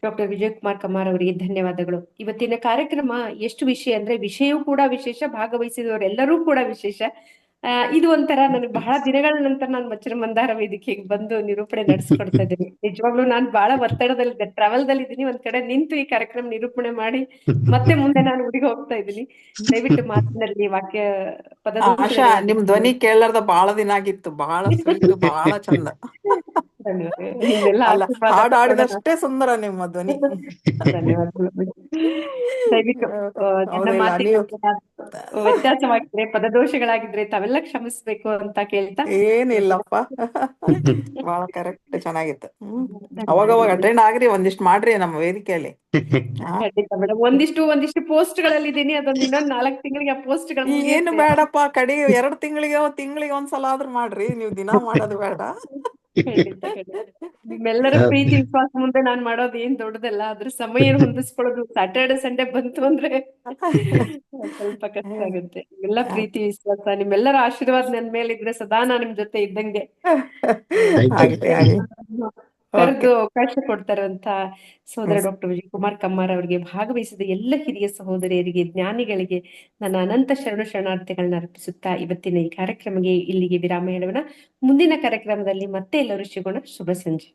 ಡಾಕ್ಟರ್ ವಿಜಯಕುಮಾರ್ ಕಮ್ಮಾರ್ ಅವರಿಗೆ ಧನ್ಯವಾದಗಳು. ಇವತ್ತಿನ ಕಾರ್ಯಕ್ರಮ ಎಷ್ಟು ವಿಷಯ ಅಂದ್ರೆ ವಿಷಯವೂ ಕೂಡ ವಿಶೇಷ, ಭಾಗವಹಿಸಿದವರೆಲ್ಲರೂ ಕೂಡ ವಿಶೇಷ. ಇದು ಒಂಥರ ನನಗೆ ಬಹಳ ದಿನಗಳ ನಂತರ ನಾನು ವಚನ ಮಂದಾರ ವೇದಿಕೆಗೆ ಬಂದು ನಿರೂಪಣೆ ನಡೆಸ್ಕೊಡ್ತಾ ಇದ್ದೀನಿ. ನಿಜವಾಗ್ಲೂ ನಾನು ಬಹಳ ಒತ್ತಡದಲ್ಲಿದ್ದೆ, ಟ್ರಾವೆಲ್ ದಲ್ಲಿ ಇದ್ದೀನಿ. ಒಂದ್ ಕಡೆ ನಿಂತು ಈ ಕಾರ್ಯಕ್ರಮ ನಿರೂಪಣೆ ಮಾಡಿ ಮತ್ತೆ ಮುಂದೆ ನಾನು ಊರಿಗೆ ಹೋಗ್ತಾ ಇದ್ದೀನಿ. ದಯವಿಟ್ಟು ಮಾತಿನಲ್ಲಿ ವಾಕ್ಯ ಆಶಾ, ನಿಮ್ ಧ್ವನಿ ಕೇಳಾರ್ದ ಬಹಳ ದಿನ ಆಗಿತ್ತು. ಬಹಳ ಸ್ವೀಟ್, ಬಹಳ ಚಂದ. ನಿಮ್ಮೆಲ್ಲ ಅಲ್ಲ, ಹಾಡು ಹಾಡಿದಷ್ಟೇ ಸುಂದರ ನಿಮ್ಮ ಧ್ವನಿ. ಧನ್ಯವಾದಗಳು. ದಯವಿಟ್ಟು ನನ್ನ ಹೌದಿಲ್ಲ, ಮಾತಿಗೆ ನೀವು ವ್ಯತ್ಯಾಸವಾಗಿದ್ರೆ, ಪದದೋಷಗಳಾಗಿದ್ರೆ ತಾವೆಲ್ಲ ಕ್ಷಮಿಸ್ಬೇಕು ಅಂತ ಕೇಳ್ತಾ. ಏನಿಲ್ಲಪ್ಪ, ಬಹಳ ಕರೆಕ್ಟ್, ಚೆನ್ನಾಗಿತ್ತು. ಅವಾಗವಾಗ ಅಟೆಂಡ್ ಆಗ್ರಿ, ಒಂದಿಷ್ಟು ಮಾಡ್ರಿ ನಮ್ಮ ವೇದಿಕೆಯಲ್ಲಿ. ಖಂಡಿತ ಮೇಡಮ್. ಒಂದಿಷ್ಟು ಪೋಸ್ಟ್ ಗಳಲ್ಲಿ ಇದೀನಿ. ಅದೊಂದು ಇನ್ನೊಂದ್ 4 ತಿಂಗಳಿಗೆ ಆ ಪೋಸ್ಟ್ ಏನು ಬೇಡಪ್ಪ, ಕಡಿ 2 ತಿಂಗಳಿಗೆ ಒಂದ್ಸಲ ಆದ್ರೂ ಮಾಡ್ರಿ, ನೀವು ದಿನಾ ಮಾಡೋದು ಬೇಡ. ಖಂಡಿತ ನಿಮ್ಮೆಲ್ಲರ ಪ್ರೀತಿ ವಿಶ್ವಾಸ ಮುಂದೆ ನಾನ್ ಮಾಡೋದು ಏನ್ ದೊಡ್ಡದಲ್ಲ. ಅದ್ರ ಸಮಯ ಹೊಂದಿಸ್ಕೊಳ್ಳೋದು ಸ್ಯಾಟರ್ಡೆ ಸಂಡೇ ಬಂತು ಅಂದ್ರೆ ಸ್ವಲ್ಪ ಕಷ್ಟ ಆಗುತ್ತೆ. ಎಲ್ಲ ಪ್ರೀತಿ ವಿಶ್ವಾಸ, ನಿಮ್ಮೆಲ್ಲರ ಆಶೀರ್ವಾದ ನನ್ ಮೇಲೆ ಇದ್ರೆ ಸದಾ ನಾನ್ ನಿಮ್ ಜೊತೆ ಇದ್ದಂಗೆ. ಕರೆದು ಅವಕಾಶ ಕೊಡ್ತಾರಂತ ಸೋದರ ಡಾಕ್ಟರ್ ವಿಜಯಕುಮಾರ್ ಕಮ್ಮಾರ್ ಅವರಿಗೆ, ಭಾಗವಹಿಸಿದ ಎಲ್ಲ ಹಿರಿಯ ಸಹೋದರಿಯರಿಗೆ, ಜ್ಞಾನಿಗಳಿಗೆ ನನ್ನ ಅನಂತ ಶರಣು ಶರಣಾರ್ಥಿಗಳನ್ನ ಅರ್ಪಿಸುತ್ತಾ ಇವತ್ತಿನ ಈ ಕಾರ್ಯಕ್ರಮಕ್ಕೆ ಇಲ್ಲಿಗೆ ವಿರಾಮ ಹೇಳೋಣ. ಮುಂದಿನ ಕಾರ್ಯಕ್ರಮದಲ್ಲಿ ಮತ್ತೆ ಎಲ್ಲರೂ ಸಿಗೋಣ. ಶುಭ ಸಂಜೆ.